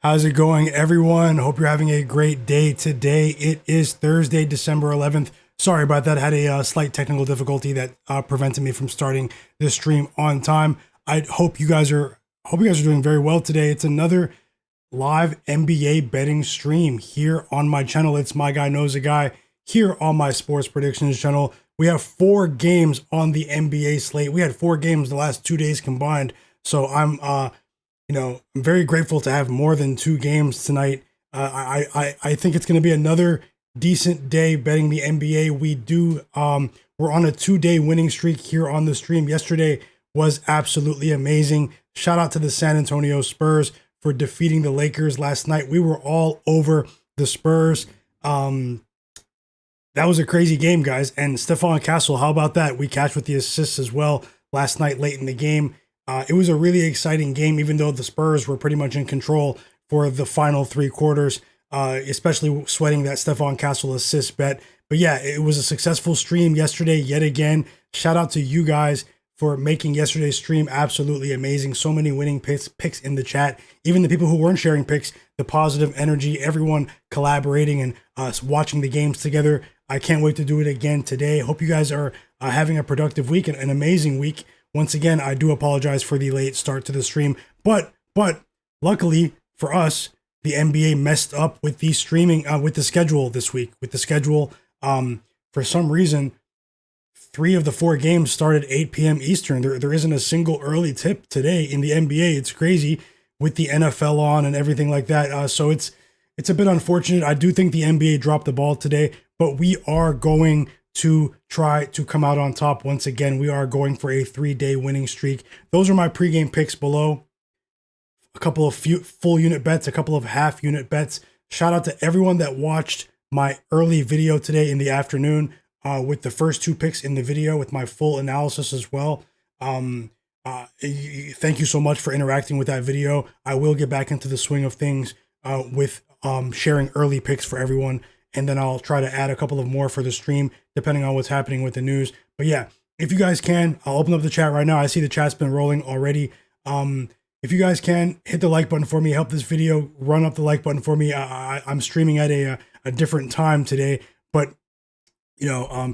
How's it going, everyone? Hope you're having a great day today. It is Thursday, December 11th. Sorry about that. I had a slight technical difficulty that prevented me from starting this stream on time. I hope you guys are doing very well today. It's another live NBA betting stream here on my channel. It's Myguyknowsaguy here on my sports predictions channel. We have 4 games on the NBA slate. We had 4 games the last 2 days combined. So I'm very grateful to have more than 2 games tonight. I think it's going to be another decent day betting the NBA. We're on a 2-day winning streak here on the stream. Yesterday was absolutely amazing. Shout out to the San Antonio Spurs for defeating the Lakers last night. We were all over the Spurs. That was a crazy game, guys. And Stephon Castle, how about that? We cashed with the assists as well last night late in the game. It was a really exciting game, even though the Spurs were pretty much in control for the final 3 quarters, especially sweating that Stephon Castle assist bet. But yeah, it was a successful stream yesterday yet again. Shout out to you guys for making yesterday's stream absolutely amazing. So many winning picks in the chat. Even the people who weren't sharing picks, the positive energy, everyone collaborating and us watching the games together. I can't wait to do it again today. Hope you guys are having a productive week and an amazing week. Once again, I do apologize for the late start to the stream, but luckily for us, the NBA messed up with the streaming, with the schedule this week. With the schedule, for some reason, 3 of the 4 games started 8 p.m. Eastern. There isn't a single early tip today in the NBA. It's crazy with the NFL on and everything like that. So it's a bit unfortunate. I do think the NBA dropped the ball today, but we are going to try to come out on top once again. We are going for a 3-day winning streak. Those are my pregame picks below. A couple of full unit bets, a couple of half unit bets. Shout out to everyone that watched my early video today in the afternoon with the first 2 picks in the video with my full analysis as well. Thank you so much for interacting with that video. I will get back into the swing of things with sharing early picks for everyone. And then I'll try to add a couple of more for the stream, depending on what's happening with the news. But yeah, if you guys can, I'll open up the chat right now. I see the chat's been rolling already. If you guys can, hit the like button for me. Help this video run up the like button for me. I'm streaming at a different time today, but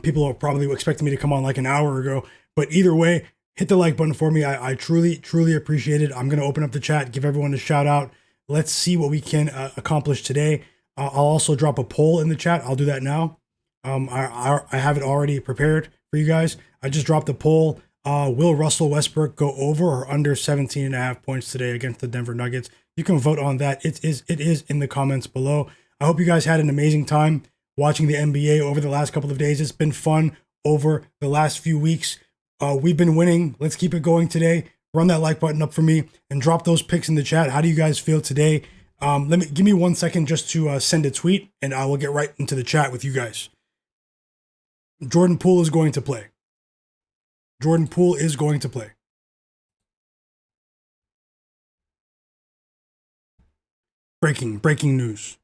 people are probably expecting me to come on like an hour ago. But either way, hit the like button for me. I truly appreciate it. I'm going to open up the chat, give everyone a shout out. Let's see what we can accomplish today. I'll also drop a poll in the chat. I'll do that now. I have it already prepared for you guys. I just dropped a poll. Will Russell Westbrook go over or under 17.5 points today against the Denver Nuggets? You can vote on that. It is in the comments below. I hope you guys had an amazing time watching the NBA over the last couple of days. It's been fun over the last few weeks. We've been winning. Let's keep it going today. Run that like button up for me and drop those picks in the chat. How do you guys feel today? Give me 1 second just to send a tweet, and I will get right into the chat with you guys. Jordan Poole is going to play. Jordan Poole is going to play. Breaking news.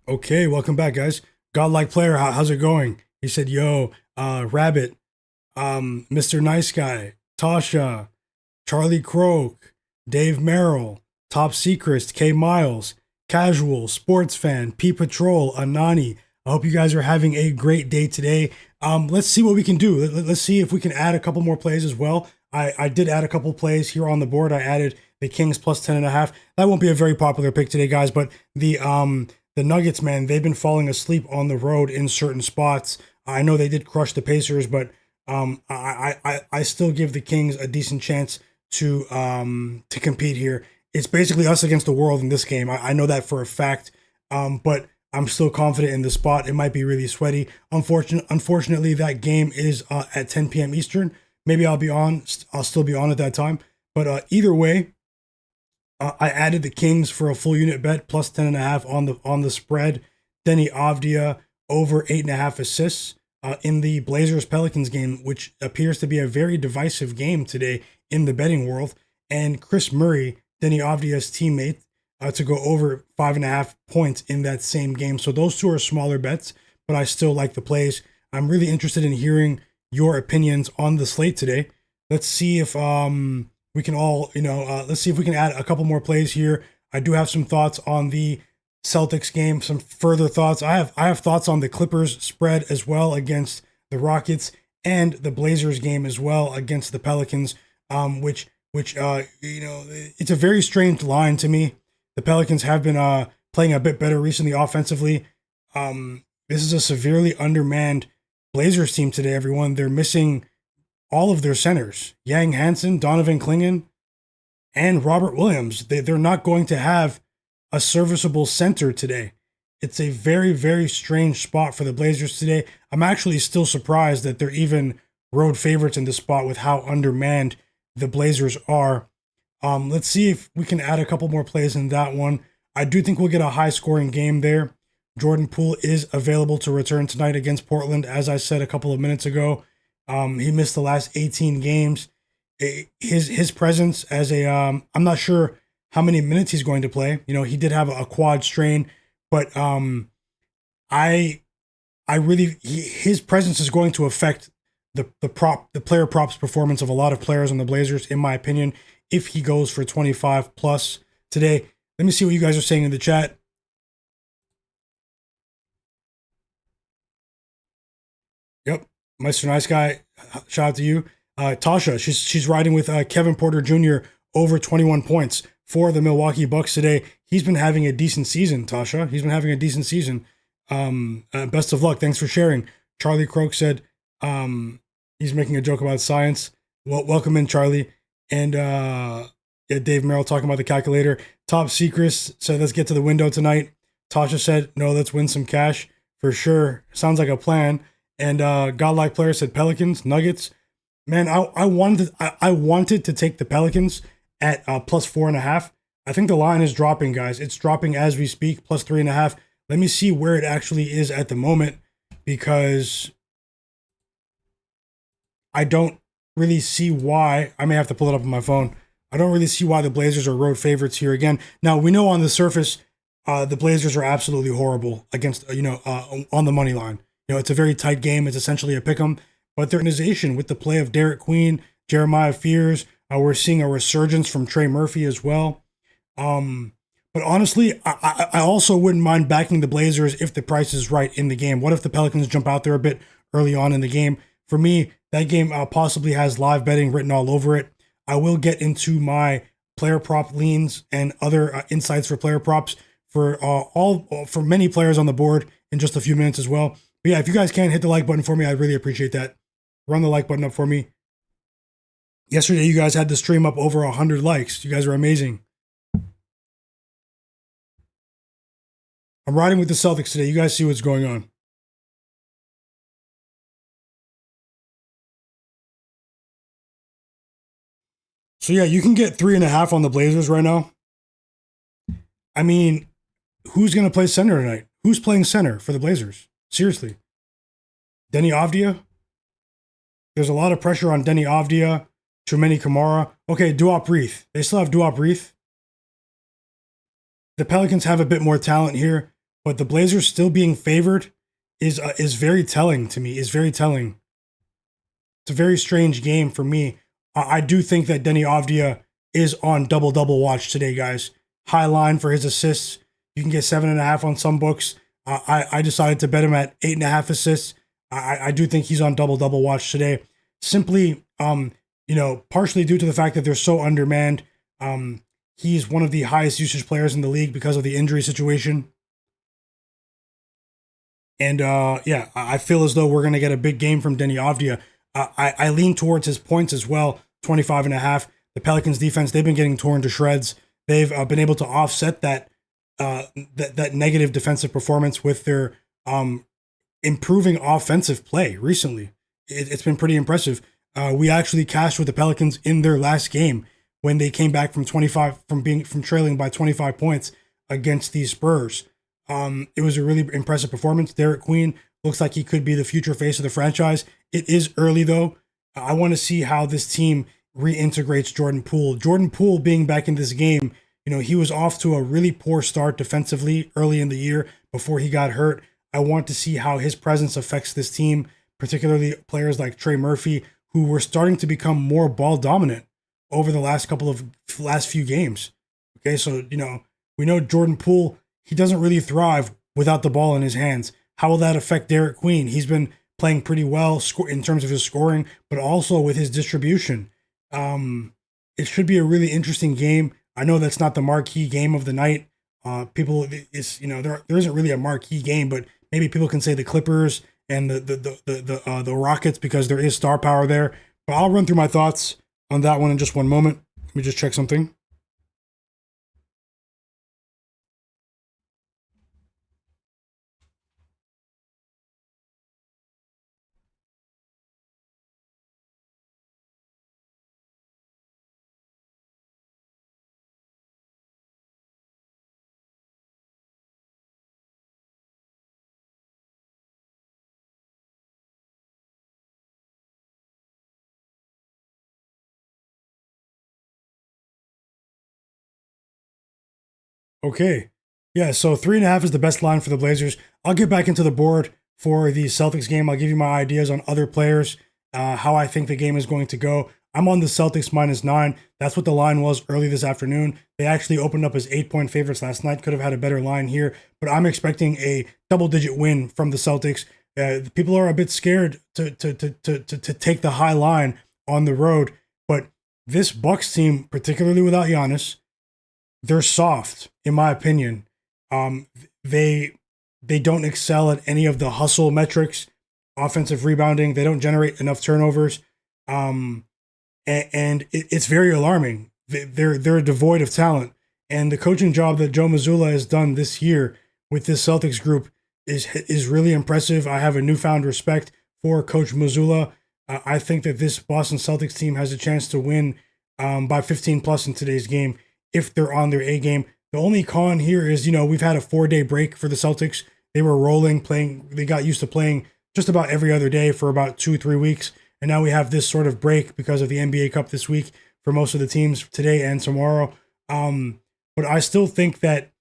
Okay, welcome back, guys. Godlike player, how's it going? He said, yo, Rabbit, Mr. Nice Guy, Tasha, Charlie Croak, Dave Merrill, Top Secrets, K Miles, Casual, Sports Fan, P Patrol, Anani. I hope you guys are having a great day today. Let's see what we can do. Let's see if we can add a couple more plays as well. I did add a couple plays here on the board. I added the Kings plus 10.5. That won't be a very popular pick today, guys, but the Nuggets, man, they've been falling asleep on the road in certain spots. I know they did crush the Pacers, but I still give the Kings a decent chance to compete here. It's basically us against the world in this game. I know that for a fact, but I'm still confident in the spot. It might be really sweaty. Unfortunately, that game is at 10 p.m. Eastern. Maybe I'll still be on at that time. But either way, I added the Kings for a full unit bet plus 10.5 on the spread. Denny Avdia over 8.5 assists in the Blazers Pelicans game, which appears to be a very divisive game today in the betting world. And Chris Murray, Denny Avdia's teammate, to go over 5.5 points in that same game. So those two are smaller bets, but I still like the plays. I'm really interested in hearing your opinions on the slate today. Let's see if we can all, let's see if we can add a couple more plays here. I do have some thoughts on the Celtics game, some further thoughts. I have thoughts on the Clippers spread as well against the Rockets, and the Blazers game as well against the Pelicans, which it's a very strange line to me. The Pelicans have been playing a bit better recently offensively. This is a severely undermanned Blazers team today, everyone. They're missing all of their centers, Yang Hansen, Donovan Clingan, and Robert Williams. They're not going to have a serviceable center today. It's a very, very strange spot for the Blazers today. I'm actually still surprised that they're even road favorites in this spot with how undermanned the Blazers are. Let's see if we can add a couple more plays in that one. I do think we'll get a high-scoring game there. Jordan Poole is available to return tonight against Portland, as I said a couple of minutes ago. He missed the last 18 games. His presence as I'm not sure how many minutes he's going to play. He did have a quad strain, but his presence is going to affect the player props performance of a lot of players on the Blazers, in my opinion, if he goes for 25 plus today. Let me see what you guys are saying in the chat. Yep, Mr. Nice Guy, shout out to you. Tasha, she's riding with Kevin Porter Jr. over 21 points for the Milwaukee Bucks today. He's been having a decent season, Tasha. He's been having a decent season. Best of luck. Thanks for sharing. Charlie Croak said he's making a joke about science. Well, welcome in, Charlie. And Dave Merrill talking about the calculator. Top Secrets said, let's get to the window tonight. Tasha said, no, let's win some cash. For sure. Sounds like a plan. And Godlike Player said Pelicans, Nuggets. Man, I wanted to take the Pelicans at plus 4.5. I think the line is dropping, guys. It's dropping as we speak, plus 3.5. Let me see where it actually is at the moment, because I don't really see why. I may have to pull it up on my phone. I don't really see why the Blazers are road favorites here again. Now, we know on the surface, the Blazers are absolutely horrible against, on the money line. It's a very tight game. It's essentially a pick'em. But their organization with the play of Derik Queen, Jeremiah Fears, we're seeing a resurgence from Trey Murphy as well. But honestly, I also wouldn't mind backing the Blazers if the price is right in the game. What if the Pelicans jump out there a bit early on in the game? For me, that game possibly has live betting written all over it. I will get into my player prop leans and other insights for player props for many players on the board in just a few minutes as well. But yeah, if you guys can hit the like button for me, I'd really appreciate that. Run the like button up for me. Yesterday, you guys had the stream up over 100 likes. You guys are amazing. I'm riding with the Celtics today. You guys see what's going on. So yeah, you can get 3.5 on the Blazers right now. I mean, who's going to play center tonight? Who's playing center for the Blazers? Seriously. Denny Avdia? There's a lot of pressure on Denny Avdia, Tremeni Kamara. Okay, Duop Reith. They still have Duop Reith. The Pelicans have a bit more talent here, but the Blazers still being favored is very telling to me. Is very telling. It's a very strange game for me. I do think that Denny Avdia is on double watch today, guys. High line for his assists. You can get 7.5 on some books. I decided to bet him at 8.5 assists. I do think he's on double watch today. Simply, partially due to the fact that they're so undermanned. He's one of the highest usage players in the league because of the injury situation. And I feel as though we're going to get a big game from Denny Avdia. I lean towards his points as well, 25.5. The Pelicans defense, they've been getting torn to shreds. They've been able to offset that negative defensive performance with their improving offensive play recently. It's been pretty impressive. We actually cashed with the Pelicans in their last game when they came back from trailing by 25 points against the Spurs. It was a really impressive performance. Derik Queen looks like he could be the future face of the franchise. It is early though. I want to see how this team reintegrates Jordan Poole. Jordan Poole being back in this game He was off to a really poor start defensively early in the year before he got hurt. I want to see how his presence affects this team, particularly players like Trey Murphy, who were starting to become more ball dominant over the last few games. Okay, so we know Jordan Poole, he doesn't really thrive without the ball in his hands. How will that affect Derik Queen? He's been playing pretty well in terms of his scoring, but also with his distribution. It should be a really interesting game. I know that's not the marquee game of the night. There isn't really a marquee game, but maybe people can say the Clippers and the Rockets because there is star power there. But I'll run through my thoughts on that one in just one moment. Let me just check something. Okay. Yeah, so 3.5 is the best line for the Blazers. I'll get back into the board for the Celtics game. I'll give you my ideas on other players, how I think the game is going to go. I'm on the Celtics -9. That's what the line was early this afternoon. They actually opened up as 8-point favorites last night. Could have had a better line here, but I'm expecting a double-digit win from the Celtics. People are a bit scared to take the high line on the road, but this Bucks team, particularly without Giannis, they're soft, in my opinion. They don't excel at any of the hustle metrics, offensive rebounding. They don't generate enough turnovers, and it's very alarming. They're devoid of talent, and the coaching job that Joe Mazzulla has done this year with this Celtics group is really impressive. I have a newfound respect for Coach Mazzulla. I think that this Boston Celtics team has a chance to win by 15 plus in today's game if they're on their A game. The only con here is, we've had a 4-day break for the Celtics. They were they got used to playing just about every other day for about 2-3 weeks. And now we have this sort of break because of the NBA Cup this week for most of the teams today and tomorrow. But I still think that,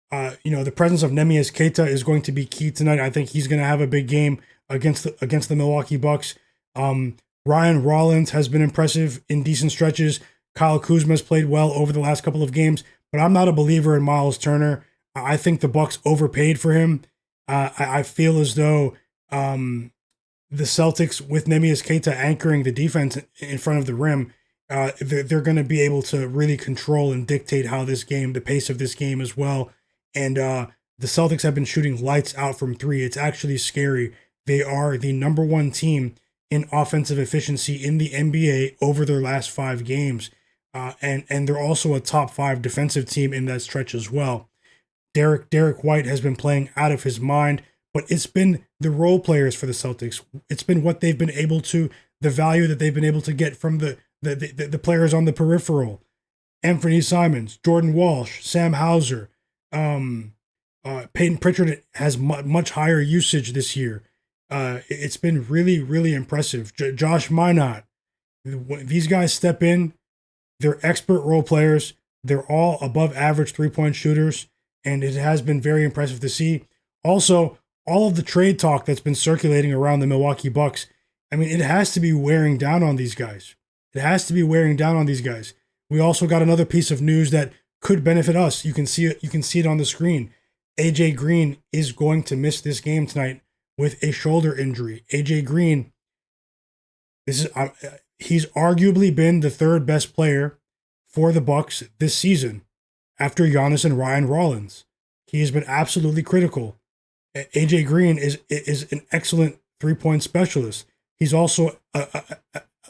the presence of Neemias Queta is going to be key tonight. I think he's going to have a big game against the Milwaukee Bucks. Ryan Rollins has been impressive in decent stretches. Kyle Kuzma's played well over the last couple of games, but I'm not a believer in Miles Turner. I think the Bucks overpaid for him. I feel as though the Celtics, with Neemias Queta anchoring the defense in front of the rim, they're going to be able to really control and dictate the pace of this game as well. And the Celtics have been shooting lights out from three. It's actually scary. They are the number one team in offensive efficiency in the NBA over their last 5 games. And they're also a top 5 defensive team in that stretch as well. Derek White has been playing out of his mind, but it's been the role players for the Celtics. It's been what they've been able to, the value that they've been able to get from the players on the peripheral. Anthony Simons, Jordan Walsh, Sam Hauser, Peyton Pritchard has much higher usage this year. It's been really, really impressive. Josh Minot, these guys step in. They're expert role players. They're all above average 3-point shooters, and it has been very impressive to see. Also, all of the trade talk that's been circulating around the Milwaukee Bucks, it has to be wearing down on these guys. It has to be wearing down on these guys. We also got another piece of news that could benefit us. You can see it. You can see it on the screen. AJ Green is going to miss this game tonight with a shoulder injury. AJ Green, he's arguably been the 3rd best player for the Bucks this season after Giannis and Ryan Rollins. He has been absolutely critical. AJ Green is an excellent 3-point specialist. He's also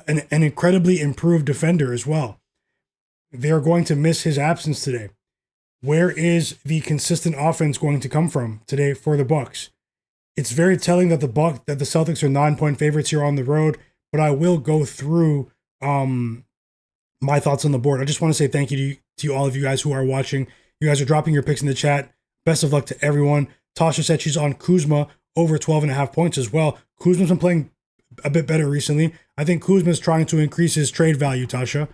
an incredibly improved defender as well. They're going to miss his absence today. Where is the consistent offense going to come from today for the Bucks? It's very telling that the Celtics are 9-point favorites here on the road, but I will go through my thoughts on the board. I just want to say thank you to all of you guys who are watching. You guys are dropping your picks in the chat. Best of luck to everyone. Tasha said she's on Kuzma over 12.5 points as well. Kuzma's been playing a bit better recently. I think Kuzma's trying to increase his trade value, Tasha.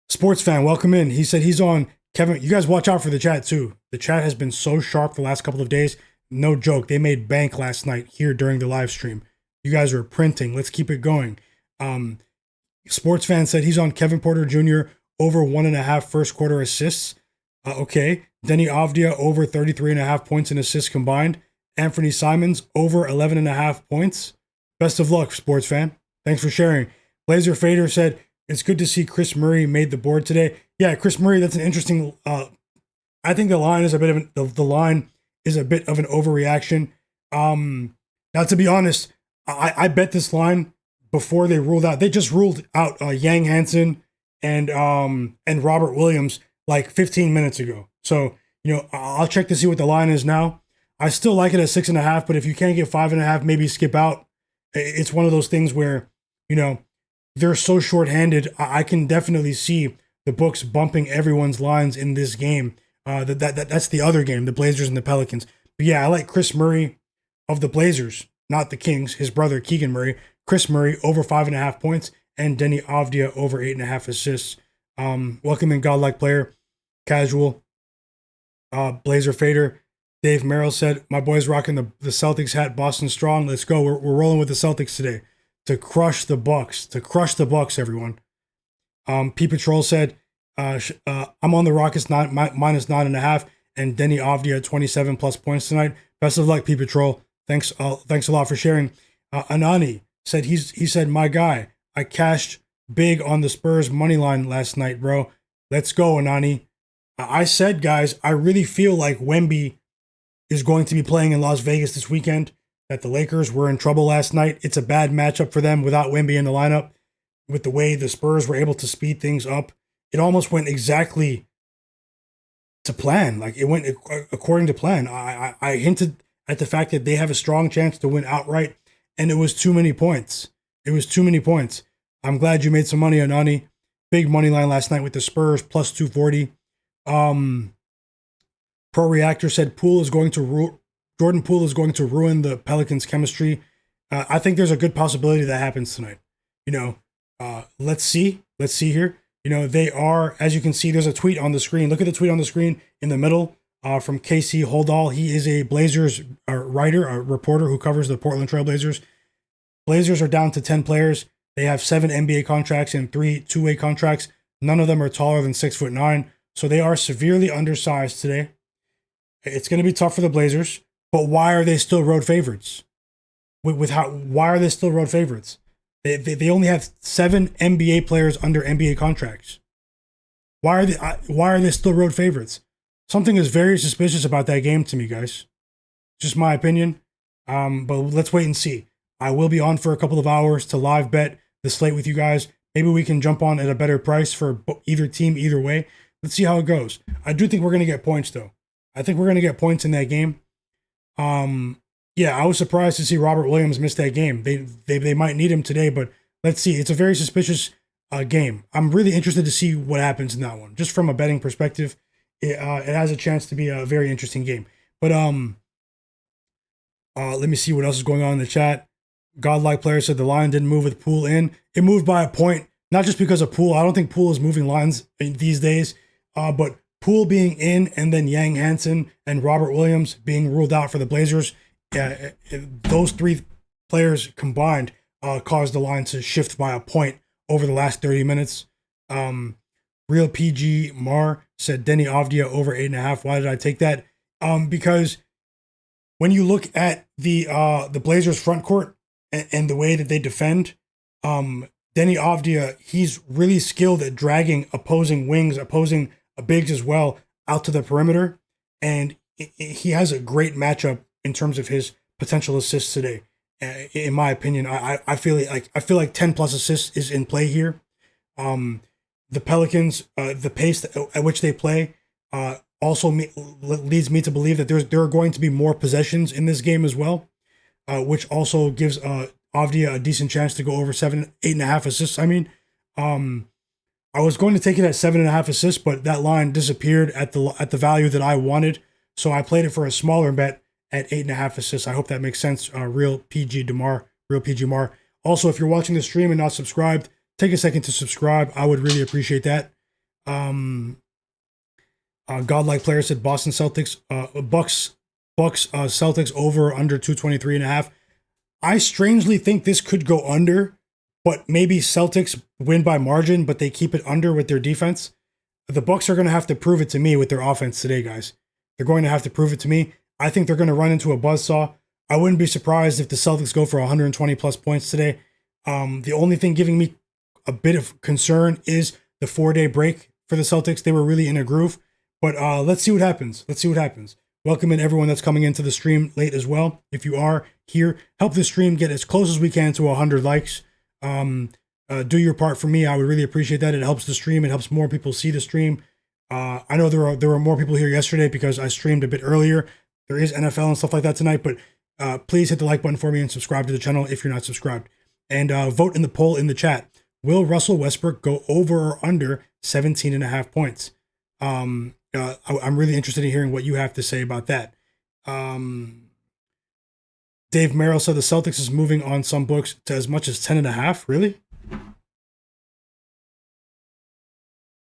Sports fan, welcome in. He said he's on Kevin. You guys watch out for the chat too. The chat has been so sharp the last couple of days. No joke. They made bank last night here during the live stream. You guys are printing. Let's keep it going. Sports fan said he's on Kevin Porter Jr. over 1.5 first quarter assists. Okay. Denny Avdia over 33.5 points and assists combined. Anthony Simons over 11.5 points. Best of luck, sports fan. Thanks for sharing. Blazer Fader said it's good to see Chris Murray made the board today. Yeah, Chris Murray. That's an interesting. I think the line is a bit of the line is a bit of an overreaction. Now, to be honest, I bet this line before they ruled out. They just ruled out Yang Hansen and Robert Williams like 15 minutes ago. So I'll check to see what the line is now. I still like it at 6.5, but if you can't get 5.5, maybe skip out. It's one of those things where they're so shorthanded. I can definitely see the books bumping everyone's lines in this game. That's the other game, the Blazers and the Pelicans. But yeah, I like Chris Murray of the Blazers, not the Kings. His brother Keegan Murray, Chris Murray over 5.5 points, and Denny Avdia over 8.5 assists. Welcome in, Godlike Player, Casual, Blazer Fader. Dave Merrill said, "My boys rocking the Celtics hat, Boston strong. Let's go. We're rolling with the Celtics today to crush the Bucks. To crush the Bucks, everyone." P Patrol said, "I'm on the Rockets minus 9.5, and Denny Avdia 27 plus points tonight. Best of luck, P Patrol. Thanks a lot for sharing." Anani said he said, "My guy, I cashed big on the Spurs money line last night, bro. Let's go, Anani." I said, guys, I really feel like Wemby is going to be playing in Las Vegas this weekend. That the Lakers were in trouble last night. It's a bad matchup for them without Wemby in the lineup. With the way the Spurs were able to speed things up, it almost went exactly to plan. Like it went according to plan. I hinted at the fact that they have a strong chance to win outright, and it was too many points. It was too many points. I'm glad you made some money, Anani. Big money line last night with the Spurs plus 240. Pro Reactor said Jordan Poole is going to ruin the Pelicans' chemistry. I think there's a good possibility that happens tonight. Let's see here. They are, as you can see, there's a tweet on the screen. Look at the tweet on the screen in the middle from Casey Holdall. He is a Blazers writer, a reporter who covers the Portland Trail Blazers. Blazers are down to 10 players. They have 7 NBA contracts and 3 two-way contracts. None of them are taller than 6'9", so they are severely undersized today. It's going to be tough for the Blazers, but why are they still road favorites? Why are they still road favorites? They only have 7 NBA players under NBA contracts. Why are they still road favorites? Something is very suspicious about that game to me, guys. Just my opinion. But let's wait and see. I will be on for a couple of hours to live bet the slate with you guys. Maybe we can jump on at a better price for either team, either way. Let's see how it goes. I do think we're going to get points, though. I think we're going to get points in that game. Yeah, I was surprised to see Robert Williams miss that game. They might need him today, but let's see. It's a very suspicious game. I'm really interested to see what happens in that one. Just from a betting perspective, it has a chance to be a very interesting game. But let me see what else is going on in the chat. Godlike Player said the line didn't move with Poole in. It moved by a point, not just because of Poole. I don't think Poole is moving lines these days, but Poole being in and then Yang Hansen and Robert Williams being ruled out for the Blazers. Yeah, those 3 players combined caused the line to shift by a point over the last 30 minutes. Real PG Mar said Denny Avdia over 8.5. Why did I take that? Because when you look at the Blazers front court and the way that they defend, Denny Avdia, he's really skilled at dragging opposing wings, opposing bigs as well, out to the perimeter, and he has a great matchup in terms of his potential assists today. In my opinion, I feel like 10 plus assists is in play here. The Pelicans, the pace at which they play, also leads me to believe that there are going to be more possessions in this game as well, which also gives Avdia a decent chance to go over 8.5 assists. I mean, I was going to take it at 7.5 assists, but that line disappeared at the value that I wanted, so I played it for a smaller bet at 8.5 assists. I hope that makes sense. Real PG Mar. Also, if you're watching the stream and not subscribed, take a second to subscribe. I would really appreciate that. Um, Godlike player said Boston Celtics, Bucks, Celtics over under 223.5. I strangely think this could go under, but maybe Celtics win by margin, but they keep it under with their defense. The Bucks are going to have to prove it to me with their offense today, guys. They're going to have to prove it to me. I think they're going to run into a buzzsaw. I wouldn't be surprised if the Celtics go for 120 plus points today. The only thing giving me a bit of concern is the 4-day break for the Celtics. They were really in a groove, but let's see what happens. Let's see what happens. Welcome in everyone that's coming into the stream late as well. If you are here, help the stream get as close as we can to 100 likes. Do your part for me. I would really appreciate that. It helps the stream. It helps more people see the stream. I know there were more people here yesterday because I streamed a bit earlier. There is NFL and stuff like that tonight, but please hit the like button for me and subscribe to the channel if you're not subscribed. And vote in the poll in the chat. Will Russell Westbrook go over or under 17.5 points? I'm really interested in hearing what you have to say about that. Dave Merrill said the Celtics is moving on some books to as much as 10.5. Really?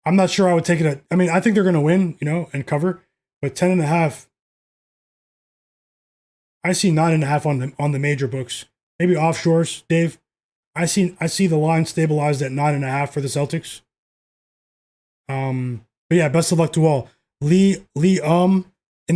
I'm not sure I would take it. I mean, I think they're going to win, and cover, but 10.5. I see 9.5 on the major books. Maybe offshores, Dave. I see the line stabilized at 9.5 for the Celtics. But yeah, best of luck to all. Lee, in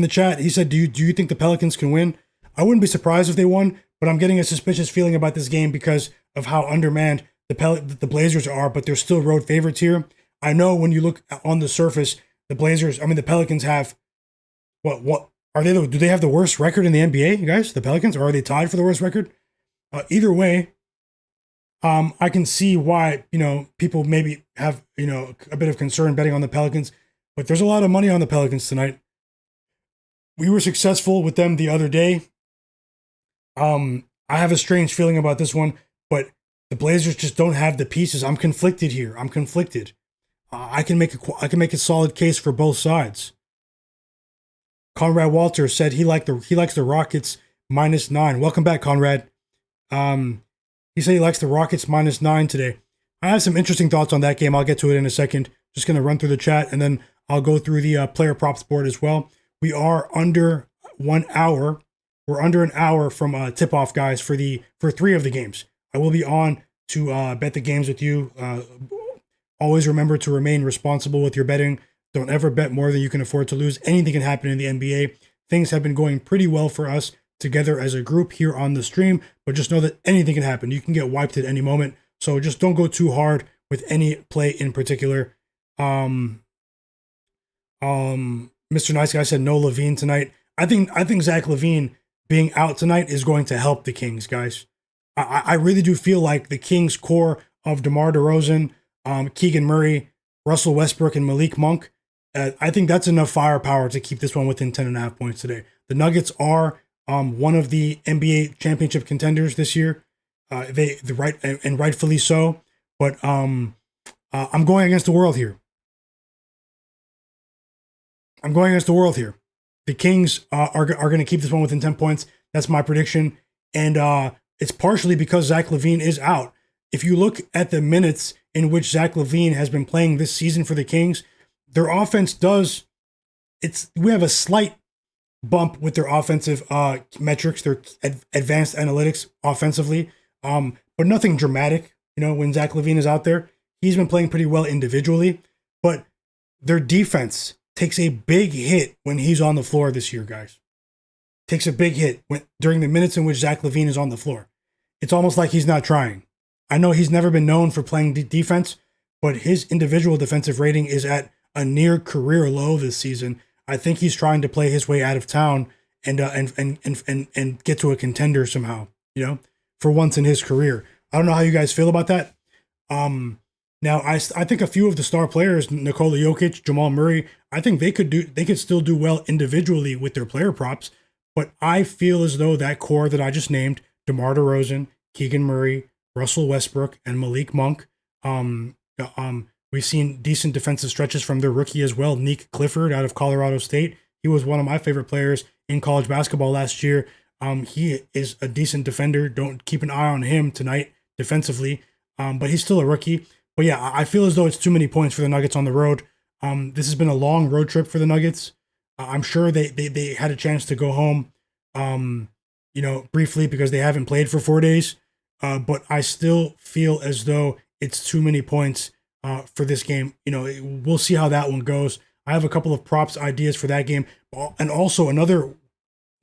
the chat, he said, do you think the Pelicans can win? I wouldn't be surprised if they won, but I'm getting a suspicious feeling about this game because of how undermanned the Blazers are, but they're still road favorites here. I know when you look on the surface, the Pelicans have what are they? Do they have the worst record in the NBA, guys? The Pelicans, or are they tied for the worst record? Either way, I can see why people maybe have a bit of concern betting on the Pelicans, but there's a lot of money on the Pelicans tonight. We were successful with them the other day. I have a strange feeling about this one, but the Blazers just don't have the pieces. I'm conflicted here. I can make a solid case for both sides. Conrad Walter said he likes the Rockets -9. Welcome back, Conrad. He said he likes the Rockets -9 today. I have some interesting thoughts on that game. I'll get to it in a second. Just going to run through the chat, and then I'll go through the player props board as well. We are under 1 hour. We're under an hour from tip-off, guys, for 3 of the games. I will be on to bet the games with you. Always remember to remain responsible with your betting. Don't ever bet more than you can afford to lose. Anything can happen in the NBA. Things have been going pretty well for us together as a group here on the stream, but just know that anything can happen. You can get wiped at any moment. So just don't go too hard with any play in particular. Mr. Nice Guy said no Levine tonight. I think Zach Levine being out tonight is going to help the Kings, guys. I really do feel like the Kings core of DeMar DeRozan, Keegan Murray, Russell Westbrook, and Malik Monk, I think that's enough firepower to keep this one within 10.5 points today. The Nuggets are one of the NBA championship contenders this year. Rightfully so. But I'm going against the world here. The Kings are going to keep this one within 10 points. That's my prediction. And it's partially because Zach LaVine is out. If you look at the minutes in which Zach LaVine has been playing this season for the Kings, their offense we have a slight bump with their offensive metrics, their advanced analytics offensively, but nothing dramatic. When Zach LaVine is out there, he's been playing pretty well individually, but their defense takes a big hit when he's on the floor this year, guys. Takes a big hit during the minutes in which Zach LaVine is on the floor. It's almost like he's not trying. I know he's never been known for playing defense, but his individual defensive rating is at a near career low this season. I think he's trying to play his way out of town and get to a contender somehow, for once in his career. I don't know how you guys feel about that. Now I think a few of the star players, Nikola Jokic, Jamal Murray, I think they could still do well individually with their player props, but I feel as though that core that I just named, DeMar DeRozan, Keegan Murray, Russell Westbrook, and Malik Monk, we've seen decent defensive stretches from their rookie as well, Nick Clifford out of Colorado State. He was one of my favorite players in college basketball last year. He is a decent defender. Don't keep an eye on him tonight defensively, but he's still a rookie. But yeah, I feel as though it's too many points for the Nuggets on the road. This has been a long road trip for the Nuggets. I'm sure they had a chance to go home, briefly because they haven't played for 4 days. But I still feel as though it's too many points for this game. We'll see how that one goes. I have a couple of props ideas for that game. And also another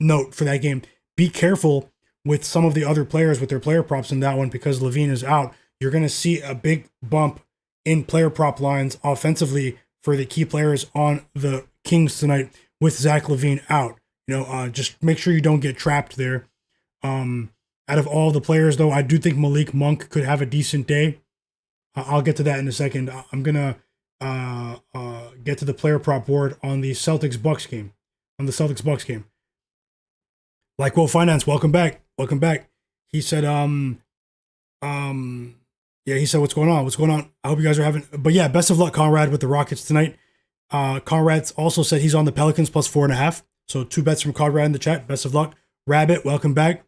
note for that game, be careful with some of the other players with their player props in that one because LaVine is out. You're going to see a big bump in player prop lines offensively for the key players on the Kings tonight with Zach LaVine out. Just make sure you don't get trapped there. Out of all the players, though, I do think Malik Monk could have a decent day. I'll get to that in a second. I'm going to get to the player prop board on the Celtics-Bucks game. Like Will Finance, welcome back. He said, he said, what's going on? I hope you guys are having, but yeah, best of luck, Conrad, with the Rockets tonight. Conrad also said he's on the Pelicans plus 4.5. So 2 bets from Conrad in the chat. Best of luck. Rabbit, welcome back.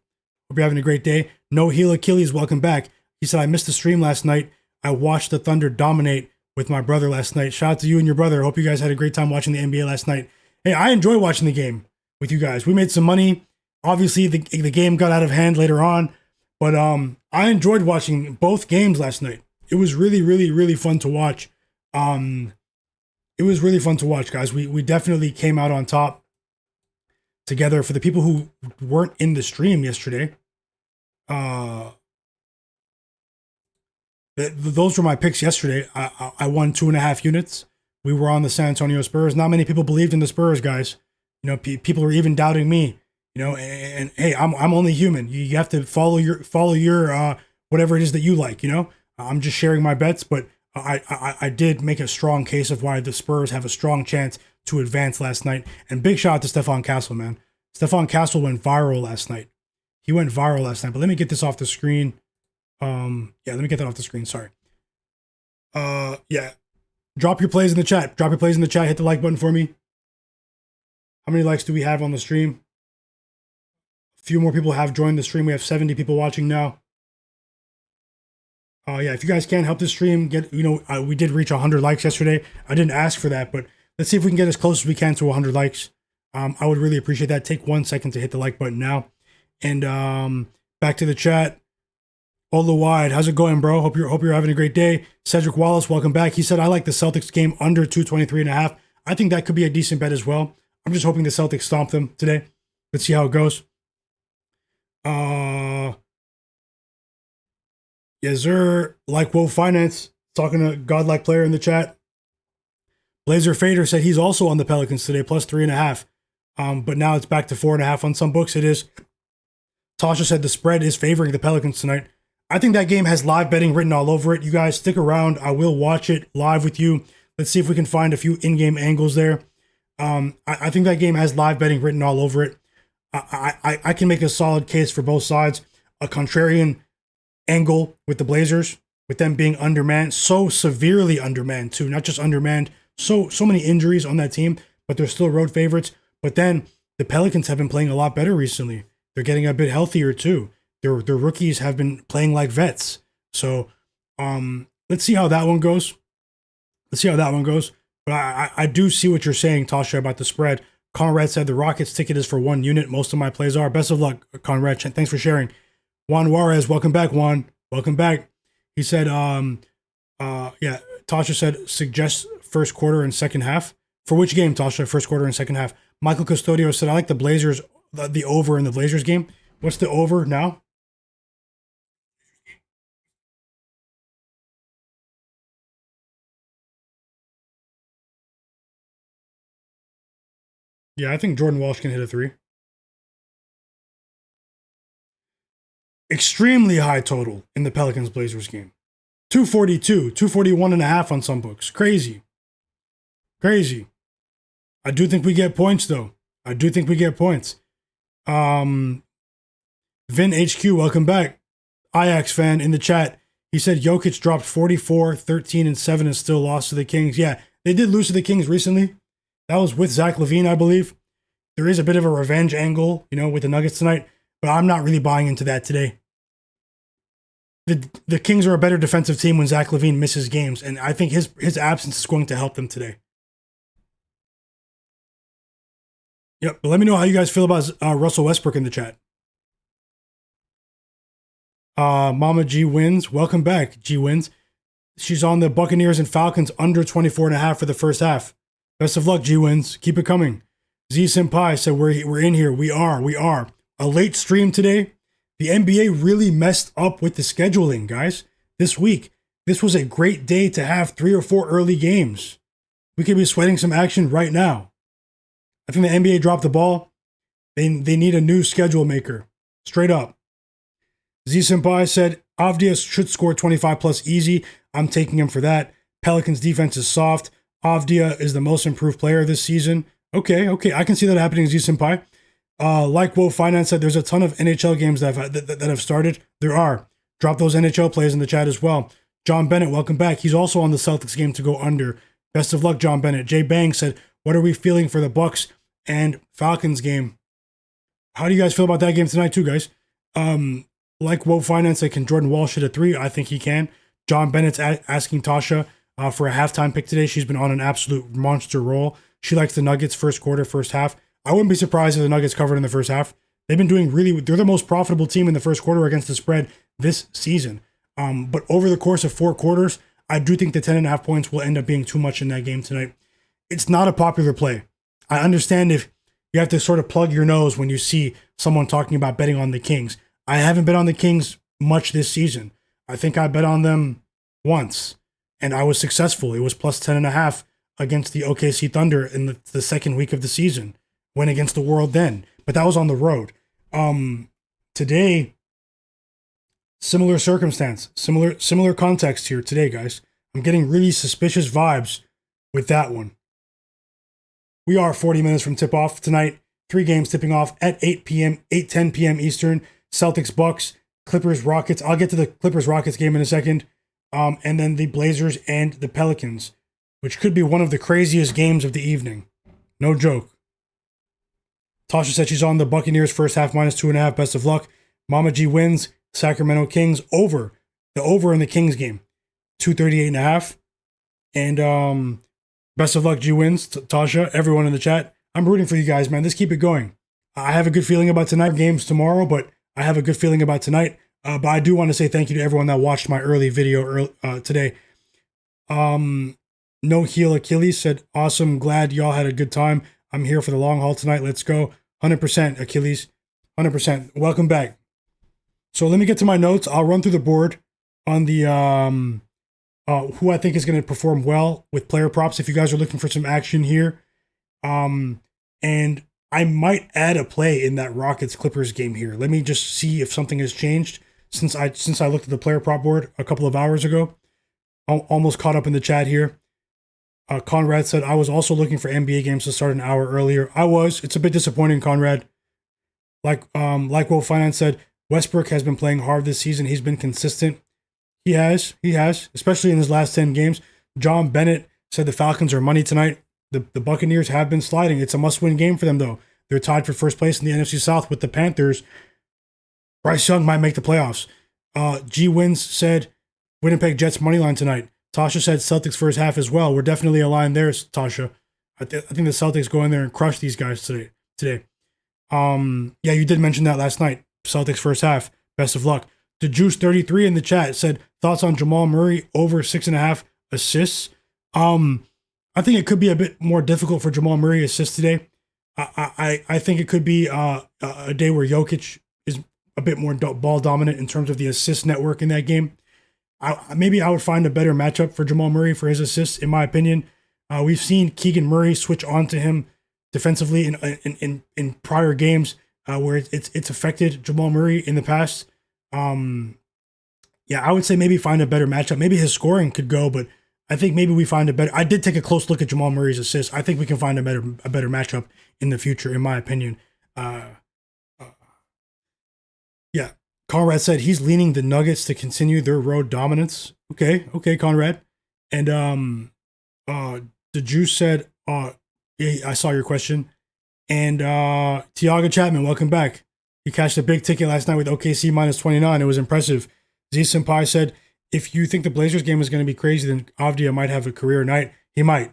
Hope you're having a great day. No Heel Achilles, welcome back. He said, I missed the stream last night. I watched the Thunder dominate with my brother last night. Shout out to you and your brother. Hope you guys had a great time watching the NBA last night. Hey, I enjoyed watching the game with you guys. We made some money. Obviously, the game got out of hand later on. But I enjoyed watching both games last night. It was really, really, really fun to watch. It was really fun to watch, guys. We definitely came out on top together. For the people who weren't in the stream yesterday, those were my picks yesterday. I won 2.5 units. We were on the San Antonio Spurs. Not many people believed in the Spurs, guys. People were even doubting me. And hey, I'm only human. You have to follow your whatever it is that you like. I'm just sharing my bets, but I did make a strong case of why the Spurs have a strong chance to advance last night. And big shout out to Stephon Castle, man. Stephon Castle went viral last night. He went viral last night. But let me get this off the screen. Let me get that off the screen. Sorry. Drop your plays in the chat. Hit the like button for me. How many likes do we have on the stream? A few more people have joined the stream. We have 70 people watching now. If you guys can help the stream we did reach 100 likes yesterday. I didn't ask for that, but let's see if we can get as close as we can to 100 likes. I would really appreciate that. Take 1 second to hit the like button now. And back to the chat. Ola Wide, how's it going, bro? Hope you're having a great day. Cedric Wallace, welcome back. He said, I like the Celtics game under 223.5. I think that could be a decent bet as well. I'm just hoping the Celtics stomp them today. Let's see how it goes. Yes, sir. Like Woe Finance, talking to Godlike Player in the chat. Blazer Fader said he's also on the Pelicans today, plus 3.5. But now it's back to 4.5 on some books. It is. Tasha said the spread is favoring the Pelicans tonight. I think that game has live betting written all over it. You guys stick around. I will watch it live with you. Let's see if we can find a few in-game angles there. I think that game has live betting written all over it. I can make a solid case for both sides. A contrarian angle with the Blazers, with them being undermanned, so severely undermanned too, not just undermanned, so many injuries on that team, but they're still road favorites. But then the Pelicans have been playing a lot better recently. They're getting a bit healthier too. Their rookies have been playing like vets. So let's see how that one goes. But I do see what you're saying, Tasha, about the spread. Conrad said the Rockets ticket is for 1 unit. Most of my plays are. Best of luck, Conrad. Thanks for sharing. Juan Juarez, welcome back, Juan. Welcome back. He said, Tasha said, suggest first quarter and second half. For which game, Tasha? First quarter and second half. Michael Custodio said, I like the Blazers, the over in the Blazers game. What's the over now? Yeah, I think Jordan Walsh can hit a 3. Extremely high total in the Pelicans-Blazers game. 242, 241.5 on some books. Crazy. I do think we get points, though. Vin HQ, welcome back. Ajax fan in the chat. He said Jokic dropped 44, 13, and 7 and still lost to the Kings. Yeah, they did lose to the Kings recently. That was with Zach LaVine, I believe. There is a bit of a revenge angle, with the Nuggets tonight, but I'm not really buying into that today. The Kings are a better defensive team when Zach LaVine misses games, and I think his absence is going to help them today. Yep. But let me know how you guys feel about Russell Westbrook in the chat. Mama G wins. Welcome back, G wins. She's on the Buccaneers and Falcons under 24.5 for the first half. Best of luck, G wins. Keep it coming. Z Senpai said we're in here. We are. A late stream today. The NBA really messed up with the scheduling, guys. This week. This was a great day to have 3 or 4 early games. We could be sweating some action right now. I think the NBA dropped the ball. They need a new schedule maker. Straight up. Z Senpai said, Avdia should score 25 plus easy. I'm taking him for that. Pelicans defense is soft. Avdia is the most improved player this season. Okay. I can see that happening, Z Senpai. Like Wo Finance said, there's a ton of NHL games that have started. There are. Drop those NHL plays in the chat as well. John Bennett, welcome back. He's also on the Celtics game to go under. Best of luck, John Bennett. Jay Bang said, what are we feeling for the Bucks and Falcons game? How do you guys feel about that game tonight too, guys? Like Wo Finance, can Jordan Walsh hit a 3? I think he can. John Bennett's asking Tasha for a halftime pick today. She's been on an absolute monster roll. She likes the Nuggets first quarter, first half. I wouldn't be surprised if the Nuggets covered in the first half. They've been doing they're the most profitable team in the first quarter against the spread this season. But over the course of 4 quarters, I do think the 10.5 points will end up being too much in that game tonight. It's not a popular play. I understand if you have to sort of plug your nose when you see someone talking about betting on the Kings. I haven't bet on the Kings much this season. I think I bet on them once, and I was successful. It was plus 10.5 against the OKC Thunder in the second week of the season. Went against the world then, but that was on the road. Today, similar circumstance, similar context here today, guys. I'm getting really suspicious vibes with that one. We are 40 minutes from tip-off tonight. 3 games tipping off at 8 p.m., 8:10 p.m. Eastern. Celtics, Bucks, Clippers, Rockets. I'll get to the Clippers-Rockets game in a second. And then the Blazers and the Pelicans, which could be one of the craziest games of the evening. No joke. Tasha said she's on the Buccaneers first half minus 2.5. Best of luck. Mama G wins. Sacramento Kings over. The over in the Kings game. 238.5. And best of luck, G wins. Tasha, everyone in the chat. I'm rooting for you guys, man. Let's keep it going. I have a good feeling about tonight. Games tomorrow, but I have a good feeling about tonight. But I do want to say thank you to everyone that watched my early video today. No Heel Achilles said, awesome. Glad y'all had a good time. I'm here for the long haul tonight. Let's go. 100% Achilles. 100%. Welcome back. So let me get to my notes. I'll run through the board on the who I think is going to perform well with player props if you guys are looking for some action here. And I might add a play in that Rockets Clippers game here. Let me just see if something has changed since I looked at the player prop board a couple of hours ago. Almost caught up in the chat here. Conrad said, I was also looking for NBA games to start an hour earlier. I was. It's a bit disappointing, Conrad. Like Will Finance said, Westbrook has been playing hard this season. He's been consistent. He has, especially in his last 10 games. John Bennett said the Falcons are money tonight. The Buccaneers have been sliding. It's a must-win game for them, though. They're tied for first place in the NFC South with the Panthers. Bryce Young might make the playoffs. G Wins said Winnipeg Jets money line tonight. Tasha said Celtics first half as well. We're definitely aligned there, Tasha. I think the Celtics go in there and crush these guys today. Yeah, you did mention that last night. Celtics first half. Best of luck. The Juice 33 in the chat said thoughts on Jamal Murray over 6.5 assists. I think it could be a bit more difficult for Jamal Murray assists today. I think it could be a day where Jokic is a bit more ball dominant in terms of the assist network in that game. Maybe I would find a better matchup for Jamal Murray for his assists, in my opinion. We've seen Keegan Murray switch on to him defensively in prior games where it's affected Jamal Murray in the past. Yeah, I would say maybe find a better matchup. Maybe his scoring could go, but I think maybe we find a better. I did take a close look at Jamal Murray's assists. I think we can find a better matchup in the future, in my opinion. Yeah, Conrad said he's leaning the Nuggets to continue their road dominance. Okay, Conrad. And the Juice said, yeah, I saw your question. And Tiago Chapman, welcome back. He cashed a big ticket last night with OKC minus 29. It was impressive. Z Senpai said, if you think the Blazers game is going to be crazy, then Avdia might have a career night. He might.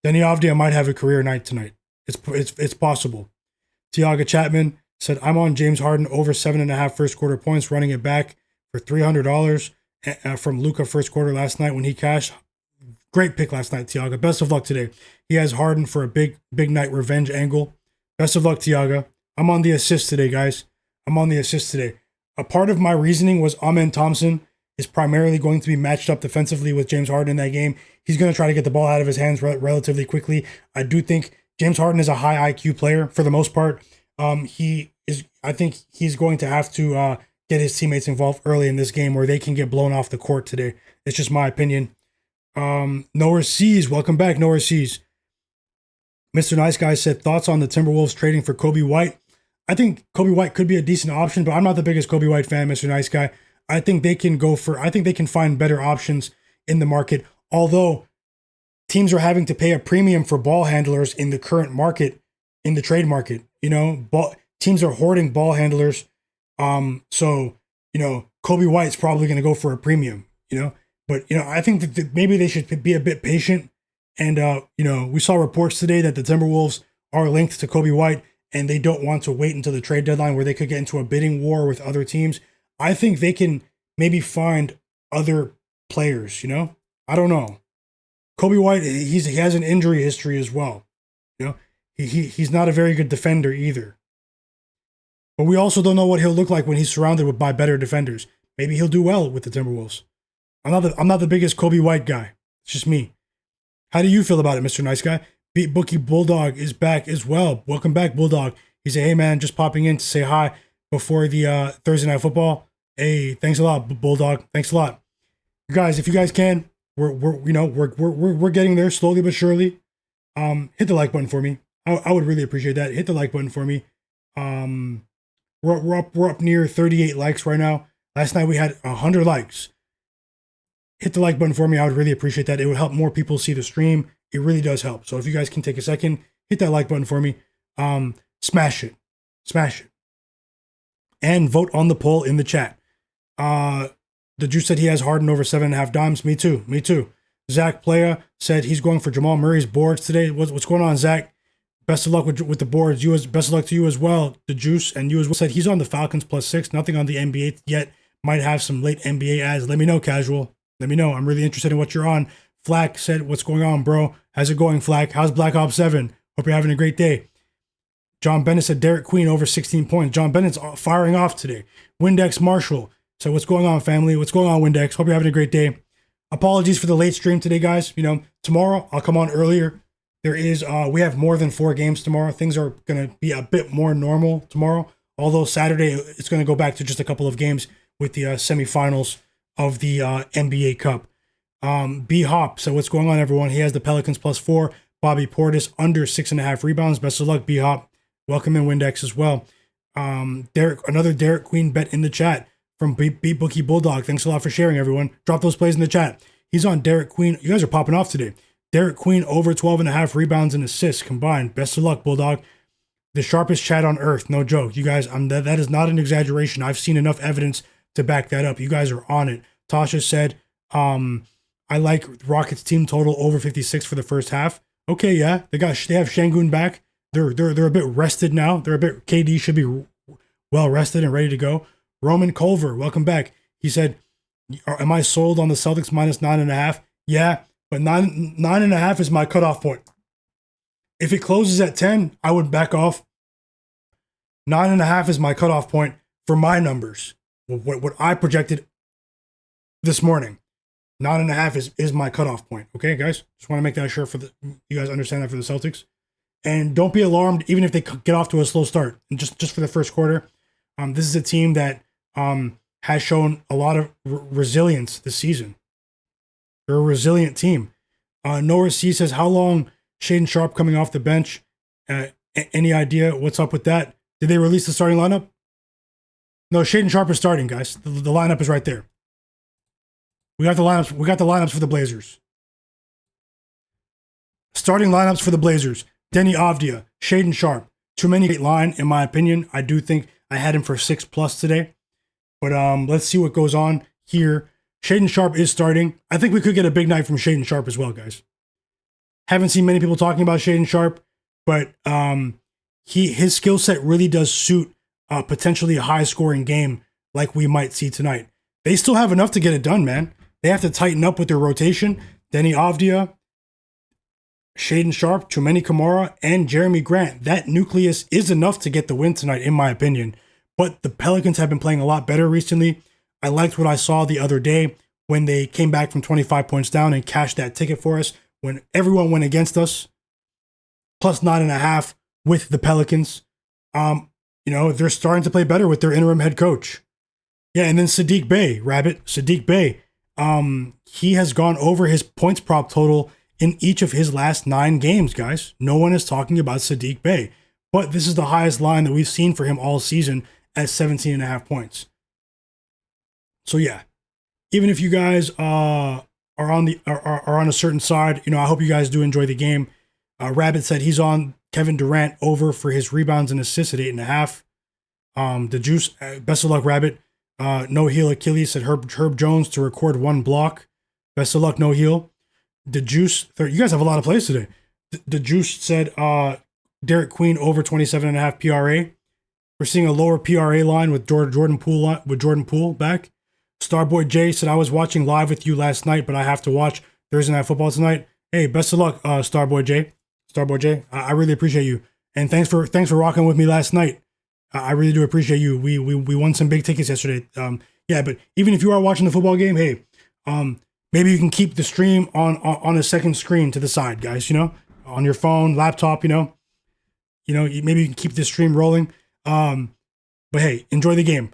Denny Avdia might have a career night tonight. It's possible. Tiaga Chapman said, I'm on James Harden over 7.5 first quarter points, running it back for $300 from Luka first quarter last night when he cashed. Great pick last night, Tiaga. Best of luck today. He has Harden for a big night revenge angle. Best of luck, Tiaga. I'm on the assist today, guys. I'm on the assist today. A part of my reasoning was Amen Thompson is primarily going to be matched up defensively with James Harden in that game. He's going to try to get the ball out of his hands relatively quickly. I do think James Harden is a high IQ player for the most part. I think he's going to have to get his teammates involved early in this game where they can get blown off the court today. It's just my opinion. Nowhere Seas, welcome back, Nowhere Seas. Mr. Nice Guy said, thoughts on the Timberwolves trading for Kobe White? I think Kobe White could be a decent option, but I'm not the biggest Kobe White fan, Mr. Nice Guy. I think they can find better options in the market, although teams are having to pay a premium for ball handlers in the current market, in the trade market. Teams are hoarding ball handlers. So Kobe White's probably going to go for a premium, but I think that maybe they should be a bit patient. And, we saw reports today that the Timberwolves are linked to Kobe White and they don't want to wait until the trade deadline where they could get into a bidding war with other teams. I think they can maybe find other players, I don't know. Kobe White, he has an injury history as well. He's not a very good defender either. But we also don't know what he'll look like when he's surrounded by better defenders. Maybe he'll do well with the Timberwolves. I'm not the biggest Kobe White guy. It's just me. How do you feel about it, Mr. Nice Guy? Beat Bookie Bulldog is back as well. Welcome back, Bulldog. He said, hey man, just popping in to say hi before the Thursday Night Football. Hey, thanks a lot, Bulldog. Thanks a lot. Guys, if you guys can, we're getting there slowly but surely. Hit the like button for me. I would really appreciate that. Hit the like button for me. We're up near 38 likes right now. Last night we had 100 likes. Hit the like button for me. I would really appreciate that. It would help more people see the stream. It really does help. So if you guys can take a second, hit that like button for me. Smash it. And vote on the poll in the chat. The Juice said he has Harden over 7.5 dimes. Me too. Zach Playa said he's going for Jamal Murray's boards today. What's going on, Zach? Best of luck with the boards. Best of luck to you as well. The Juice and you as well said he's on the Falcons +6. Nothing on the NBA yet. Might have some late NBA ads. Let me know, Casual. Let me know. I'm really interested in what you're on. Flack said, what's going on, bro? How's it going, Flack? How's Black Ops 7? Hope you're having a great day. John Bennett said Derik Queen over 16 points. John Bennett's firing off today. Windex Marshall. So what's going on, family? What's going on, Windex? Hope you're having a great day. Apologies for the late stream today, guys. Tomorrow I'll come on earlier. We have more than 4 games tomorrow. Things are going to be a bit more normal tomorrow. Although Saturday, it's going to go back to just a couple of games with the semifinals of the NBA Cup. B Hop. So what's going on, everyone? He has the Pelicans +4. Bobby Portis under 6.5 rebounds. Best of luck, B Hop. Welcome in, Windex as well. Another Derik Queen bet in the chat from Beat Bookie Bulldog. Thanks a lot for sharing, everyone. Drop those plays in the chat. He's on Derik Queen. You guys are popping off today. Derik Queen over 12.5 rebounds and assists combined. Best of luck, Bulldog. The sharpest chat on earth. No joke. You guys, that is not an exaggeration. I've seen enough evidence to back that up. You guys are on it. Tasha said, I like Rockets team total over 56 for the first half. Okay, yeah. They have Sengun back. They're a bit rested now. KD should be well rested and ready to go. Roman Culver, welcome back. He said, am I sold on the Celtics -9.5? Yeah, but 9.5 is my cutoff point. If it closes at 10, I would back off. 9.5 is my cutoff point for my numbers. What I projected this morning. 9.5 is my cutoff point. Okay, guys? Just want to make that sure you guys understand that for the Celtics. And don't be alarmed, even if they get off to a slow start. And just for the first quarter, this is a team that has shown a lot of resilience this season. They're a resilient team. Nora C says, how long Shaedon Sharpe coming off the bench? Any idea what's up with that? Did they release the starting lineup? No, Shaedon Sharpe is starting, guys. The lineup is right there. We got the lineups. We got the lineups for the Blazers. Starting lineups for the Blazers. Denny Avdia, Shaedon Sharpe. Too many great line, in my opinion. I do think I had him for 6+ today. But let's see what goes on here. Shaedon Sharpe is starting. I think we could get a big night from Shaedon Sharpe as well, guys. Haven't seen many people talking about Shaedon Sharpe, but his skill set really does suit a potentially high scoring game like we might see tonight. They still have enough to get it done, man. They have to tighten up with their rotation. Denny Avdia, Shaedon Sharpe, Chumeni Kamara, and Jeremy Grant. That nucleus is enough to get the win tonight, in my opinion. But the Pelicans have been playing a lot better recently. I liked what I saw the other day when they came back from 25 points down and cashed that ticket for us when everyone went against us. Plus 9.5 with the Pelicans. They're starting to play better with their interim head coach. Yeah, and then Sadiq Bey. He has gone over his points prop total in each of his last 9 games, guys. No one is talking about Sadiq Bey. But this is the highest line that we've seen for him all season at 17.5 points. So yeah, even if you guys are on a certain side, I hope you guys do enjoy the game. Rabbit said he's on Kevin Durant over for his rebounds and assists at 8.5. The Juice, best of luck, Rabbit. No Heel Achilles said Herb Jones to record 1 block. Best of luck, No Heel. The Juice, you guys have a lot of plays today. The Juice said Derik Queen over 27.5 PRA. We're seeing a lower PRA line with Jordan Poole back. Starboy J said I was watching live with you last night, but I have to watch Thursday Night Football tonight. Hey, best of luck, Starboy J. I really appreciate you, and thanks for rocking with me last night. I really do appreciate you. We won some big tickets yesterday. But even if you are watching the football game, hey, maybe you can keep the stream on a second screen to the side, guys. On your phone, laptop. Maybe you can keep the stream rolling. But hey, enjoy the game.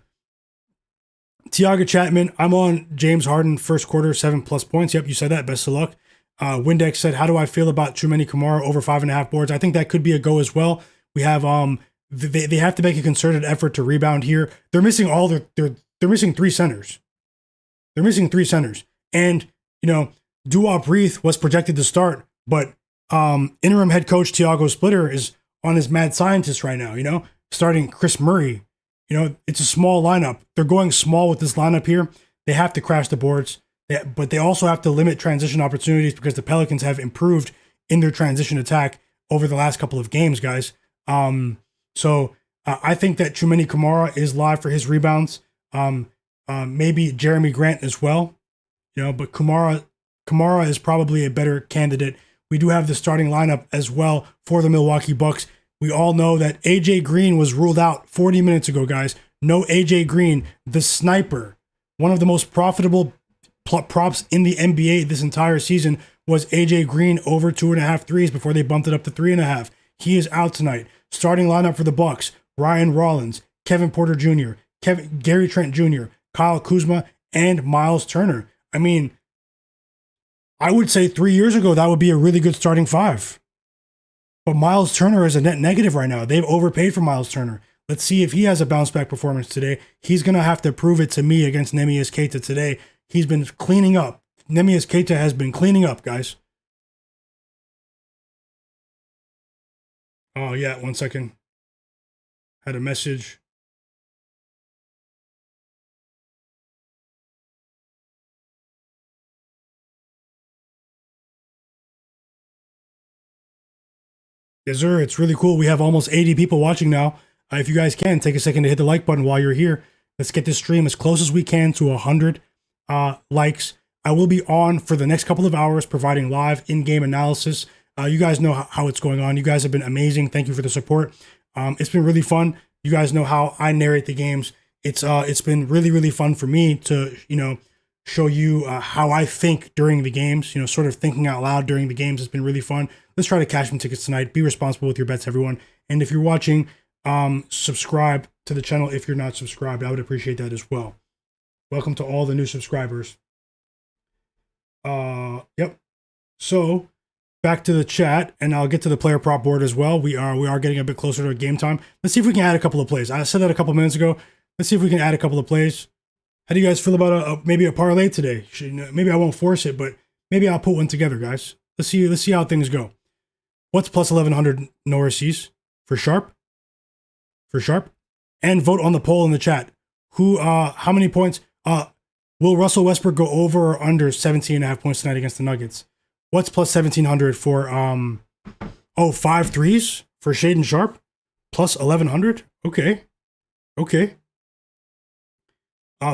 Tiago Chapman, I'm on James Harden first quarter 7+ points. Yep, you said that. Best of luck. Windex said, how do I feel about Chumeni Kamara over 5.5 boards? I think that could be a go as well. We have they have to make a concerted effort to rebound here. They're missing they're missing 3 centers. And Duop Reith was projected to start, but interim head coach Tiago Splitter is on his mad scientist right now, starting Chris Murray. It's a small lineup. They're going small with this lineup here. They have to crash the boards, but they also have to limit transition opportunities because the Pelicans have improved in their transition attack over the last couple of games, guys. So I think that Chumeni Kamara is live for his rebounds. Maybe Jeremy Grant as well, but Kamara is probably a better candidate. We do have the starting lineup as well for the Milwaukee Bucks. We all know that AJ Green was ruled out 40 minutes ago, guys. No AJ Green, the sniper. One of the most profitable props in the NBA this entire season was AJ Green over 2.5 threes before they bumped it up to 3.5. He is out tonight. Starting lineup for the Bucks: Ryan Rollins, Kevin Porter Jr., Gary Trent Jr., Kyle Kuzma, and Miles Turner. I mean, I would say 3 years ago that would be a really good starting 5. But Miles Turner is a net negative right now. They've overpaid for Miles Turner. Let's see if he has a bounce back performance today. He's going to have to prove it to me against Neemias Queta today. He's been cleaning up. Neemias Queta has been cleaning up, guys. Oh, yeah, 1 second. Had a message. Yes, sir. It's really cool. We have almost 80 people watching now. If you guys can, take a second to hit the like button while you're here. Let's get this stream as close as we can to 100 likes. I will be on for the next couple of hours providing live in-game analysis. You guys know how it's going on. You guys have been amazing. Thank you for the support. It's been really fun. You guys know how I narrate the games. It's been really, really fun for me to, show you how I think during the games, sort of thinking out loud during the games. It's been really fun. Let's try to cash some tickets tonight. Be responsible with your bets, everyone. And if you're watching, subscribe to the channel if you're not subscribed. I would appreciate that as well. Welcome to all the new subscribers. Yep. So back to the chat, and I'll get to the player prop board as well. We are getting a bit closer to game time. Let's see if we can add a couple of plays. I said that a couple of minutes ago. Let's see if we can add a couple of plays. How do you guys feel about maybe a parlay today? Maybe I won't force it, but maybe I'll put one together, guys. Let's see how things go. What's plus 1100 Norrises for Sharp? And vote on the poll in the chat. How many points? Will Russell Westbrook go over or under 17.5 points tonight against the Nuggets? What's plus 1700 for 5 threes? for Shaden Sharp, plus 1,100. Okay.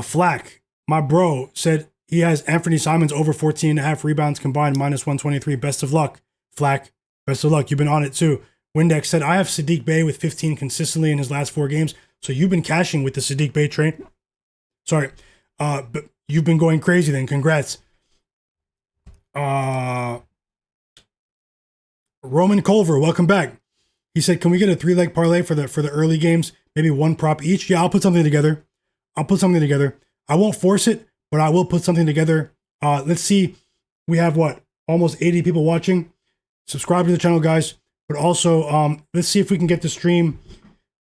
Flack, my bro, said he has Anthony Simons over 14.5 rebounds combined, minus 123. Best of luck, Flack. Best of luck. You've been on it too. Windex said, I have Saddiq Bey with 15 consistently in his last 4 games. So you've been cashing with the Saddiq Bey train. Sorry. But you've been going crazy then. Congrats. Roman Culver, welcome back. He said, can we get a 3-leg parlay for the early games? Maybe 1 prop each? Yeah, I'll put something together. I won't force it, but I will put something together. Let's see. We have almost 80 people watching. Subscribe to the channel, guys. But also, let's see if we can get the stream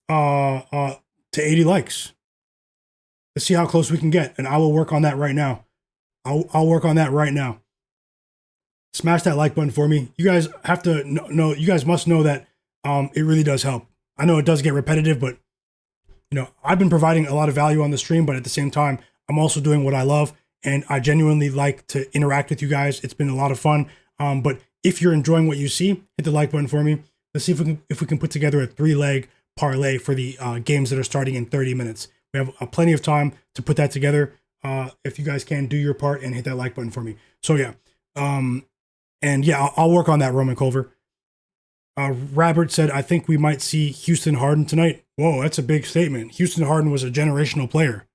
to 80 likes. Let's see how close we can get, and I will work on that right now. I'll work on that right now. Smash that like button for me. You guys have to know. You guys must know that it really does help. I know it does get repetitive, but I've been providing a lot of value on the stream, but at the same time, I'm also doing what I love, and I genuinely like to interact with you guys. It's been a lot of fun. But if you're enjoying what you see, hit the like button for me. Let's see if we can put together a 3-leg parlay for the games that are starting in 30 minutes. We have plenty of time to put that together. If you guys can do your part and hit that like button for me. So yeah, and yeah, I'll work on that, Roman Culver. Robert said, I think we might see Houston Harden tonight. Whoa, that's a big statement. Houston Harden was a generational player.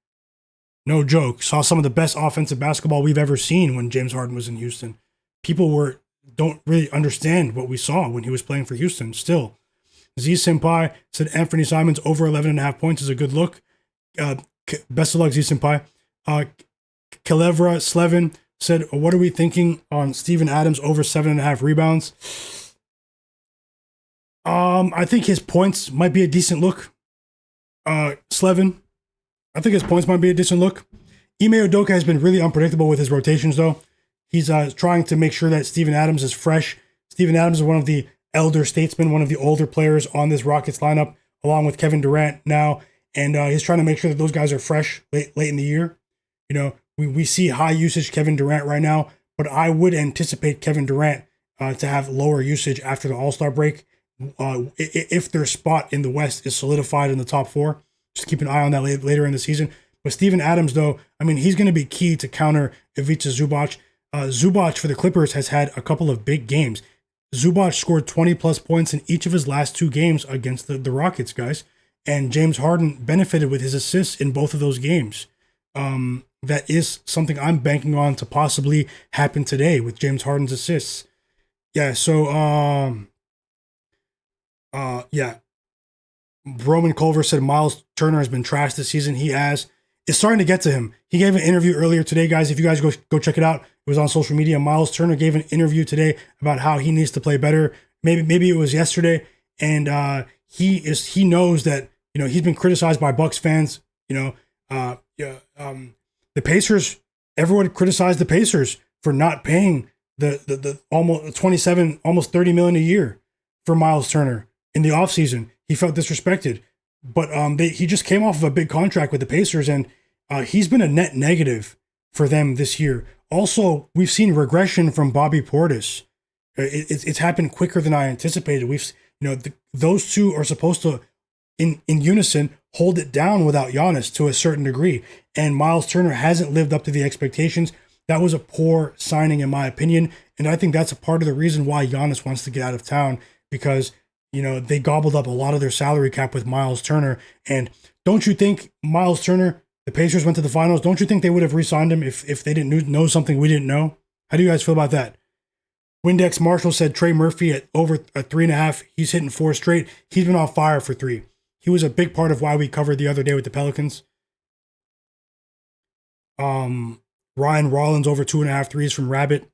No joke. Saw some of the best offensive basketball we've ever seen when James Harden was in Houston. People don't really understand what we saw when he was playing for Houston still. Z Senpai said Anthony Simons over 11.5 points is a good look. Best of luck, Z Senpai. Kelevra Slevin said, what are we thinking on Steven Adams over 7.5 rebounds? I think his points might be a decent look. Slevin, I think his points might be a decent look. Ime Udoka has been really unpredictable with his rotations, though. He's trying to make sure that Steven Adams is fresh. Steven Adams is one of the elder statesmen, one of the older players on this Rockets lineup, along with Kevin Durant now. And he's trying to make sure that those guys are fresh late in the year. We see high usage Kevin Durant right now, but I would anticipate Kevin Durant to have lower usage after the All-Star break. If their spot in the West is solidified in the top 4, just keep an eye on that later in the season. But Steven Adams, though, he's going to be key to counter Ivica Zubac. Zubac for the Clippers has had a couple of big games. Zubac scored 20-plus points in each of his last 2 games against the Rockets, guys. And James Harden benefited with his assists in both of those games. That is something I'm banking on to possibly happen today with James Harden's assists. Yeah, so, yeah. Roman Culver said Miles Turner has been trashed this season. He has. It's starting to get to him. He gave an interview earlier today, guys. If you guys go check it out, it was on social media. Miles Turner gave an interview today about how he needs to play better. Maybe it was yesterday, and he knows that he's been criticized by Bucks fans. The Pacers. Everyone criticized the Pacers for not paying the almost 27, almost $30 million a year for Miles Turner in the offseason. He felt disrespected. But he just came off of a big contract with the Pacers, and he's been a net negative for them this year. Also, we've seen regression from Bobby Portis. It's happened quicker than I anticipated. Those two are supposed to, in unison, hold it down without Giannis to a certain degree. And Miles Turner hasn't lived up to the expectations. That was a poor signing, in my opinion. And I think that's a part of the reason why Giannis wants to get out of town, because they gobbled up a lot of their salary cap with Miles Turner. And don't you think Miles Turner, the Pacers went to the finals, don't you think they would have re-signed him if they didn't know something we didn't know? How do you guys feel about that? Windex Marshall said Trey Murphy at over 3.5. He's hitting 4 straight. He's been on fire for 3. He was a big part of why we covered the other day with the Pelicans. Ryan Rollins over 2.5 threes from Rabbit.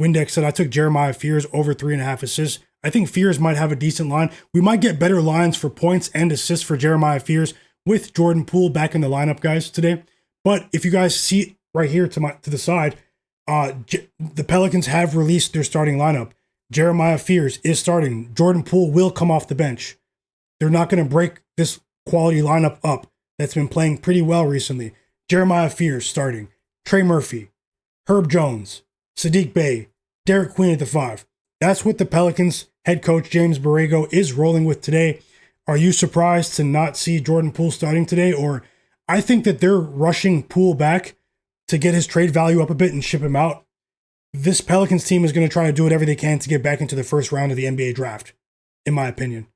Windex said I took Jeremiah Fears over 3.5 assists. I think Fears might have a decent line. We might get better lines for points and assists for Jeremiah Fears with Jordan Poole back in the lineup, guys, today. But if you guys see right here to the side, the Pelicans have released their starting lineup. Jeremiah Fears is starting. Jordan Poole will come off the bench. They're not going to break this quality lineup up that's been playing pretty well recently. Jeremiah Fears starting. Trey Murphy, Herb Jones, Saddiq Bey, Derik Queen at the 5. That's what the Pelicans head coach James Borrego is rolling with today. Are you surprised to not see Jordan Poole starting today? Or I think that they're rushing Poole back to get his trade value up a bit and ship him out. This Pelicans team is going to try to do whatever they can to get back into the first round of the NBA draft, in my opinion.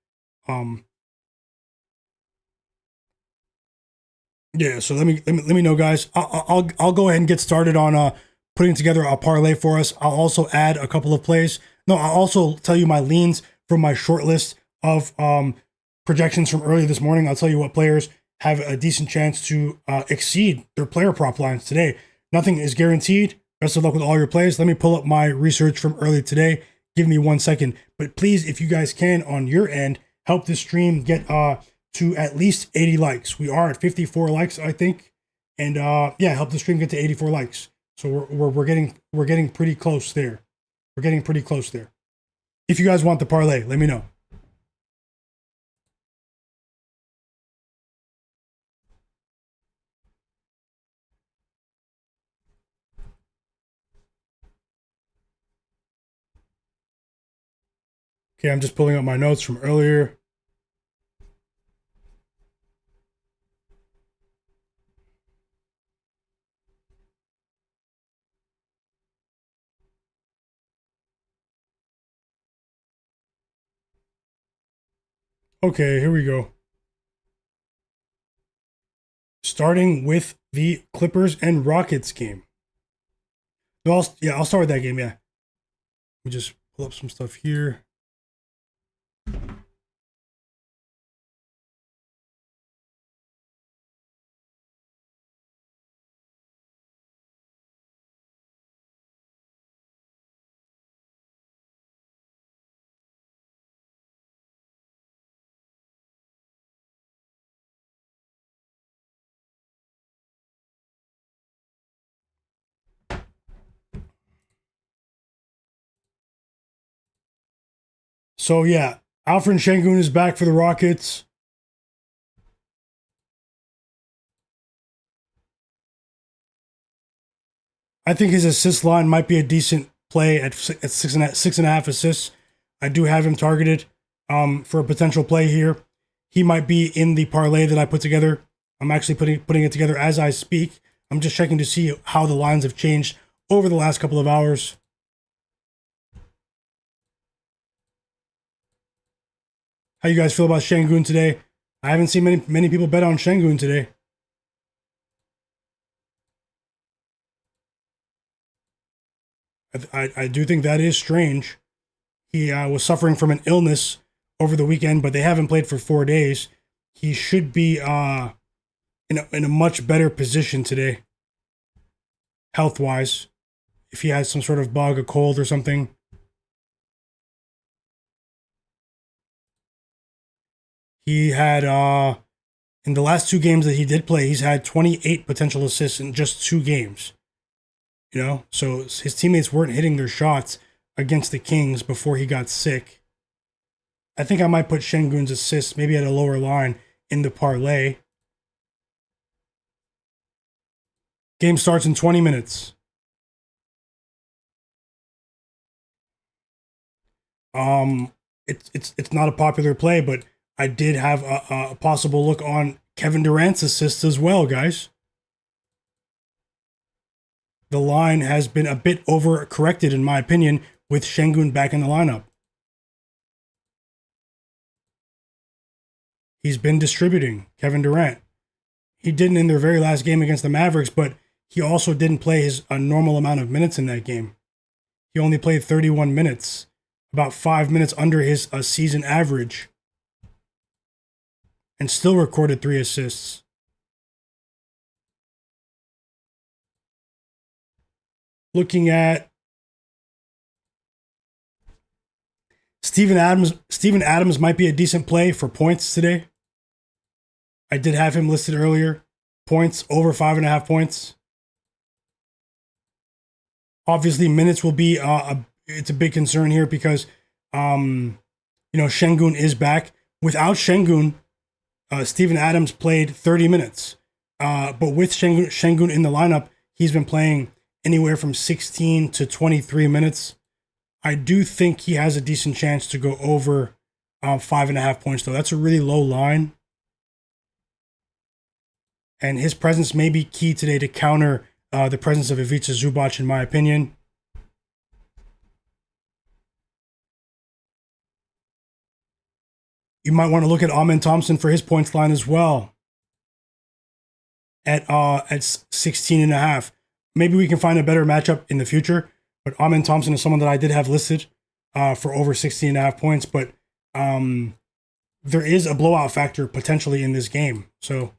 Yeah, so let me know, guys. I'll go ahead and get started on putting together a parlay for us. I'll also add a couple of plays. No, I'll also tell you my leans from my short list of projections from earlier this morning. I'll tell you what players have a decent chance to exceed their player prop lines today. Nothing is guaranteed. Best of luck with all your plays. Let me pull up my research from earlier today. Give me 1 second. But please, if you guys can, on your end, help this stream get to at least 80 likes. We are at 54 likes, I think. And yeah, help the stream get to 84 likes. So we're getting pretty close there. We're getting pretty close there. If you guys want the parlay, let me know. Okay, I'm just pulling up my notes from earlier. Okay, here we go. Starting with the Clippers and Rockets game. No, I'll start with that game, yeah. Let me just pull up some stuff here. So yeah, Alperen Sengun is back for the Rockets. I think his assist line might be a decent play at six and a half assists. I do have him targeted for a potential play here. He might be in the parlay that I put together. I'm actually putting it together as I speak. I'm just checking to see how the lines have changed over the last couple of hours. How you guys feel about Sengun today? I haven't seen many people bet on Sengun today. I do think that is strange. He was suffering from an illness over the weekend, but they haven't played for 4 days. He should be in a much better position today, health-wise, if he has some sort of bug, a cold or something. He had, in the last 2 games that he did play, he's had 28 potential assists in just 2 games. You know, so his teammates weren't hitting their shots against the Kings before he got sick. I think I might put Sengun's assists maybe at a lower line in the parlay. Game starts in 20 minutes. It's not a popular play, but I did have a possible look on Kevin Durant's assists as well, guys. The line has been a bit overcorrected, in my opinion, with Sengun back in the lineup. He's been distributing, Kevin Durant. He didn't in their very last game against the Mavericks, but he also didn't play a normal amount of minutes in that game. He only played 31 minutes, about 5 minutes under his season average, and still recorded 3 assists. Looking at Steven Adams might be a decent play for points today. I did have him listed earlier. Points over 5.5 points. Obviously, minutes will be it's a big concern here because Sengun is back. Without Sengun, Steven Adams played 30 minutes. But with Sengun in the lineup, he's been playing anywhere from 16 to 23 minutes. I do think he has a decent chance to go over 5.5 points, though. That's a really low line. And his presence may be key today to counter the presence of Ivica Zubac, in my opinion. You might want to look at Thompson for his points line as well. At 16.5. Maybe we can find a better matchup in the future. But Thompson is someone that I did have listed for over 16.5 points. But there is a blowout factor potentially in this game. So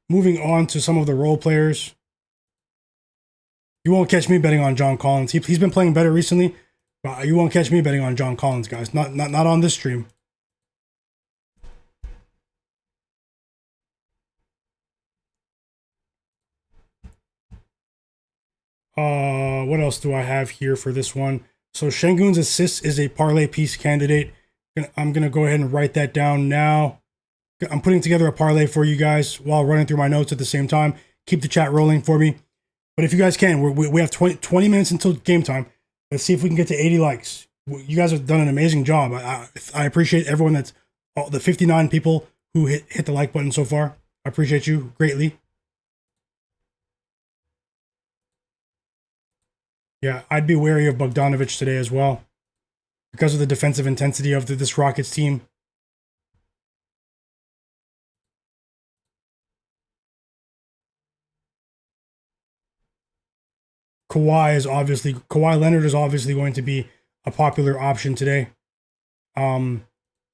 moving on to some of the role players. You won't catch me betting on John Collins. He's been playing better recently. But you won't catch me betting on John Collins, guys. Not on this stream. What else do I have here for this one? So Sengun's assist is a parlay piece candidate. I'm going to go ahead and write that down now. I'm putting together a parlay for you guys while running through my notes at the same time. Keep the chat rolling for me. But if you guys can, we have 20 minutes until game time. Let's see if we can get to 80 likes. You guys have done an amazing job. I appreciate everyone that's the 59 people who hit the like button so far. I appreciate you greatly. Yeah, I'd be wary of Bogdanovic today as well because of the defensive intensity of this Rockets team. Kawhi Leonard is obviously going to be a popular option today.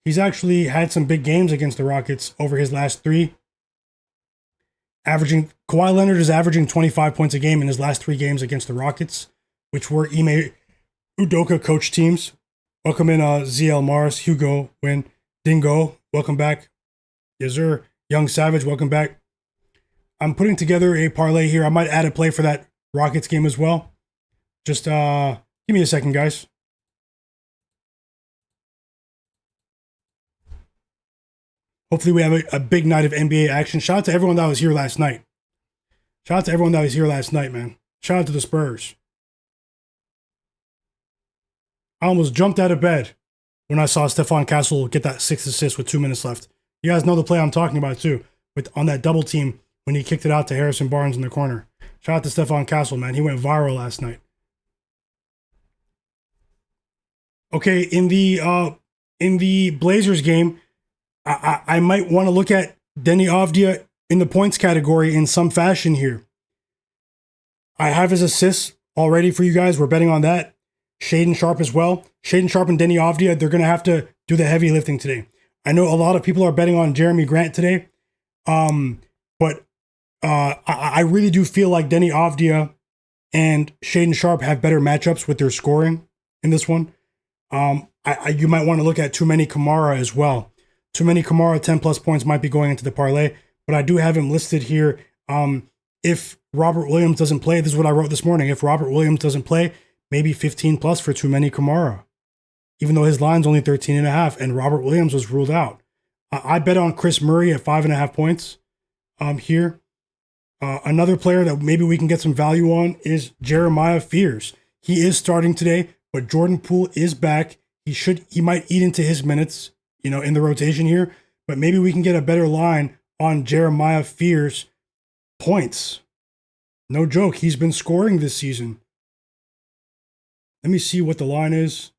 He's actually had some big games against the Rockets over his last 3. Kawhi Leonard is averaging 25 points a game in his last 3 games against the Rockets, which were Ime Udoka coach teams. Welcome in ZL Mars, Hugo, Win, Dingo, welcome back. Yes, sir. Young Savage, welcome back. I'm putting together a parlay here. I might add a play for that Rockets game as well. Just give me a second, guys. Hopefully we have a big night of NBA action. Shout out to everyone that was here last night. Shout out to everyone that was here last night, man. Shout out to the Spurs. I almost jumped out of bed when I saw Stephon Castle get that 6th assist with 2 minutes left. You guys know the play I'm talking about too, on that double team when he kicked it out to Harrison Barnes in the corner. Shout out to Stephon Castle, man. He went viral last night. Okay, in the Blazers game, I might want to look at Deni Avdija in the points category in some fashion here. I have his assists already for you guys. We're betting on that. Shaedon Sharpe as well. Shaedon Sharpe and Deni Avdija, they're going to have to do the heavy lifting today. I know a lot of people are betting on Jeremy Grant today. But I really do feel like Deni Avdija and Shaedon Sharpe have better matchups with their scoring in this one. You might want to look at Too Many Kamara as well. Too Many Kamara, 10 plus points might be going into the parlay, but I do have him listed here. If Robert Williams doesn't play, this is what I wrote this morning. If Robert Williams doesn't play, maybe 15 plus for Too Many Kamara, even though his line's only 13.5 and Robert Williams was ruled out. I bet on Chris Murray at 5.5 points here. Another player that maybe we can get some value on is Jeremiah Fears. He is starting today, but Jordan Poole is back. He might eat into his minutes, in the rotation here, but maybe we can get a better line on Jeremiah Fears points. No joke. He's been scoring this season. Let me see what the line is.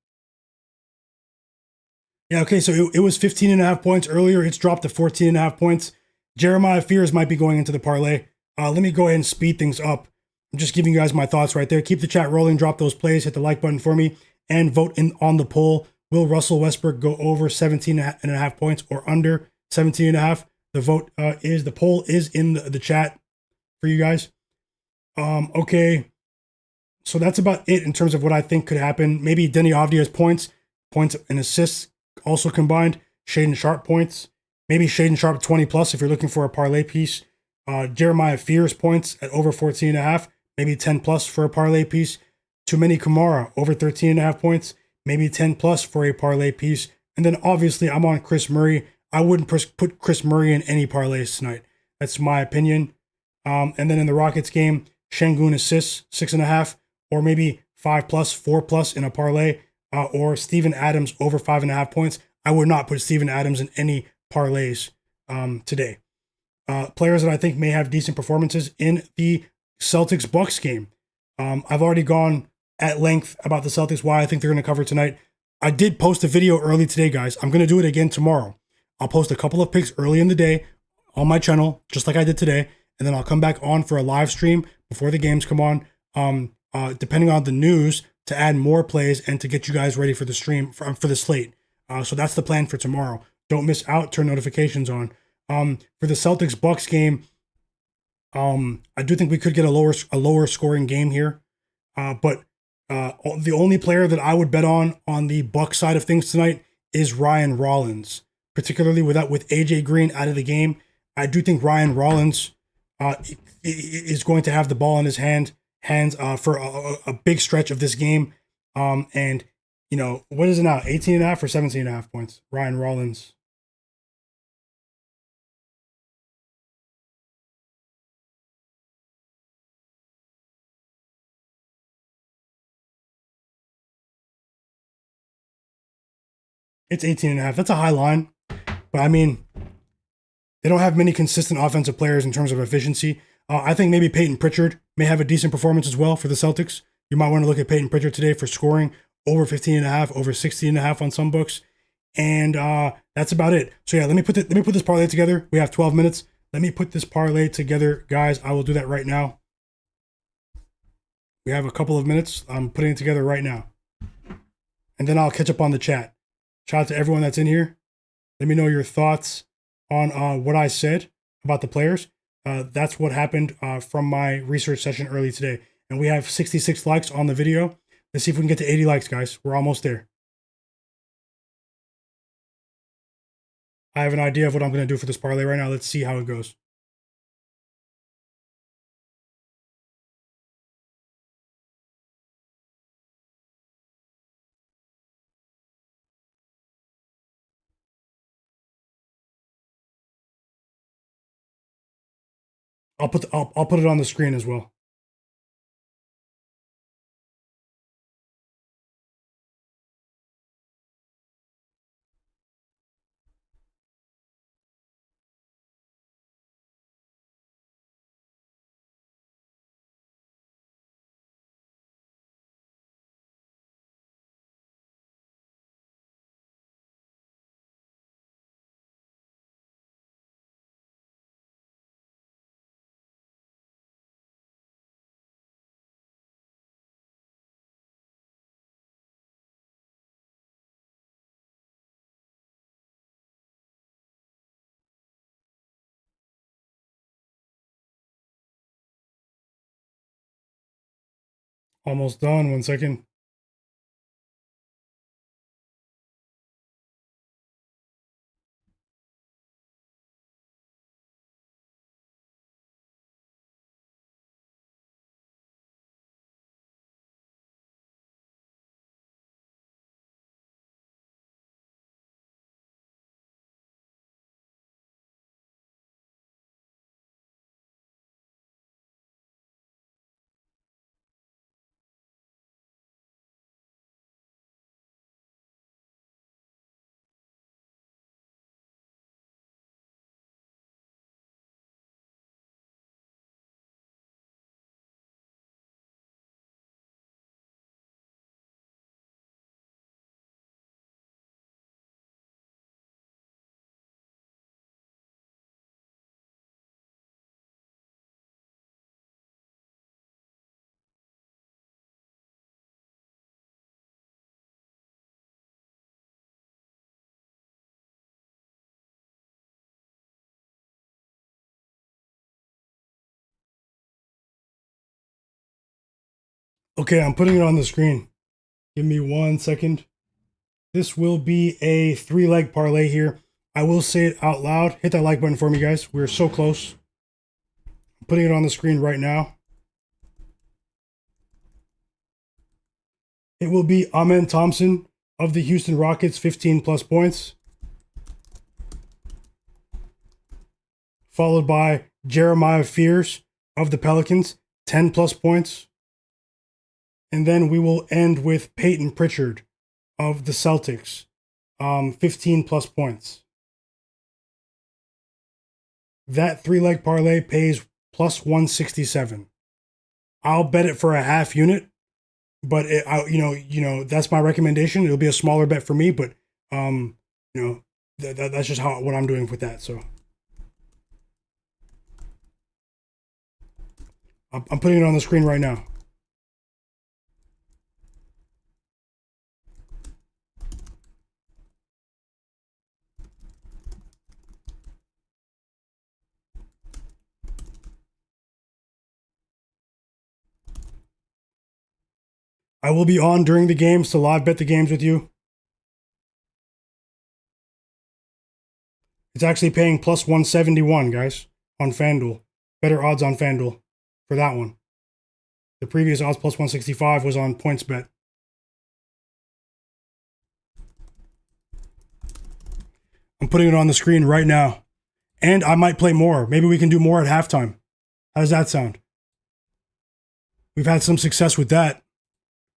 Yeah, okay, so it was 15.5 points earlier. It's dropped to 14.5 points. Jeremiah Fears might be going into the parlay. Let me go ahead and speed things up. I'm just giving you guys my thoughts right there. Keep the chat rolling, drop those plays, hit the like button for me, and vote on the poll. Will Russell Westbrook go over 17.5 points or under 17.5? The poll is in the chat for you guys. Okay. So that's about it in terms of what I think could happen. Maybe Deni Avdija's points and assists also combined. Shaedon Sharpe points. Maybe Shaedon Sharpe 20 plus if you're looking for a parlay piece. Jeremiah Fears points at over 14.5. Maybe 10 plus for a parlay piece. Too Many Kamara over 13.5 points. Maybe 10 plus for a parlay piece. And then obviously I'm on Chris Murray. I wouldn't put Chris Murray in any parlays tonight. That's my opinion. And then in the Rockets game, Sengun assists 6.5 or maybe 5 plus, 4 plus in a parlay, or Steven Adams over 5.5 points. I would not put Steven Adams in any parlays today. Players that I think may have decent performances in the Celtics Bucks game. I've already gone at length about the Celtics, why I think they're going to cover tonight. I did post a video early today, guys. I'm going to do it again tomorrow. I'll post a couple of picks early in the day on my channel, just like I did today, and then I'll come back on for a live stream before the games come on, depending on the news, to add more plays and to get you guys ready for the stream, for the slate. So that's the plan for tomorrow. Don't miss out. Turn notifications on. For the Celtics Bucks game, I do think we could get a lower scoring game here, but the only player that I would bet on the Bucks side of things tonight is Ryan Rollins, particularly with AJ Green out of the game. I do think Ryan Rollins is going to have the ball in his hands for a big stretch of this game. And what is it now? 18.5 or 17.5 points? Ryan Rollins. It's 18.5. That's a high line. But I mean, they don't have many consistent offensive players in terms of efficiency. I think maybe Peyton Pritchard may have a decent performance as well for the Celtics. You might want to look at Peyton Pritchard today for scoring over 15.5, over 16.5 on some books. And that's about it. So yeah, let me put this parlay together. We have 12 minutes. Let me put this parlay together, guys. I will do that right now. We have a couple of minutes. I'm putting it together right now. And then I'll catch up on the chat. Shout out to everyone that's in here. Let me know your thoughts on what I said about the players. That's what happened from my research session early today. And we have 66 likes on the video. Let's see if we can get to 80 likes, guys. We're almost there. I have an idea of what I'm going to do for this parlay right now. Let's see how it goes. I'll put it on the screen as well. Almost done. 1 second. Okay, I'm putting it on the screen. Give me 1 second. This will be a 3-leg parlay here. I will say it out loud. Hit that like button for me, guys. We're so close. I'm putting it on the screen right now. It will be Amen Thompson of the Houston Rockets, 15 plus points. Followed by Jeremiah Fears of the Pelicans, 10 plus points. And then we will end with Peyton Pritchard of the Celtics, 15 plus points. That 3-leg parlay pays plus 167. I'll bet it for a half unit, but that's my recommendation. It'll be a smaller bet for me, but that's just what I'm doing with that. So I'm putting it on the screen right now. I will be on during the games to live bet the games with you. It's actually paying plus 171, guys, on FanDuel. Better odds on FanDuel for that one. The previous odds plus 165 was on PointsBet. I'm putting it on the screen right now. And I might play more. Maybe we can do more at halftime. How does that sound? We've had some success with that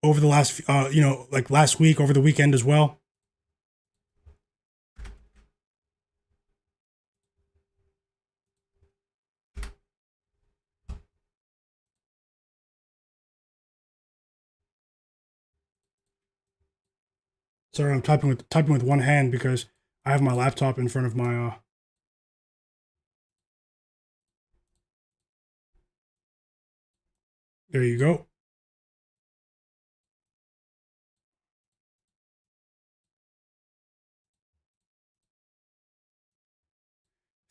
over the last, like last week, over the weekend as well. Sorry, I'm typing with one hand because I have my laptop in front of my There you go.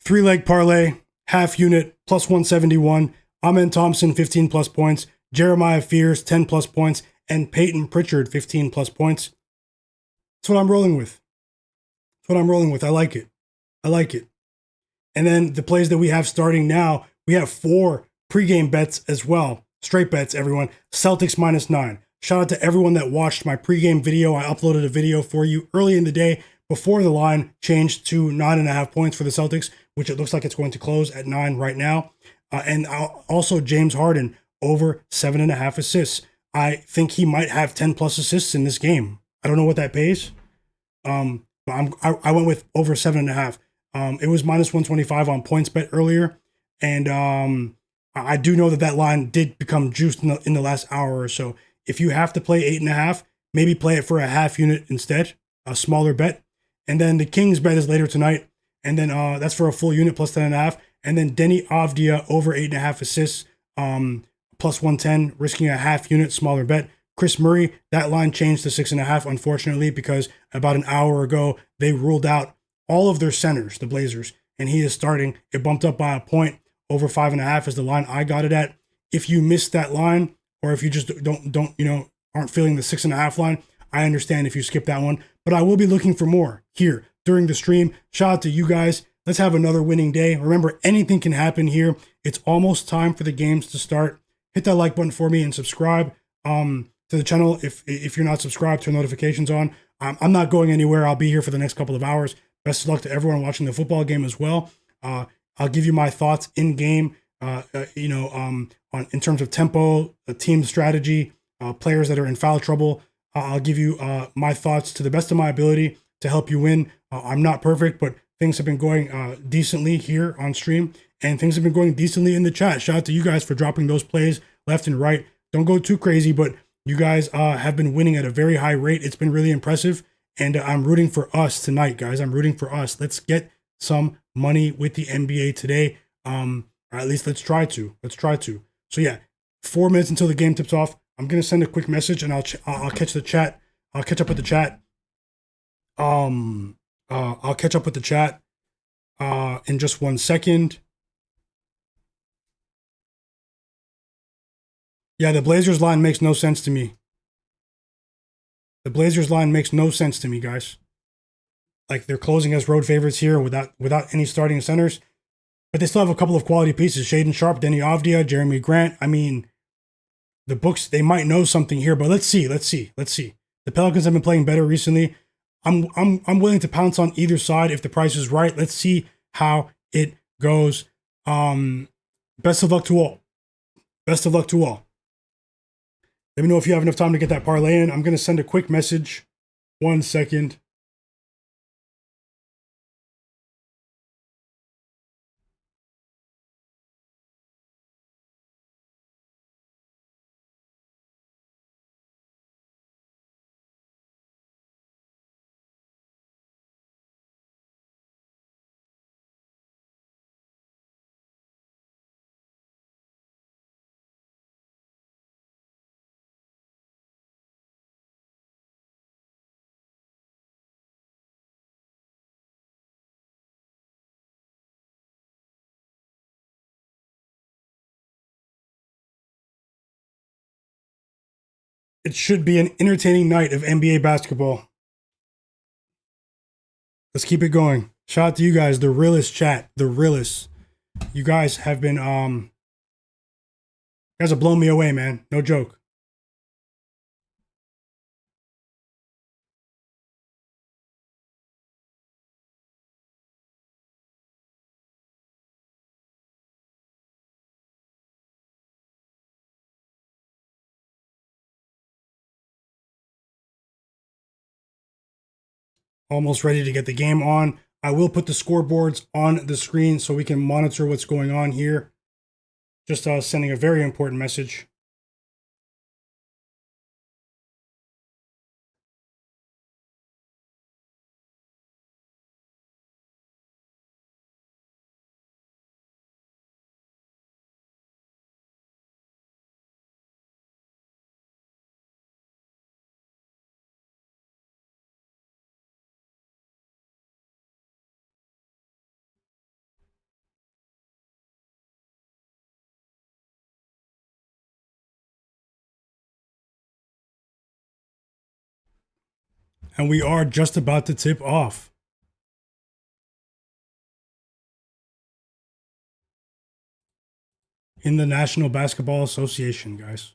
Three-leg parlay, half unit, plus 171. Amen Thompson, 15 plus points. Jeremiah Fears, 10 plus points. And Peyton Pritchard, 15 plus points. That's what I'm rolling with. I like it. And then the plays that we have starting now, we have 4 pregame bets as well. Straight bets, everyone. Celtics -9. Shout out to everyone that watched my pregame video. I uploaded a video for you early in the day before the line changed to 9.5 points for the Celtics, which it looks like it's going to close at 9 right now. And also James Harden over 7.5 assists. I think he might have 10 plus assists in this game. I don't know what that pays. But I went with over 7.5. It was -125 on PointsBet earlier, and I do know that line did become juiced in the last hour or so. If you have to play 8.5, maybe play it for a half unit instead, a smaller bet. And then the Kings bet is later tonight, and then that's for a full unit plus 10.5. And then Deni Avdija over 8.5 assists, plus 110, risking a half unit, smaller bet. Chris Murray, that line changed to 6.5, unfortunately, because about an hour ago, they ruled out all of their centers, the Blazers, and he is starting. It bumped up by a point. Over 5.5 is the line I got it at. If you missed that line, or if you just aren't feeling the 6.5 line, I understand if you skip that one. But I will be looking for more here during the stream. Shout out to you guys. Let's have another winning day. Remember, anything can happen here. It's almost time for the games to start. Hit that like button for me and subscribe to the channel. If you're not subscribed, turn notifications on. I'm not going anywhere. I'll be here for the next couple of hours. Best of luck to everyone watching the football game as well. I'll give you my thoughts in game, in terms of tempo, team strategy, players that are in foul trouble. I'll give you my thoughts to the best of my ability to help you win. I'm not perfect, but things have been going decently here on stream, and things have been going decently in the chat. Shout out to you guys for dropping those plays left and right. Don't go too crazy, but you guys have been winning at a very high rate. It's been really impressive, and I'm rooting for us tonight, guys. I'm rooting for us. Let's get some money with the NBA today. Or at least let's try to. So yeah, 4 minutes until the game tips off. I'm gonna send a quick message, and I'll catch the chat. I'll catch up with the chat. I'll catch up with the chat in just 1 second. Yeah, the Blazers line makes no sense to me. The Blazers line makes no sense to me, guys. Like, they're closing as road favorites here without any starting centers. But they still have a couple of quality pieces. Shaden Sharp, Deni Avdija, Jeremy Grant. I mean, the books, they might know something here, but let's see. The Pelicans have been playing better recently. I'm willing to pounce on either side if the price is right. Let's see how it goes. Best of luck to all. Let me know if you have enough time to get that parlay in. I'm going to send a quick message. 1 second. It should be an entertaining night of NBA basketball. Let's keep it going. Shout out to you guys, the realest chat, the realest. You guys have been you guys have blown me away, man. No joke. Almost ready to get the game on. I will put the scoreboards on the screen so we can monitor what's going on here. Just sending a very important message. And we are just about to tip off. In the National Basketball Association, guys.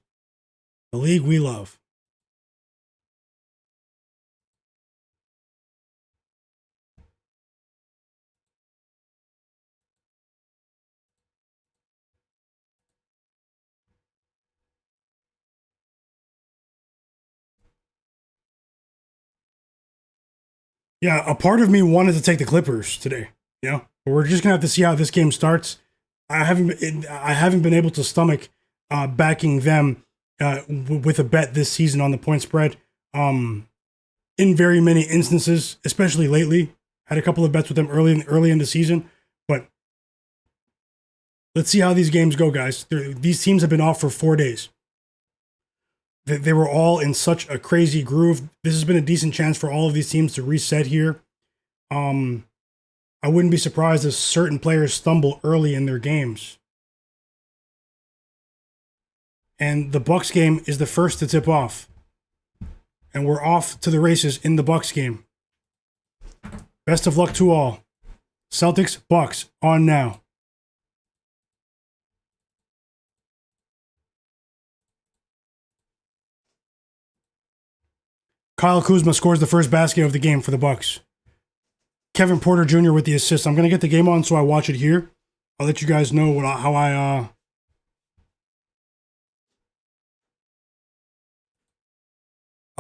The league we love. Yeah, a part of me wanted to take the Clippers today, but we're just gonna have to see how this game starts. I haven't been able to stomach backing them with a bet this season on the point spread. In very many instances, especially lately, had a couple of bets with them early in the season, but let's see how these games go, guys. These teams have been off for 4 days. They were all in such a crazy groove. This has been a decent chance for all of these teams to reset here. I wouldn't be surprised if certain players stumble early in their games. And the Bucks game is the first to tip off. And we're off to the races in the Bucks game. Best of luck to all. Celtics, Bucks, on now. Kyle Kuzma scores the first basket of the game for the Bucks. Kevin Porter Jr. with the assist. I'm going to get the game on so I watch it here. I'll let you guys know I'll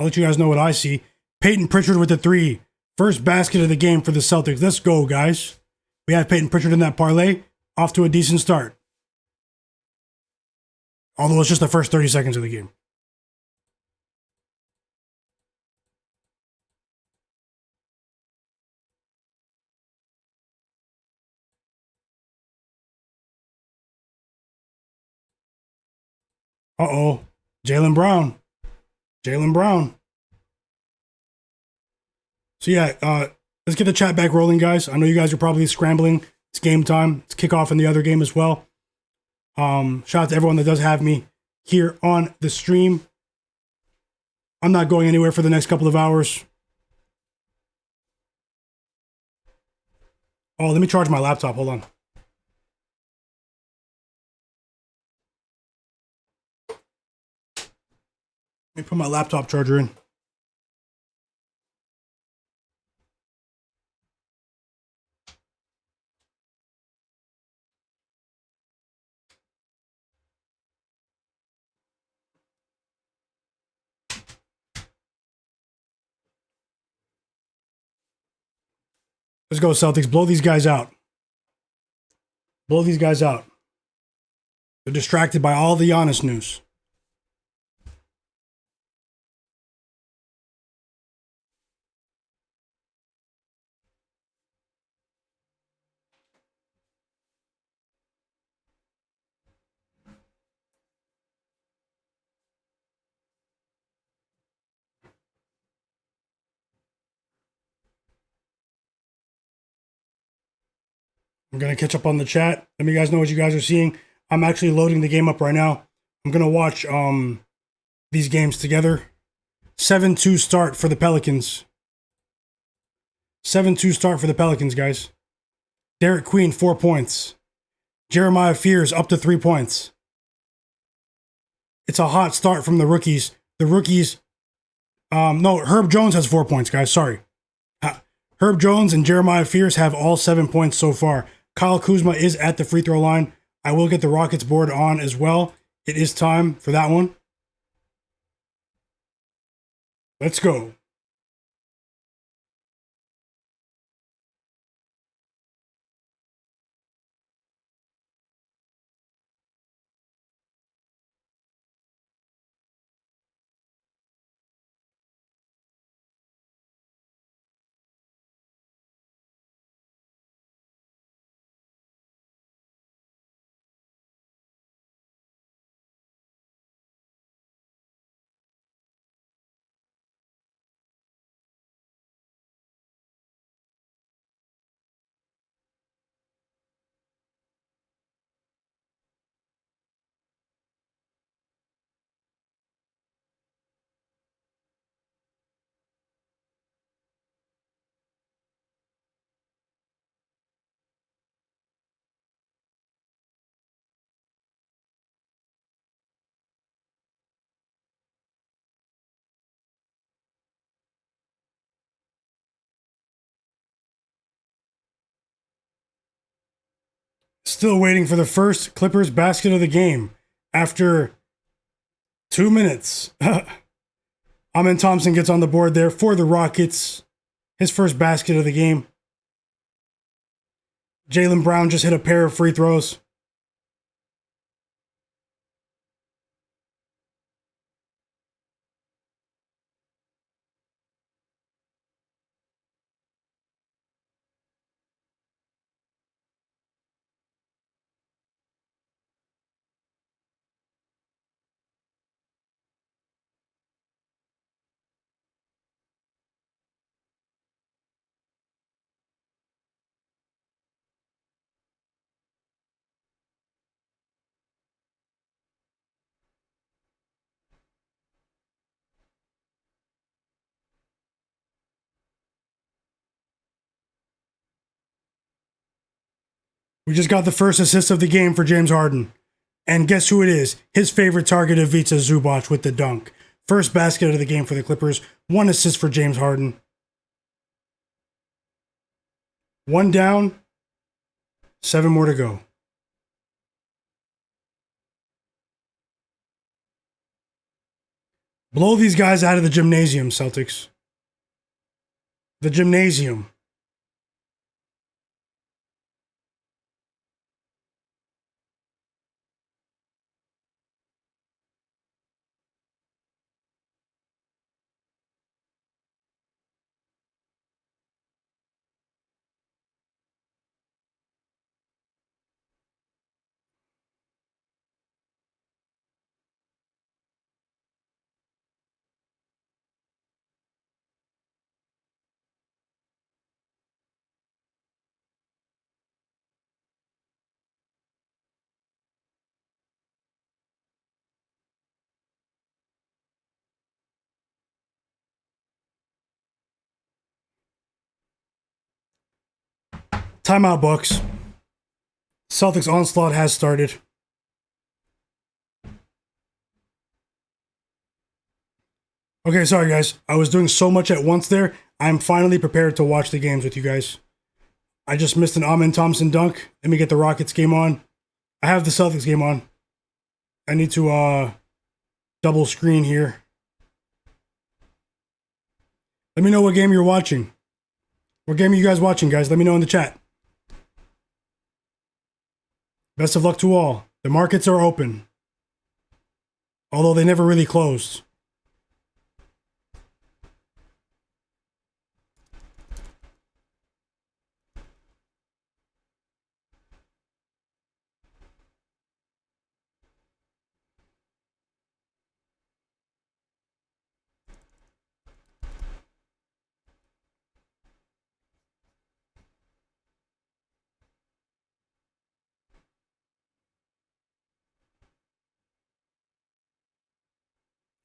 let you guys know what I see. Peyton Pritchard with the 3. First basket of the game for the Celtics. Let's go, guys. We have Peyton Pritchard in that parlay. Off to a decent start. Although it's just the first 30 seconds of the game. Uh-oh. Jaylen Brown. Jaylen Brown. So yeah, let's get the chat back rolling, guys. I know you guys are probably scrambling. It's game time. It's kickoff in the other game as well. Shout out to everyone that does have me here on the stream. I'm not going anywhere for the next couple of hours. Oh, let me charge my laptop. Hold on. Let me put my laptop charger in. Let's go, Celtics. Blow these guys out. Blow these guys out. They're distracted by all the Giannis news. I'm going to catch up on the chat. Let me guys know what you guys are seeing. I'm actually loading the game up right now. I'm going to watch these games together. 7-2 start for the Pelicans. 7-2 start for the Pelicans, guys. Derik Queen, 4 points. Jeremiah Fears, up to 3 points. It's a hot start from the rookies. The rookies... no, Herb Jones has 4 points, guys. Sorry. Herb Jones and Jeremiah Fears have all 7 points so far. Kyle Kuzma is at the free throw line. I will get the Rockets board on as well. It is time for that one. Let's go. Still waiting for the first Clippers basket of the game. After 2 minutes, Amen Thompson gets on the board there for the Rockets. His first basket of the game. Jaylen Brown just hit a pair of free throws. We just got the first assist of the game for James Harden. And guess who it is? His favorite target, Ivica Zubac, with the dunk. First basket of the game for the Clippers. 1 assist for James Harden. 1 down. 7 more to go. Blow these guys out of the gymnasium, Celtics. The gymnasium. Timeout, Bucks. Celtics onslaught has started. Okay, sorry guys. I was doing so much at once there. I'm finally prepared to watch the games with you guys. I just missed an Amen Thompson dunk. Let me get the Rockets game on. I have the Celtics game on. I need to double screen here. Let me know what game you're watching. What game are you guys watching, guys? Let me know in the chat. Best of luck to all. The markets are open, although they never really closed.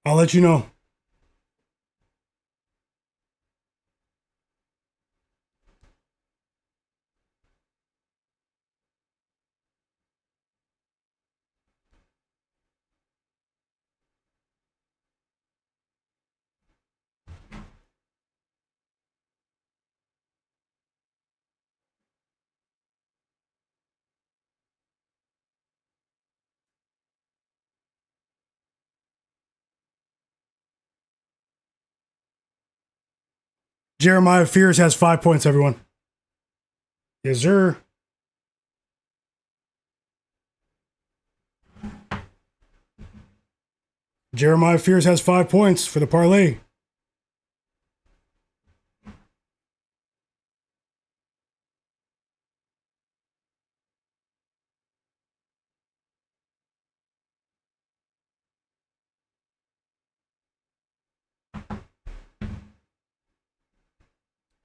I'll let you know. Jeremiah Fears has 5 points, everyone. Yes, sir. Jeremiah Fears has 5 points for the parlay.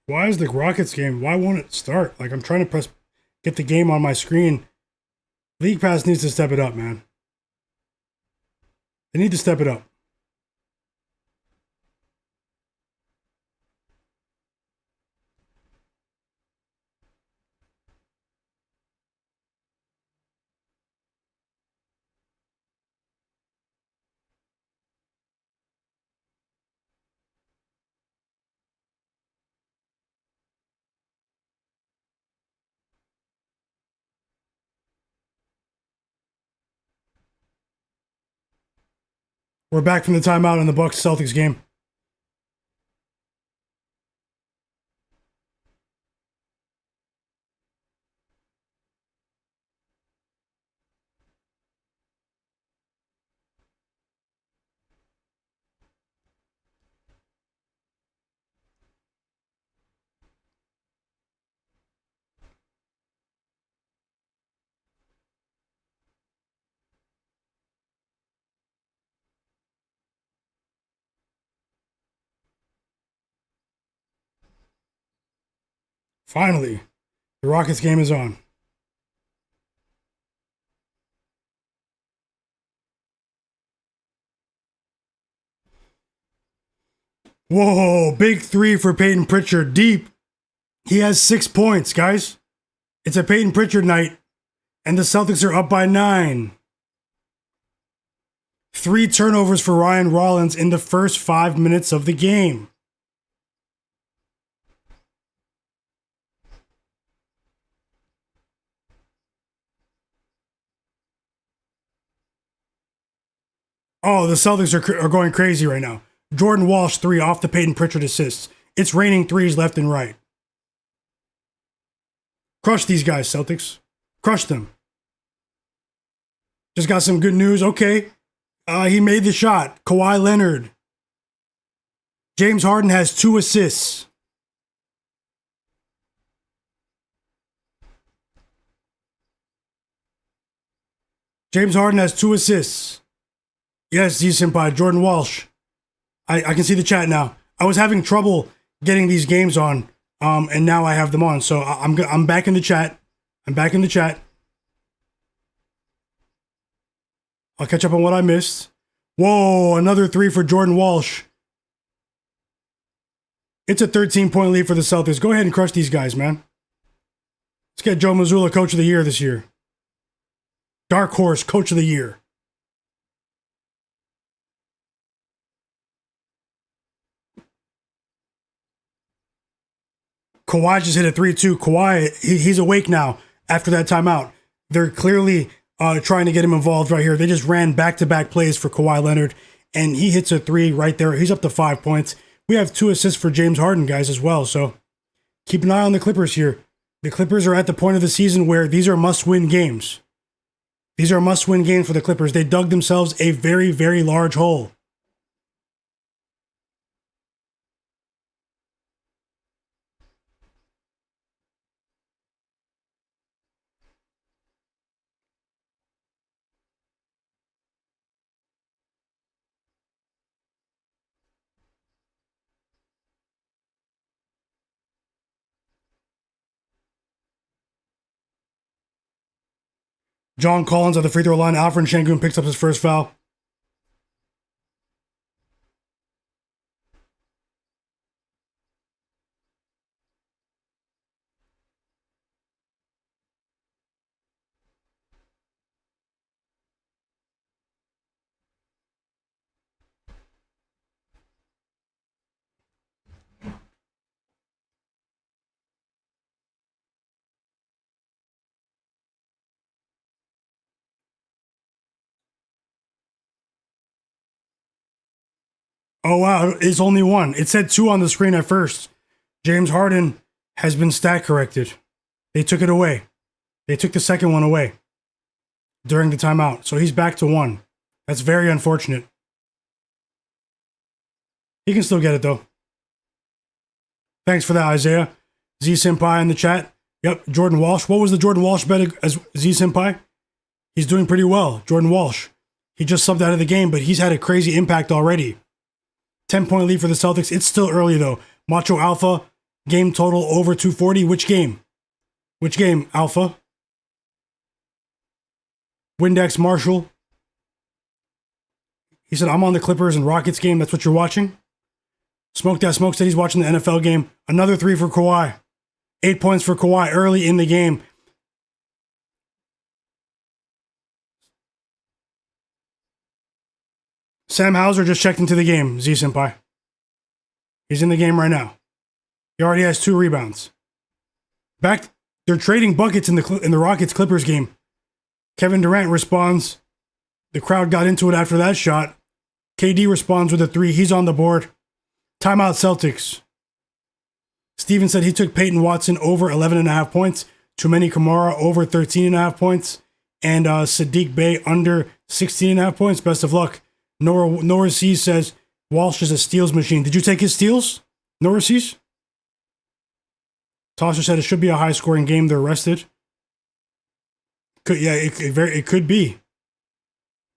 Why is the Rockets game? Why won't it start? Like, I'm trying to get the game on my screen. League Pass needs to step it up, man. They need to step it up. We're back from the timeout in the Bucks Celtics game. Finally, the Rockets game is on. Whoa, big three for Peyton Pritchard. Deep. He has 6 points, guys. It's a Peyton Pritchard night, and the Celtics are up by 9. 3 turnovers for Ryan Rollins in the first 5 minutes of the game. Oh, the Celtics are going crazy right now. Jordan Walsh 3 off the Peyton Pritchard assists. It's raining threes left and right. Crush these guys, Celtics. Crush them. Just got some good news. Okay. He made the shot. Kawhi Leonard. James Harden has 2 assists. James Harden has 2 assists. Yes, he's senpai. Jordan Walsh. I can see the chat now. I was having trouble getting these games on, and now I have them on. So I'm back in the chat. I'm back in the chat. I'll catch up on what I missed. Whoa, another 3 for Jordan Walsh. It's a 13-point lead for the Celtics. Go ahead and crush these guys, man. Let's get Joe Mazzulla Coach of the Year this year. Dark Horse Coach of the Year. Kawhi just hit a 3-2. Kawhi, he's awake now after that timeout. They're clearly trying to get him involved right here. They just ran back-to-back plays for Kawhi Leonard, and he hits a 3 right there. He's up to 5 points. We have 2 assists for James Harden, guys, as well. So keep an eye on the Clippers here. The Clippers are at the point of the season where these are must-win games. These are must-win games for the Clippers. They dug themselves a very, very large hole. John Collins at the free throw line. Alperen Sengun picks up his first foul. Oh, wow. It's only one. It said 2 on the screen at first. James Harden has been stat corrected. They took it away. They took the second one away during the timeout. So he's back to 1. That's very unfortunate. He can still get it, though. Thanks for that, Isaiah. Z Senpai in the chat. Yep, Jordan Walsh. What was the Jordan Walsh bet as Z Senpai? He's doing pretty well. Jordan Walsh. He just subbed out of the game, but he's had a crazy impact already. 10-point lead for the Celtics. It's still early, though. Macho Alpha, game total over 240. Which game? Which game, Alpha? Windex Marshall. He said, I'm on the Clippers and Rockets game. That's what you're watching? Smoke That Smoke said he's watching the NFL game. Another 3 for Kawhi. 8 points for Kawhi early in the game. Sam Hauser just checked into the game, Z Senpai. He's in the game right now. He already has 2 rebounds. They're trading buckets in the Rockets Clippers game. Kevin Durant responds. The crowd got into it after that shot. KD responds with a 3. He's on the board. Timeout Celtics. Steven said he took Peyton Watson over 11.5 points. Too many Kamara over 13.5 points. And Sadiq Bey under 16.5 points. Best of luck. Nora C says Walsh is a steals machine. Did you take his steals? Nora C's? Tosser said it should be a high-scoring game. They're rested. It could be.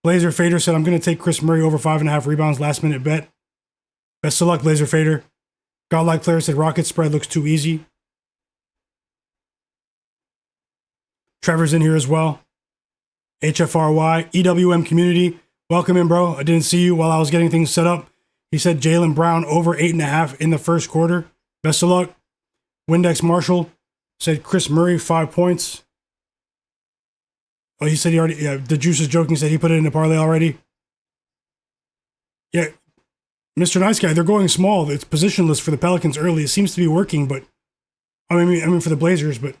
Blazer Fader said, I'm going to take Chris Murray over 5.5 rebounds. Last-minute bet. Best of luck, Blazer Fader. Godlike Player said Rocket spread looks too easy. Trevor's in here as well. HFRY. EWM Community. Welcome in, bro. I didn't see you while I was getting things set up. He said Jaylen Brown over 8.5 in the first quarter. Best of luck. Windex Marshall said Chris Murray 5 points. Oh, he said he already. Yeah, the Juice is joking. Said he put it in the parlay already. Yeah, Mr. Nice Guy. They're going small. It's positionless for the Pelicans early. It seems to be working, but I mean for the Blazers, but.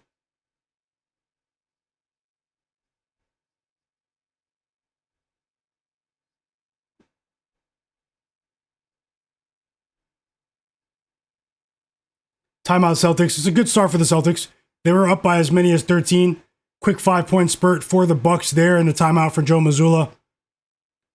Timeout Celtics. It's a good start for the Celtics. They were up by as many as 13. Quick 5-point spurt for the Bucks there in the timeout for Joe Mazzulla.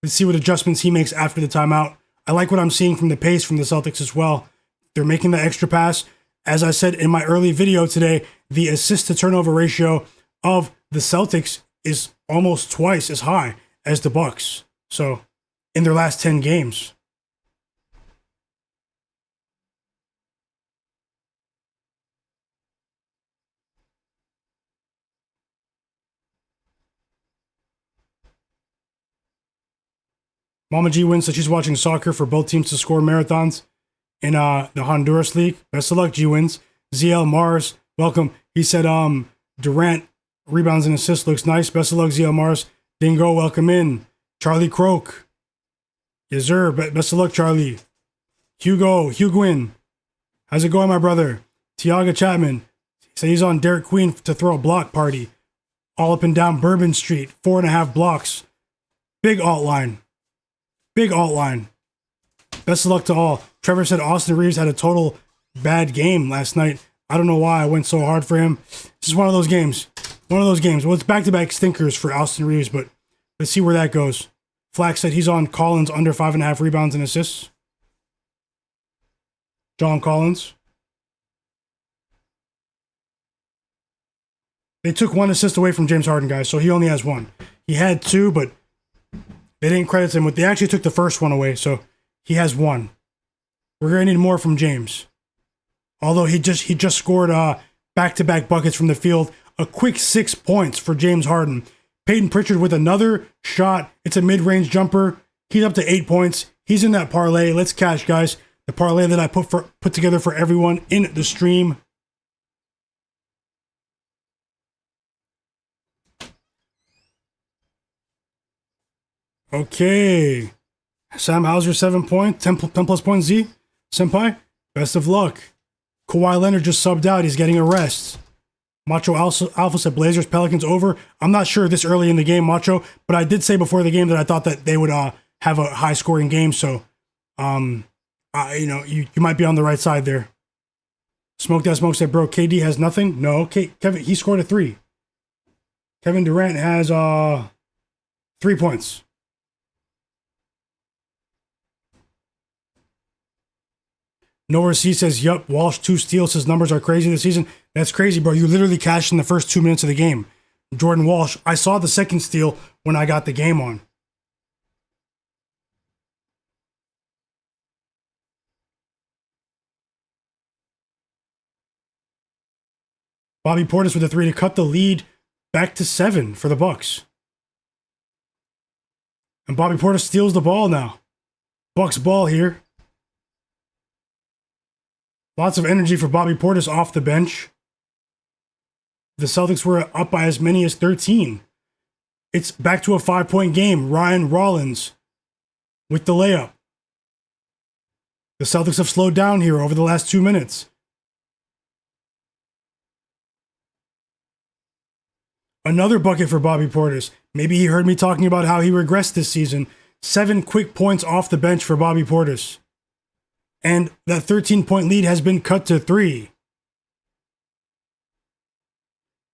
Let's see what adjustments he makes after the timeout. I like what I'm seeing from the pace from the Celtics as well. They're making the extra pass. As I said in my early video today, the assist to turnover ratio of the Celtics is almost twice as high as the Bucks. So, in their last 10 games. Mama G wins, so she's watching soccer for both teams to score marathons in the Honduras League. Best of luck, G wins. ZL Mars, welcome. He said Durant rebounds and assists looks nice. Best of luck, ZL Mars. Dingo, welcome in. Charlie Croak. Yes, sir. Best of luck, Charlie. Huguin. How's it going, my brother? Tiaga Chapman. He said he's on Derik Queen to throw a block party. All up and down Bourbon Street. 4.5 blocks. Big alt line. Big alt line. Best of luck to all. Trevor said Austin Reeves had a total bad game last night. I don't know why I went so hard for him. This is one of those games. One of those games. Well, it's back-to-back stinkers for Austin Reeves, but let's see where that goes. Flack said he's on Collins under 5.5 rebounds and assists. John Collins. They took 1 assist away from James Harden, guys, so he only has 1. He had 2, but they didn't credit him with. They actually took the first one away, so he has 1. We're gonna need more from James. Although he just scored back-to-back buckets from the field. A quick 6 points for James Harden. Peyton Pritchard with another shot. It's a mid-range jumper. He's up to 8 points. He's in that parlay. Let's cash, guys. The parlay that I put together for everyone in the stream. Okay. Sam Hauser, 7 points. 10 plus points, Z. Senpai, best of luck. Kawhi Leonard just subbed out. He's getting a rest. Macho Alpha said Blazers, Pelicans over. I'm not sure this early in the game, Macho, but I did say before the game that I thought that they would have a high-scoring game, so you might be on the right side there. Smoke That Smoke said, bro, KD has nothing? No, okay, Kevin, he scored a 3. Kevin Durant has 3 points. Nowhere C says, yup, Walsh 2 steals. His numbers are crazy this season. That's crazy, bro. You literally cashed in the first 2 minutes of the game. Jordan Walsh, I saw the second steal when I got the game on. Bobby Portis with a 3 to cut the lead back to 7 for the Bucks. And Bobby Portis steals the ball now. Bucks ball here. Lots of energy for Bobby Portis off the bench. The Celtics were up by as many as 13. It's back to a 5-point game. Ryan Rollins with the layup. The Celtics have slowed down here over the last 2 minutes. Another bucket for Bobby Portis. Maybe he heard me talking about how he regressed this season. 7 quick points off the bench for Bobby Portis. And that 13-point lead has been cut to 3.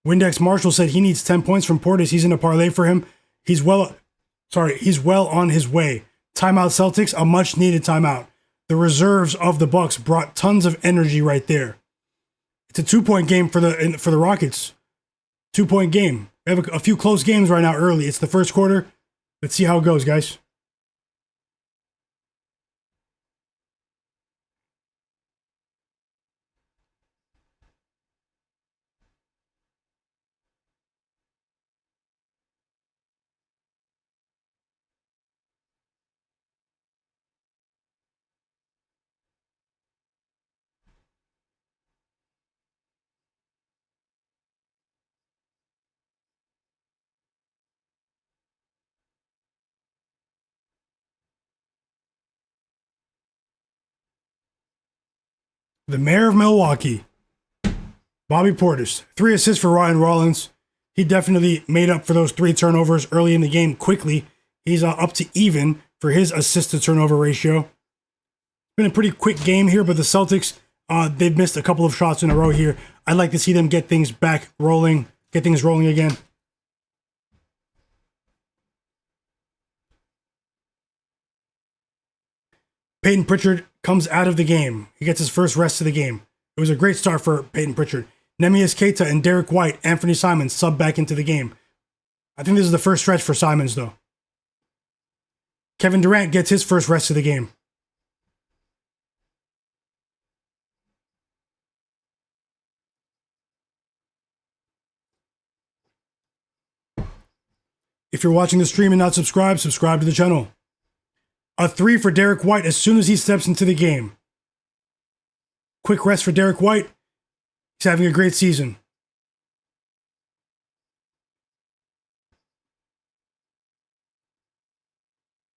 Windex Marshall said he needs 10 points from Portis. He's in a parlay for him. He's well on his way. Timeout Celtics, a much-needed timeout. The reserves of the Bucks brought tons of energy right there. It's a 2-point game for the Rockets. 2-point game. We have a few close games right now early. It's the first quarter. Let's see how it goes, guys. The mayor of Milwaukee, Bobby Portis. 3 assists for Ryan Rollins. He definitely made up for those 3 turnovers early in the game quickly. He's up to even for his assist-to-turnover ratio. Been a pretty quick game here, but the Celtics, they've missed a couple of shots in a row here. I'd like to see them get things back rolling, get things rolling again. Peyton Pritchard comes out of the game. He gets his first rest of the game. It was a great start for Peyton Pritchard. Neemias Queta and Derik White, Anthony Simons sub back into the game. I think this is the first stretch for Simons, though. Kevin Durant gets his first rest of the game. If you're watching the stream and not subscribed, subscribe to the channel. A 3 for Derik White as soon as he steps into the game. Quick rest for Derik White. He's having a great season.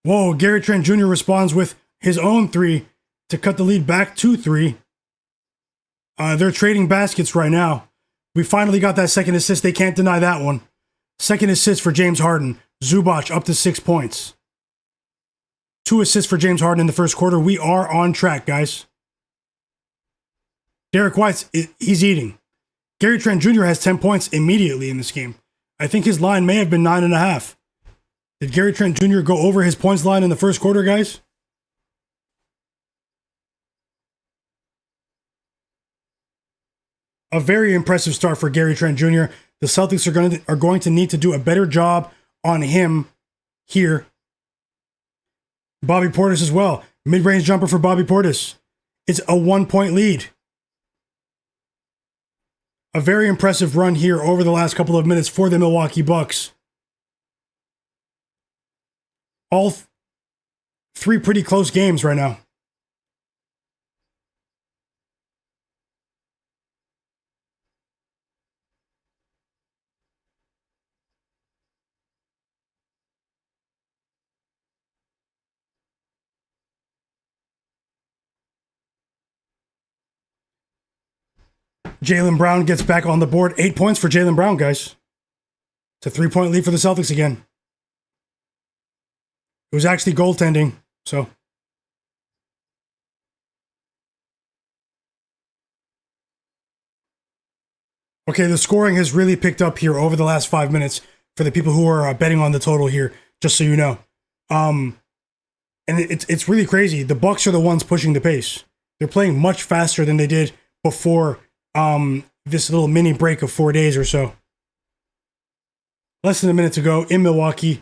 Whoa, Gary Trent Jr. responds with his own 3 to cut the lead back to 3. They're trading baskets right now. We finally got that second assist. They can't deny that one. Second assist for James Harden. Zubac up to 6 points. 2 assists for James Harden in the first quarter. We are on track, guys. Derek White's, he's eating. Gary Trent Jr. has 10 points immediately in this game. I think his line may have been 9.5. Did Gary Trent Jr. go over his points line in the first quarter, guys? A very impressive start for Gary Trent Jr. The Celtics are going to need to do a better job on him here. Bobby Portis as well. Mid-range jumper for Bobby Portis. It's a 1-point lead. A very impressive run here over the last couple of minutes for the Milwaukee Bucks. All three pretty close games right now. Jaylen Brown gets back on the board. 8 points for Jaylen Brown, guys. It's a 3-point lead for the Celtics again. It was actually goaltending, so. Okay, the scoring has really picked up here over the last 5 minutes for the people who are betting on the total here, just so you know. And it's really crazy. The Bucks are the ones pushing the pace. They're playing much faster than they did before this little mini break of 4 days or so. Less than a minute to go in Milwaukee.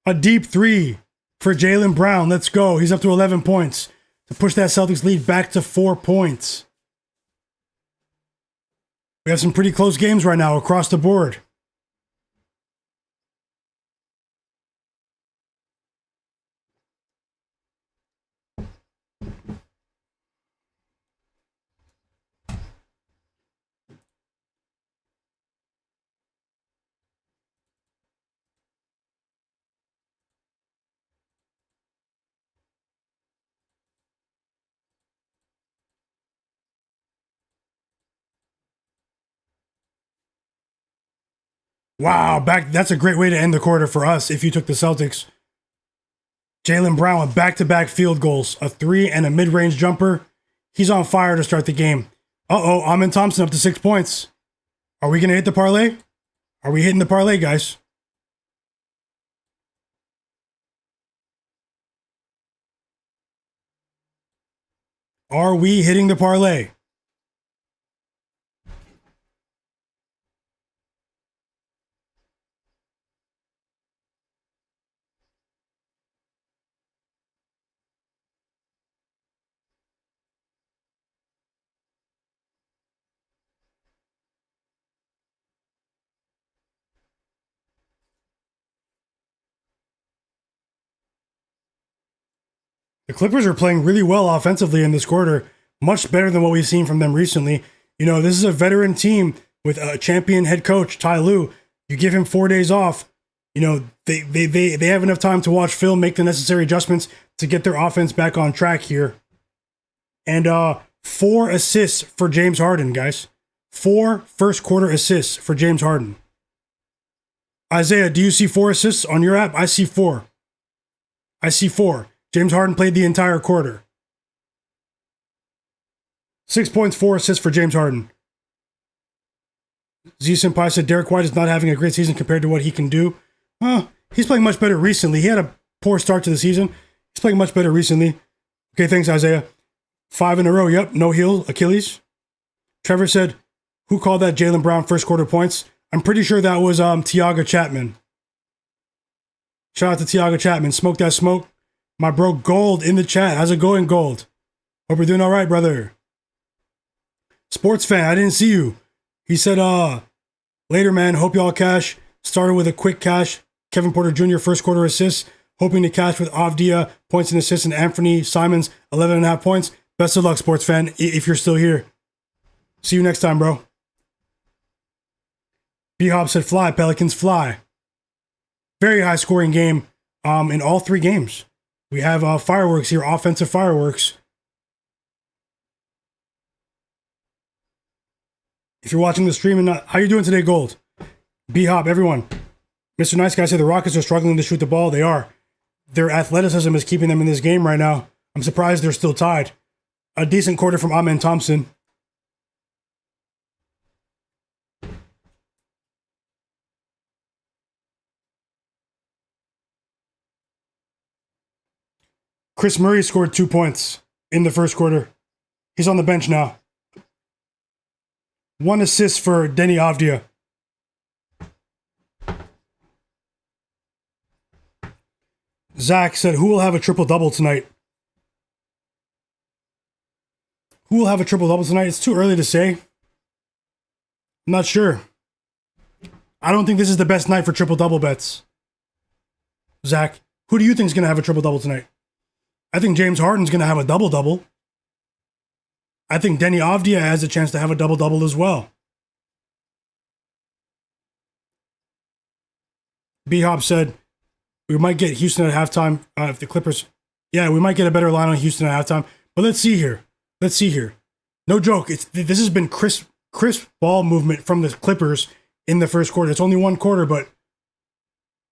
A deep three for Jaylen Brown. Let's go. He's up to 11 points to push that Celtics lead back to 4 points. We have some pretty close games right now across the board. Wow, that's a great way to end the quarter for us if you took the Celtics. Jaylen Brown with back-to-back field goals, a 3 and a mid-range jumper. He's on fire to start the game. Amen Thompson up to 6 points. Are we going to hit the parlay? Are we hitting the parlay, guys? Are we hitting the parlay? The Clippers are playing really well offensively in this quarter, much better than what we've seen from them recently. You know, this is a veteran team with a champion head coach, Ty Lue. You give him 4 days off, you know, they have enough time to watch film, make the necessary adjustments to get their offense back on track here. And 4 assists for James Harden, guys. 4 first quarter assists for James Harden. Isaiah, do you see 4 assists on your app? I see 4. I see 4. James Harden played the entire quarter. 6 points, 4 assists for James Harden. Z Senpai said Derek White is not having a great season compared to what he can do. He's playing much better recently. He had a poor start to the season. He's playing much better recently. Okay, thanks, Isaiah. 5 in a row. Yep, no heel, Achilles. Trevor said, who called that Jaylen Brown first quarter points? I'm pretty sure that was Tiago Chapman. Shout out to Tiago Chapman. Smoke that smoke. My bro Gold in the chat. How's it going, Gold? Hope you're doing all right, brother. Sports fan, I didn't see you. He said, later, man. Hope y'all cash. Started with a quick cash. Kevin Porter Jr. first quarter assists. Hoping to cash with Avdia points and assists, and Anthony Simons 11.5 points. Best of luck, sports fan, if you're still here. See you next time, bro. B-Hop said fly. Pelicans fly. Very high scoring game in all 3 games. We have fireworks here, offensive fireworks. If you're watching the stream and not, how you doing today, Gold? B-Hop, everyone. Mr. Nice Guy said the Rockets are struggling to shoot the ball. They are. their athleticism is keeping them in this game right now. I'm surprised they're still tied. A decent quarter from Amen Thompson. Chris Murray scored 2 points in the first quarter. He's on the bench now. 1 assist for Deni Avdija. Zach said, who will have a triple-double tonight? Who will have a triple-double tonight? It's too early to say. I'm not sure. I don't think this is the best night for triple-double bets. Zach, who do you think is going to have a triple-double tonight? I think James Harden's going to have a double-double. I think Deni Avdija has a chance to have a double-double as well. B-Hop said, we might get Houston at halftime if the Clippers... Yeah, we might get a better line on Houston at halftime. But let's see here. No joke. This has been crisp ball movement from the Clippers in the first quarter. It's only one quarter, but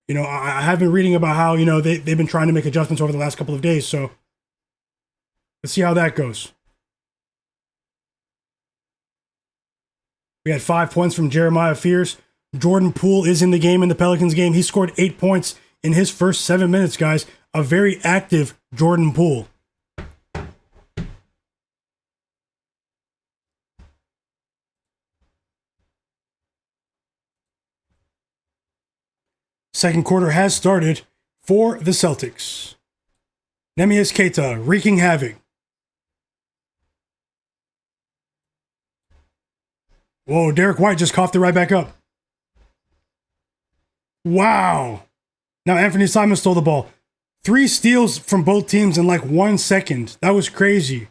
I have been reading about how they've been trying to make adjustments over the last couple of days. So let's see how that goes. We had 5 points from Jeremiah Fears. Jordan Poole is in the game in the Pelicans game. He scored 8 points in his first 7 minutes, guys. A very active Jordan Poole. Second quarter has started for the Celtics. Neemias Queta wreaking havoc. Whoa, Derek White just coughed it right back up. Wow. Now Anthony Simon stole the ball. 3 steals from both teams in like 1 second. That was crazy.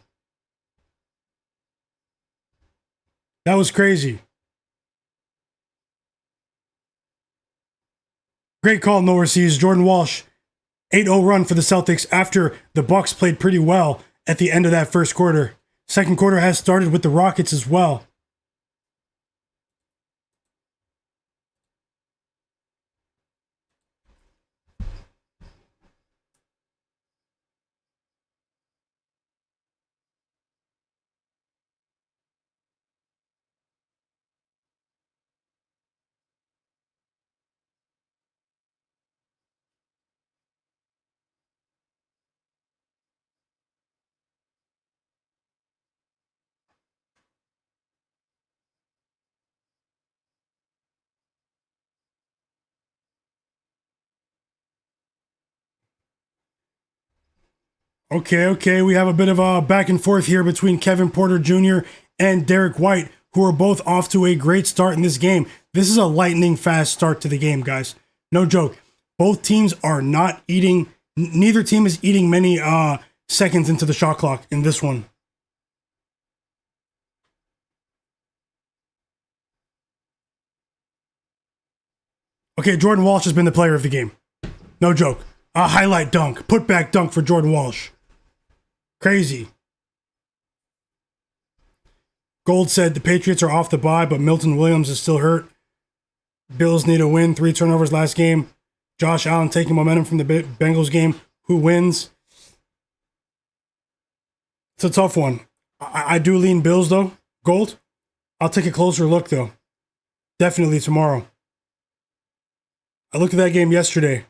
Great call, no overseas. Jordan Walsh, 8-0 run for the Celtics after the Bucks played pretty well at the end of that first quarter. Second quarter has started with the Rockets as well. Okay. We have a bit of a back and forth here between Kevin Porter Jr. and Derek White, who are both off to a great start in this game. This is a lightning fast start to the game, guys. No joke. Both teams are not eating, neither team is eating many seconds into the shot clock in this one. Okay, Jordan Walsh has been the player of the game. No joke. A highlight dunk, putback dunk for Jordan Walsh. Crazy. Gold said the Patriots are off the bye, but Milton Williams is still hurt. Bills need a win. 3 turnovers last game. Josh Allen taking momentum from the Bengals game. Who wins? It's a tough one. I do lean Bills, though. Gold. I'll take a closer look, though. Definitely tomorrow. I looked at that game yesterday.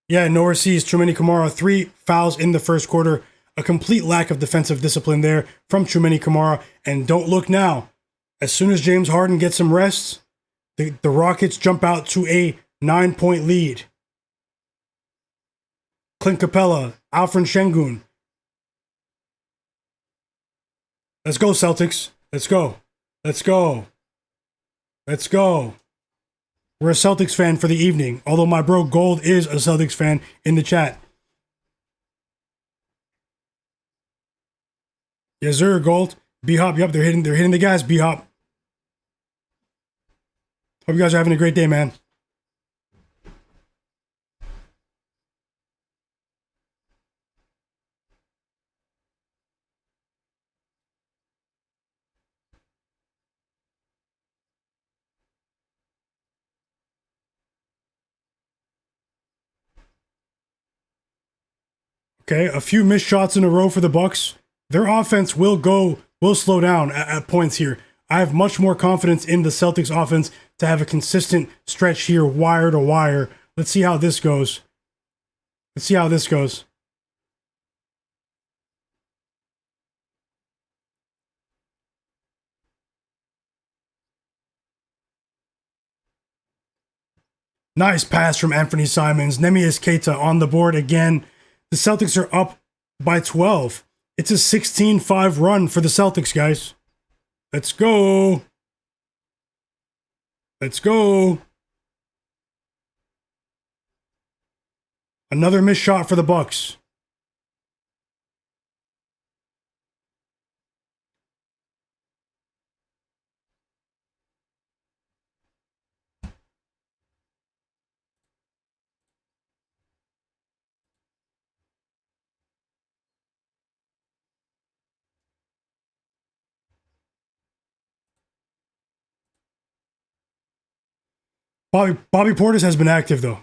Yeah, Norris sees Chumani Kamara, 3 fouls in the first quarter. A complete lack of defensive discipline there from Chumani Kamara. And don't look now. As soon as James Harden gets some rest, the Rockets jump out to a 9-point lead. Clint Capella, Alperen Sengun. Let's go, Celtics. Let's go. We're a Celtics fan for the evening, although my bro Gold is a Celtics fan in the chat. Yes, sir, Gold. B-Hop, yep, they're hitting the gas, B-Hop. Hope you guys are having a great day, man. Okay, a few missed shots in a row for the Bucks. Their offense will slow down at points here. I have much more confidence in the Celtics offense to have a consistent stretch here, wire to wire. Let's see how this goes. Let's see how this goes. Nice pass from Anthony Simons. Neemias Queta on the board again. The Celtics are up by 12. It's a 16-5 run for the Celtics, guys. Let's go. Let's go. Another missed shot for the Bucks. Bobby Portis has been active though.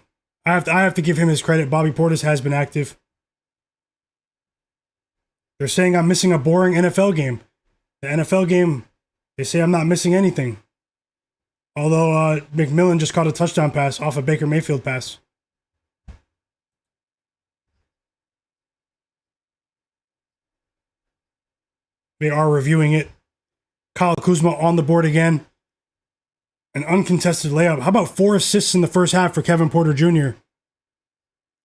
I have to give him his credit. Bobby Portis has been active. They're saying I'm missing a boring NFL game. The NFL game, they say I'm not missing anything. Although McMillan just caught a touchdown pass off a Baker Mayfield pass. They are reviewing it. Kyle Kuzma on the board again. An uncontested layup. How about 4 assists in the first half for Kevin Porter Jr.?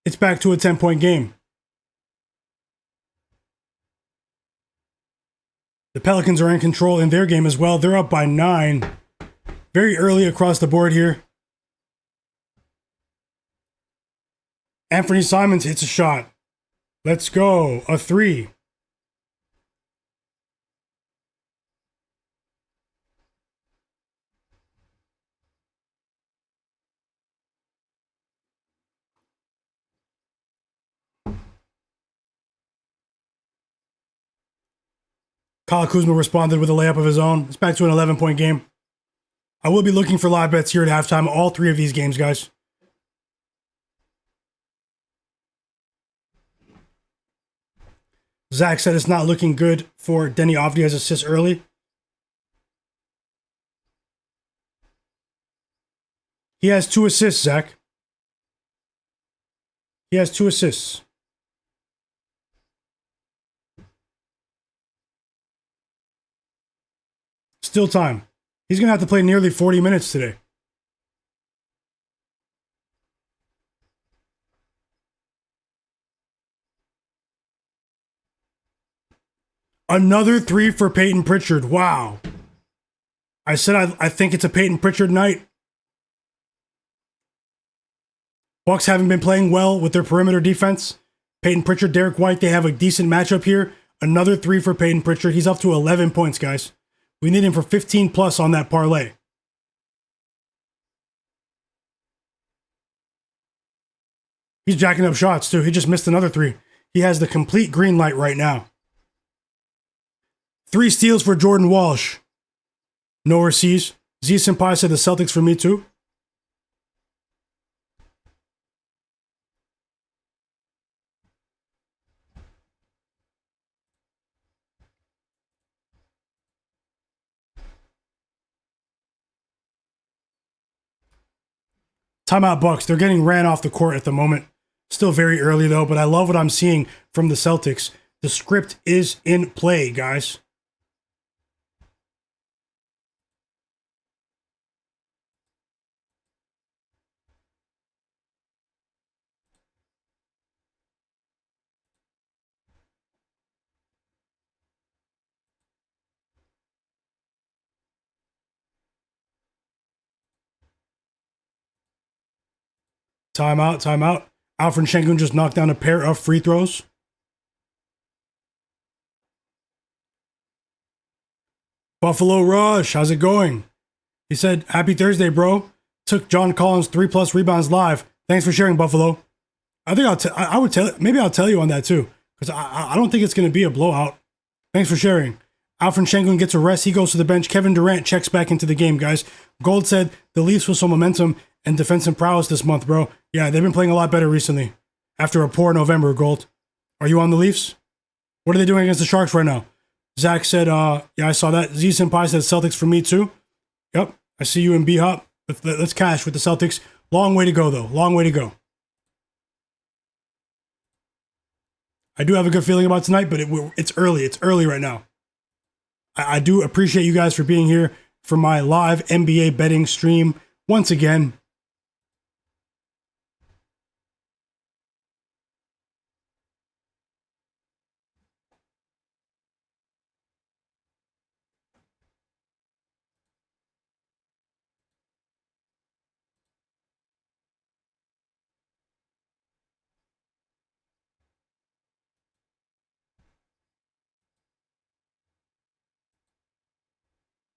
It's back to a 10-point game. The Pelicans are in control in their game as well. They're up by 9. Very early across the board here. Anthony Simons hits a shot. Let's go. A 3. Kyle Kuzma responded with a layup of his own. It's back to an 11-point game. I will be looking for live bets here at halftime. All 3 of these games, guys. Zach said it's not looking good for Denny Avdia's assist early. He has 2 assists, Zach. He has 2 assists. Still time. He's going to have to play nearly 40 minutes today. Another 3 for Peyton Pritchard. Wow. I said I think it's a Peyton Pritchard night. Bucks haven't been playing well with their perimeter defense. Peyton Pritchard, Derek White, they have a decent matchup here. Another 3 for Peyton Pritchard. He's up to 11 points, guys. We need him for 15 plus on that parlay. He's jacking up shots, too. He just missed another 3. He has the complete green light right now. 3 steals for Jordan Walsh. No overseas. Z Senpai said the Celtics for me, too. Timeout Bucks. They're getting ran off the court at the moment. Still very early though, but I love what I'm seeing from the Celtics. The script is in play, guys. Timeout, timeout. Alperen Sengun just knocked down a pair of free throws. Buffalo Rush, how's it going? He said, happy Thursday, bro. Took John Collins 3+ rebounds live. Thanks for sharing, Buffalo. I think I'll tell you on that too, because I don't think it's going to be a blowout. Thanks for sharing. Alperen Sengun gets a rest. He goes to the bench. Kevin Durant checks back into the game, guys. Gold said the Leafs with some momentum and defensive prowess this month, bro. Yeah, they've been playing a lot better recently after a poor November, Gold. Are you on the Leafs? What are they doing against the Sharks right now? Zach said, yeah, I saw that. Z Senpai said Celtics for me too. Yep, I see you in B-Hop. Let's cash with the Celtics. Long way to go, though. Long way to go. I do have a good feeling about tonight, but it's early. It's early right now. I do appreciate you guys for being here for my live NBA betting stream once again.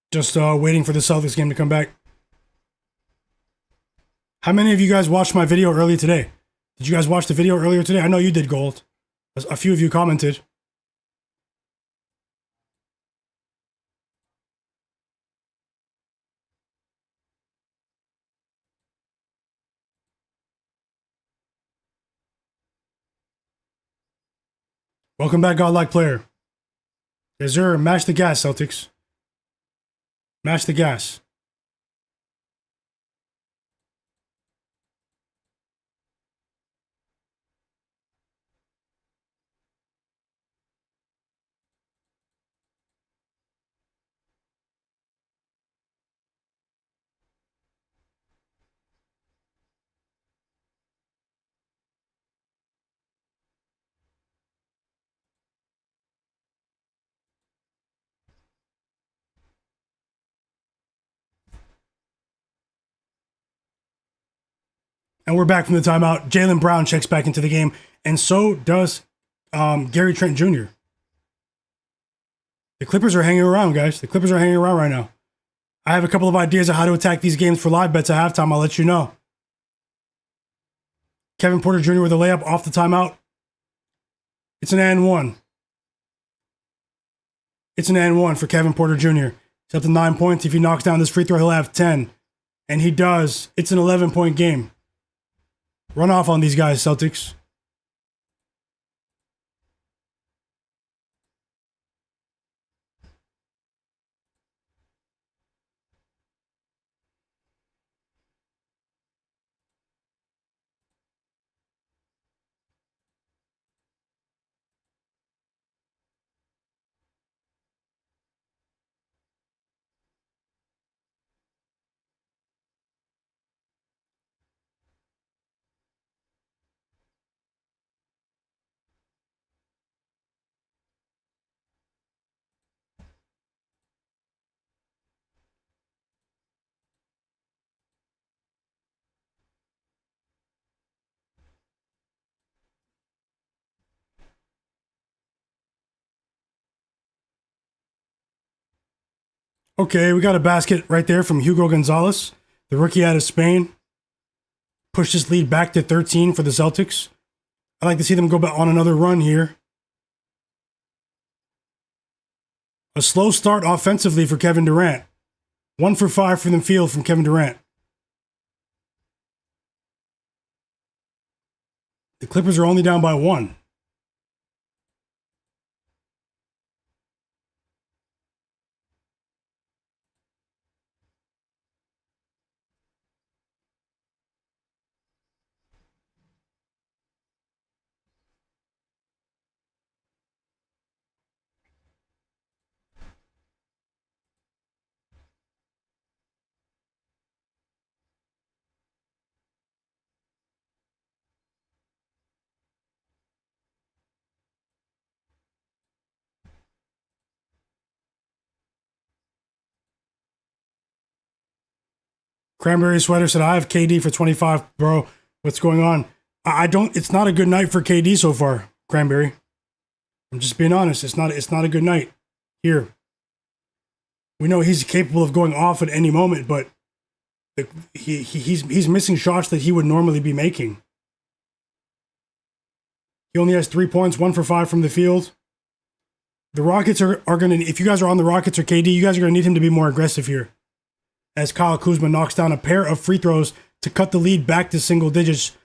Just waiting for the Celtics game to come back. How many of you guys watched my video earlier today? Did you guys watch the video earlier today? I know you did, Gold. A few of you commented. Welcome back, Godlike Player. Yes, sir. Mash the gas, Celtics. Mash the gas. And we're back from the timeout. Jaylen Brown checks back into the game, and so does Gary Trent Jr. The Clippers are hanging around, guys. The Clippers are hanging around right now. I have a couple of ideas of how to attack these games for live bets at halftime. I'll let you know. Kevin Porter Jr. with a layup off the timeout. It's an and one. It's an and one for Kevin Porter Jr. He's up to 9 points. If he knocks down this free throw, he'll have 10. And he does. It's an 11-point game. Run off on these guys, Celtics. Okay, we got a basket right there from Hugo Gonzalez, the rookie out of Spain. Push this lead back to 13 for the Celtics. I'd like to see them go on another run here. A slow start offensively for Kevin Durant. 1 for 5 from the field from Kevin Durant. The Clippers are only down by 1. Cranberry Sweater said, I have KD for 25, bro. What's going on? It's not a good night for KD so far, Cranberry. I'm just being honest. It's not a good night here. We know he's capable of going off at any moment, but he's missing shots that he would normally be making. He only has 3 points, 1 for 5 from the field. The Rockets are going to, if you guys are on the Rockets or KD, you guys are going to need him to be more aggressive here. As Kyle Kuzma knocks down a pair of free throws to cut the lead back to single digits.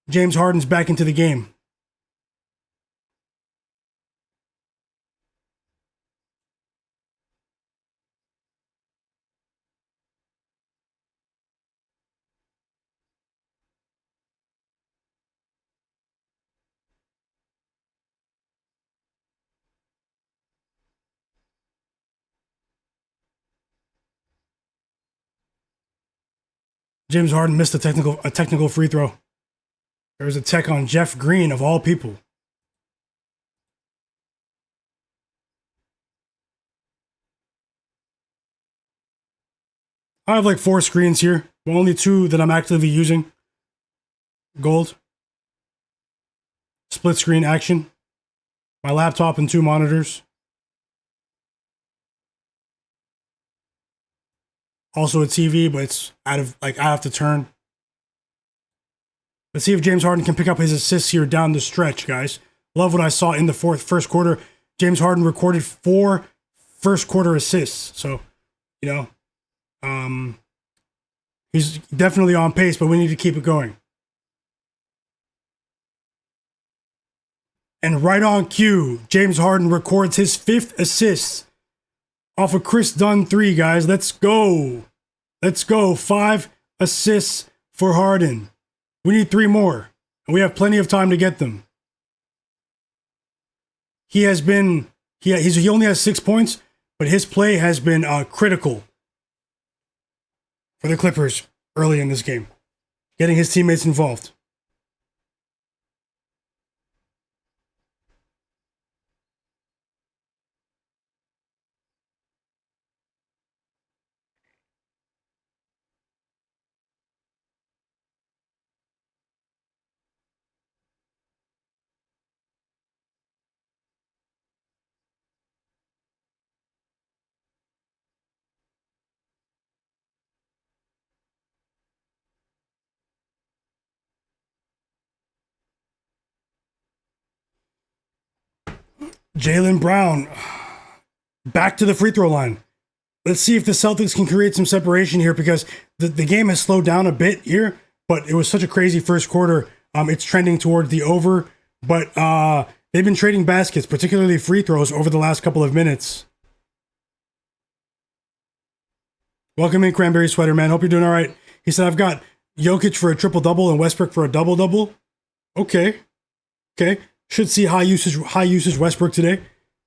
James Harden's back into the game. James Harden missed a technical free throw. There was a tech on Jeff Green, of all people. I have like 4 screens here, but only 2 that I'm actively using. Gold. Split screen action. My laptop and 2 monitors. Also a TV, but it's I have to turn. Let's see if James Harden can pick up his assists here down the stretch, guys. Love what I saw in the first quarter. James Harden recorded 4 first quarter assists. So, he's definitely on pace, but we need to keep it going. And right on cue, James Harden records his 5th assist off a Chris Dunn 3, guys. Let's go. Let's go. 5 assists for Harden. We need 3 more, and we have plenty of time to get them. He only has 6 points, but his play has been critical for the Clippers early in this game, getting his teammates involved. Jaylen Brown, back to the free throw line. Let's see if the Celtics can create some separation here, because the game has slowed down a bit here, but it was such a crazy first quarter. It's trending toward the over, but they've been trading baskets, particularly free throws, over the last couple of minutes. Welcome in, Cranberry Sweater, man. Hope you're doing all right. He said, I've got Jokic for a triple-double and Westbrook for a double-double. Okay. Should see high usage Westbrook today.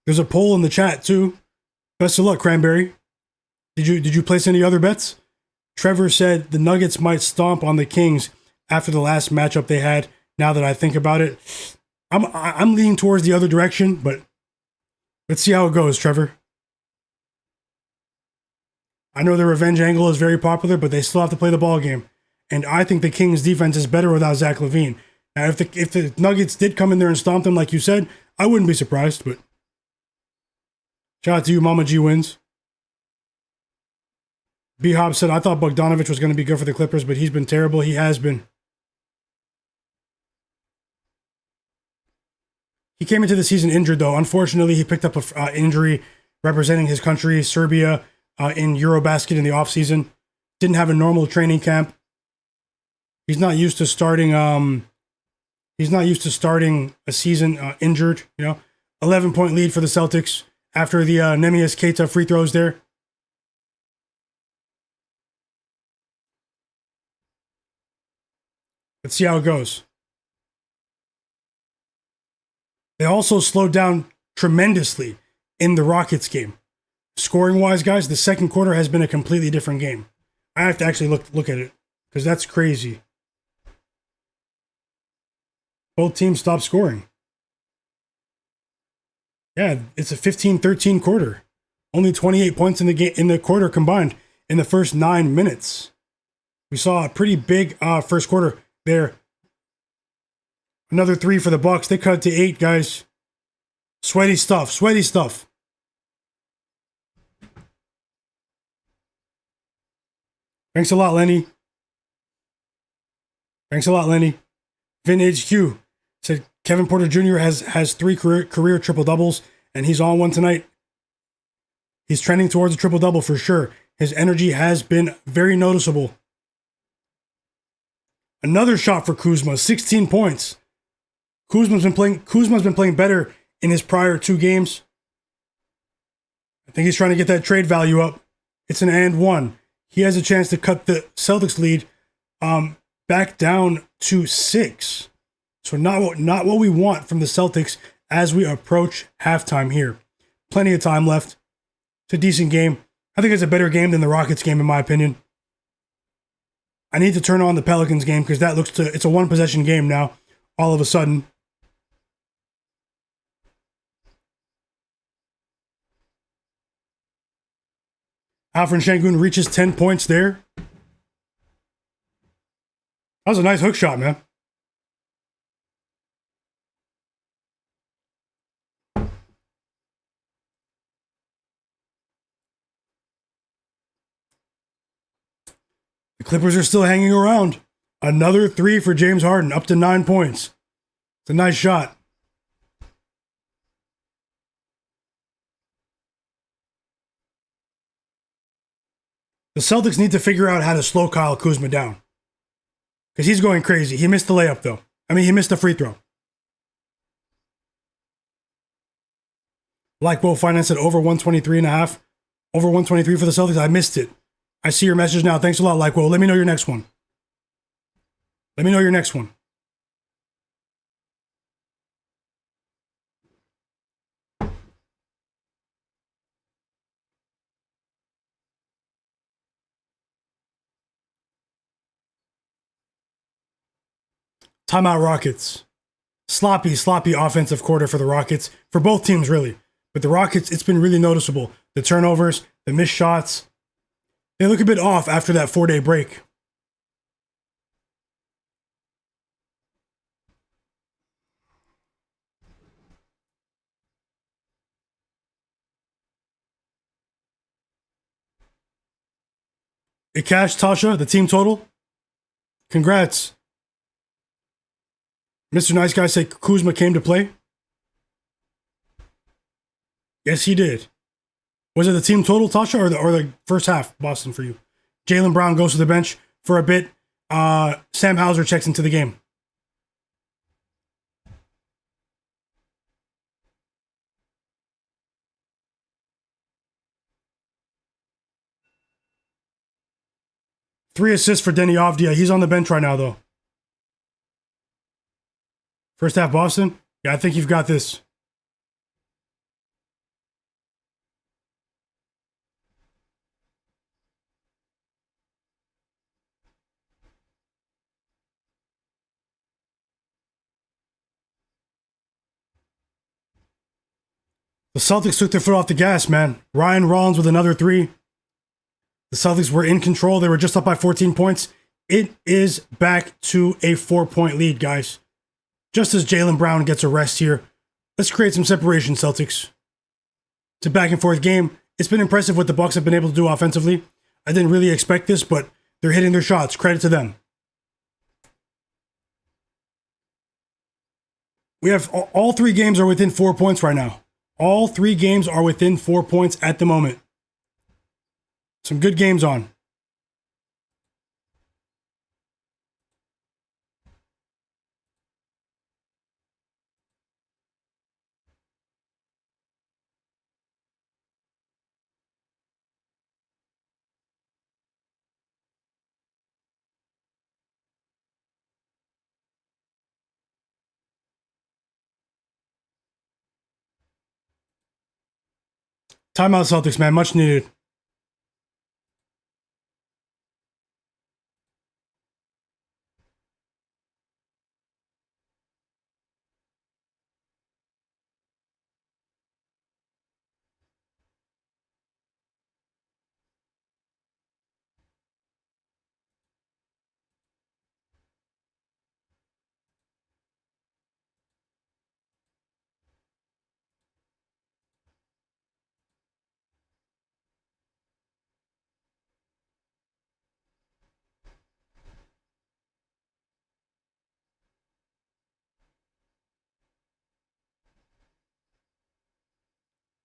There's a poll in the chat too. Best of luck, Cranberry. Did you place any other bets? Trevor said the Nuggets might stomp on the Kings after the last matchup they had. Now that I think about it, I'm leaning towards the other direction, but let's see how it goes, Trevor. I know the revenge angle is very popular, but they still have to play the ball game, and I think the Kings' defense is better without Zach LaVine. Now, if the Nuggets did come in there and stomp them, like you said, I wouldn't be surprised, but shout out to you, Mama G wins. B-Hop said, I thought Bogdanovich was going to be good for the Clippers, but he's been terrible. He has been. He came into the season injured, though. Unfortunately, he picked up an injury representing his country, Serbia, in Eurobasket in the offseason. Didn't have a normal training camp. He's not used to starting a season injured, 11-point lead for the Celtics after the Neemias Queta free throws there. Let's see how it goes. They also slowed down tremendously in the Rockets game. Scoring-wise, guys, the second quarter has been a completely different game. I have to actually look at it, because that's crazy. Both teams stopped scoring. Yeah, it's a 15-13 quarter. Only 28 points in the quarter combined in the first 9 minutes. We saw a pretty big first quarter there. Another 3 for the Bucks. They cut to 8, guys. Sweaty stuff. Thanks a lot, Lenny. Vin HQ said Kevin Porter Jr. has 3 career triple doubles, and he's on one tonight. He's trending towards a triple double for sure. His energy has been very noticeable. Another shot for Kuzma, 16 points. Kuzma's been playing better in his prior 2 games. I think he's trying to get that trade value up. It's an and one. He has a chance to cut the Celtics lead back down to 6. So not what we want from the Celtics as we approach halftime here. Plenty of time left. It's a decent game. I think it's a better game than the Rockets game, in my opinion. I need to turn on the Pelicans game because that looks to it's a one possession game now. All of a sudden, Alperen Sengun reaches 10 points there. That was a nice hook shot, man. The Clippers are still hanging around. Another three for James Harden, up to 9 points. It's a nice shot. The Celtics need to figure out how to slow Kyle Kuzma down. Because he's going crazy. He missed the layup, though. He missed the free throw. Black Finance said over 123.5. Over 123 for the Celtics. I missed it. I see your message now. Thanks a lot, Like Let me know your next one. Let me know your next one. Timeout Rockets. Sloppy offensive quarter for the Rockets. For both teams, really. But the Rockets, it's been really noticeable. The turnovers, the missed shots. They look a bit off after that 4-day break. It cashed, Tasha, the team total. Congrats. Mr. Nice Guy said Kuzma came to play. Yes, he did. Was it the team total, Tasha, or the first half, Boston, for you? Jaylen Brown goes to the bench for a bit. Sam Hauser checks into the game. Three assists for Denny Avdia. He's on the bench right now, though. First half, Boston. Yeah, I think you've got this. The Celtics took their foot off the gas, man. Ryan Rollins with another three. The Celtics were in control. They were just up by 14 points. It is back to a 4-point lead, guys. Just as Jaylen Brown gets a rest here. Let's create some separation, Celtics. It's a back and forth game. It's been impressive what the Bucks have been able to do offensively. I didn't really expect this, but they're hitting their shots. Credit to them. We have all three games are within 4 points right now. All three games are within 4 points at the moment. Some good games on. Timeout Celtics, man. Much needed.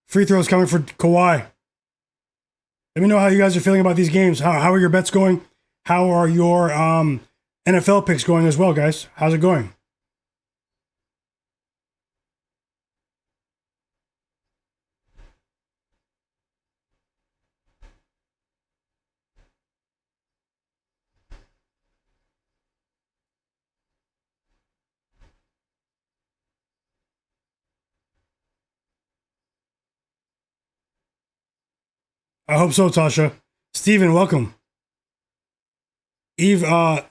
Free throws coming for Kawhi. Let me know how you guys are feeling about these games. How are your bets going? How are your NFL picks going as well, guys? How's it going? I hope so, Tasha. Steven, welcome. Eve,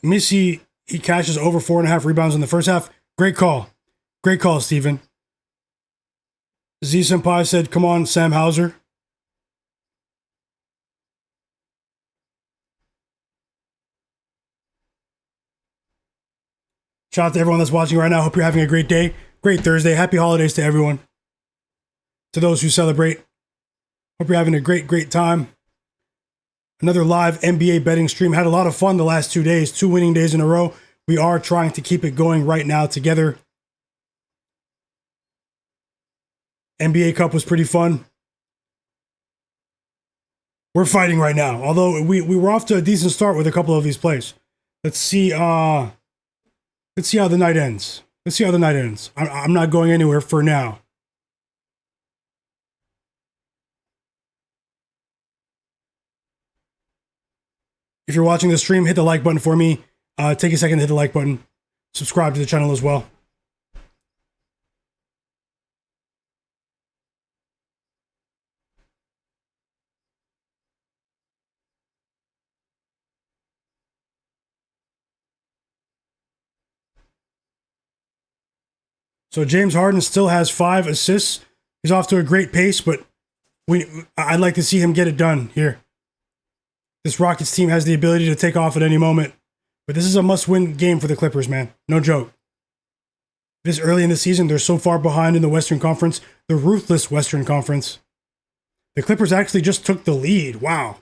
Missy, he cashes over 4.5 rebounds in the first half. Great call. Great call, Steven. Z Senpai said, come on, Sam Hauser. Shout out to everyone that's watching right now. Hope you're having a great day. Great Thursday. Happy holidays to everyone. To those who celebrate. Hope you're having a great time. Another live NBA betting stream. Had a lot of fun the last 2 days. 2 winning days in a row. We are trying to keep it going right now together. NBA Cup was pretty fun. We're fighting right now. Although we were off to a decent start with a couple of these plays. Let's see how the night ends. I'm not going anywhere for now. If you're watching the stream, hit the like button for me. Take a second to hit the like button. Subscribe to the channel as well. So James Harden still has 5 assists. He's off to a great pace, but I'd like to see him get it done here. This Rockets team has the ability to take off at any moment. But this is a must-win game for the Clippers, man. No joke. This early in the season, they're so far behind in the Western Conference. The ruthless Western Conference. The Clippers actually just took the lead. Wow.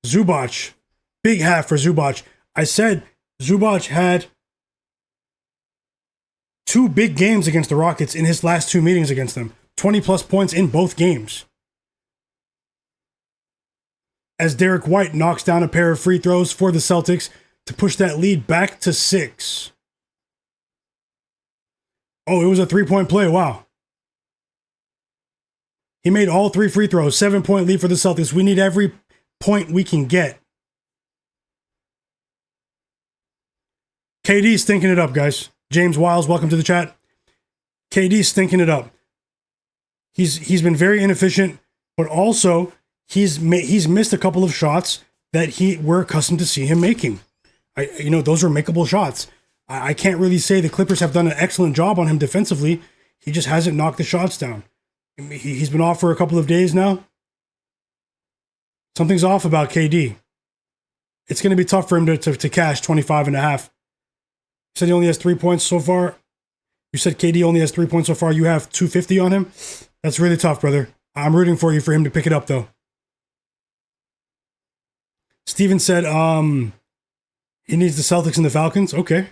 Zubac. Big half for Zubac. I said Zubac had 2 big games against the Rockets in his last 2 meetings against them. 20-plus points in both games. As Derek White knocks down a pair of free throws for the Celtics to push that lead back to 6. Oh, it was a 3-point play. Wow. He made all 3 free throws. 7-point lead for the Celtics. We need every point we can get. KD's stinking it up, guys. James Wiles, welcome to the chat. KD's stinking it up. He's been very inefficient, but also he's missed a couple of shots that we're accustomed to see him making. Those are makeable shots. I can't really say the Clippers have done an excellent job on him defensively. He just hasn't knocked the shots down. He's been off for a couple of days now. Something's off about KD. It's going to be tough for him to cash 25.5. You said he only has 3 points so far. You said KD only has 3 points so far. You have 250 on him. That's really tough, brother. I'm rooting for you for him to pick it up, though. Steven said he needs the Celtics and the Falcons. Okay.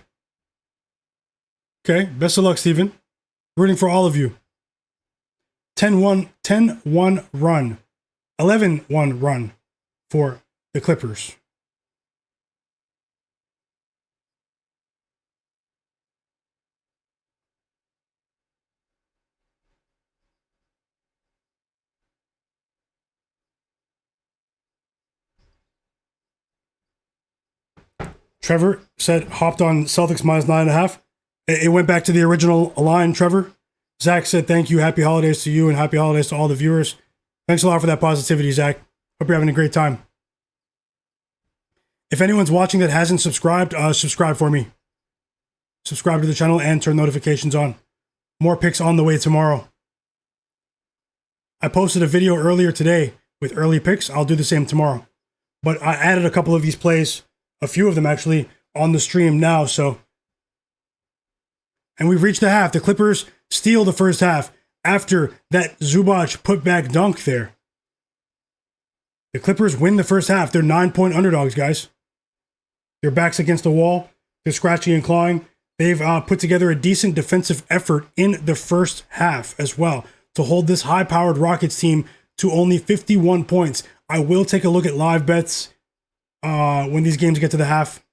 Best of luck, Steven. Rooting for all of you. 10-1 run. 11-1 run for the Clippers. Trevor said hopped on Celtics minus 9.5. It went back to the original line, Trevor. Zach said thank you. Happy holidays to you and happy holidays to all the viewers. Thanks a lot for that positivity, Zach. Hope you're having a great time. If anyone's watching that hasn't subscribed, subscribe for me. Subscribe to the channel and turn notifications on. More picks on the way tomorrow. I posted a video earlier today with early picks. I'll do the same tomorrow. But I added a couple of these plays, a few of them actually, on the stream now. And we've reached the half. The Clippers steal the first half after that Zubac putback dunk there. The Clippers win the first half. They're 9-point underdogs, guys. Their backs against the wall. They're scratching and clawing. They've put together a decent defensive effort in the first half as well to hold this high-powered Rockets team to only 51 points. I will take a look at live bets when these games get to the half.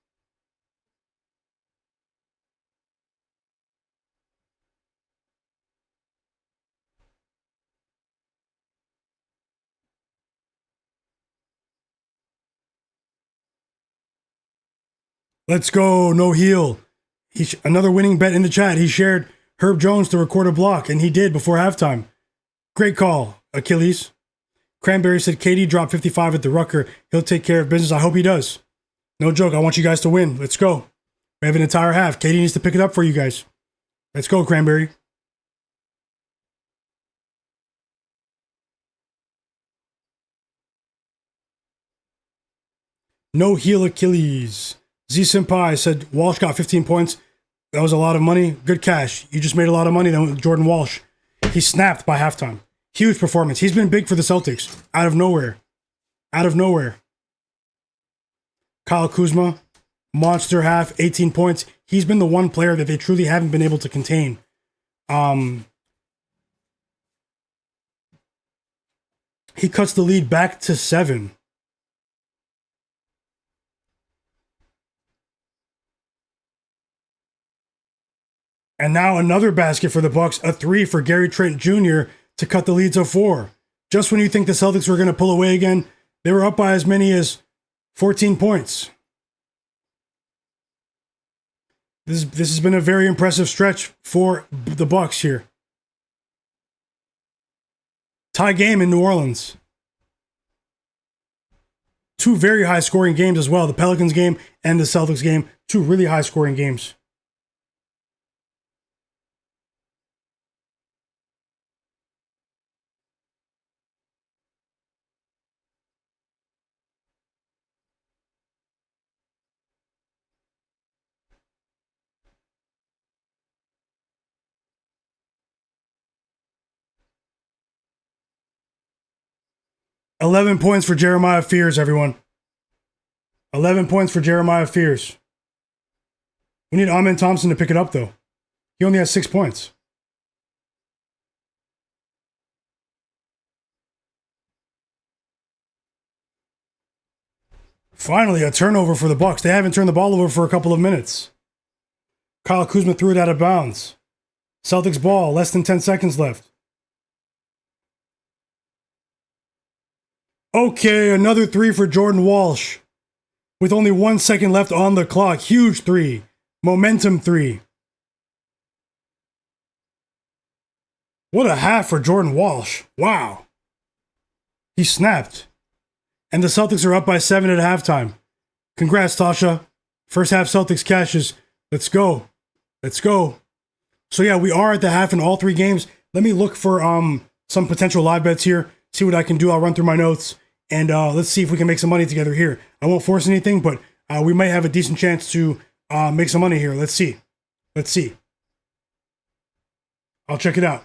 Let's go, no heel. Another winning bet in the chat. He shared Herb Jones to record a block, and he did before halftime. Great call, Achilles. Cranberry said KD dropped 55 at the Rucker. He'll take care of business. I hope he does. No joke. I want you guys to win. Let's go. We have an entire half. Katie needs to pick it up for you guys. Let's go, Cranberry. No heel Achilles. Z Senpai said Walsh got 15 points. That was a lot of money. Good cash. You just made a lot of money then with Jordan Walsh. He snapped by halftime. Huge performance. He's been big for the Celtics. Out of nowhere. Out of nowhere. Kyle Kuzma, monster half, 18 points. He's been the one player that they truly haven't been able to contain. He cuts the lead back to 7. And now another basket for the Bucks, a 3 for Gary Trent Jr. to cut the lead to 4. Just when you think the Celtics were going to pull away again, they were up by as many as 14 points. This has been a very impressive stretch for the Bucks here. Tie game in New Orleans. 2 very high scoring games as well. The Pelicans game and the Celtics game. 2 really high scoring games. $11 points for Jeremiah Fears, everyone. 11 points for Jeremiah Fears. We need Amen Thompson to pick it up, though. He only has 6 points. Finally, a turnover for the Bucks. They haven't turned the ball over for a couple of minutes. Kyle Kuzma threw it out of bounds. Celtics ball, less than 10 seconds left. Okay, another 3 for Jordan Walsh. With only 1 second left on the clock. Huge 3. Momentum 3. What a half for Jordan Walsh. Wow. He snapped. And the Celtics are up by 7 at halftime. Congrats, Tasha. First half Celtics cashes. Let's go. Let's go. So yeah, we are at the half in all 3 games. Let me look for some potential live bets here. See what I can do. I'll run through my notes. And let's see if we can make some money together here. I won't force anything, but we might have a decent chance to make some money here. Let's see. Let's see. I'll check it out.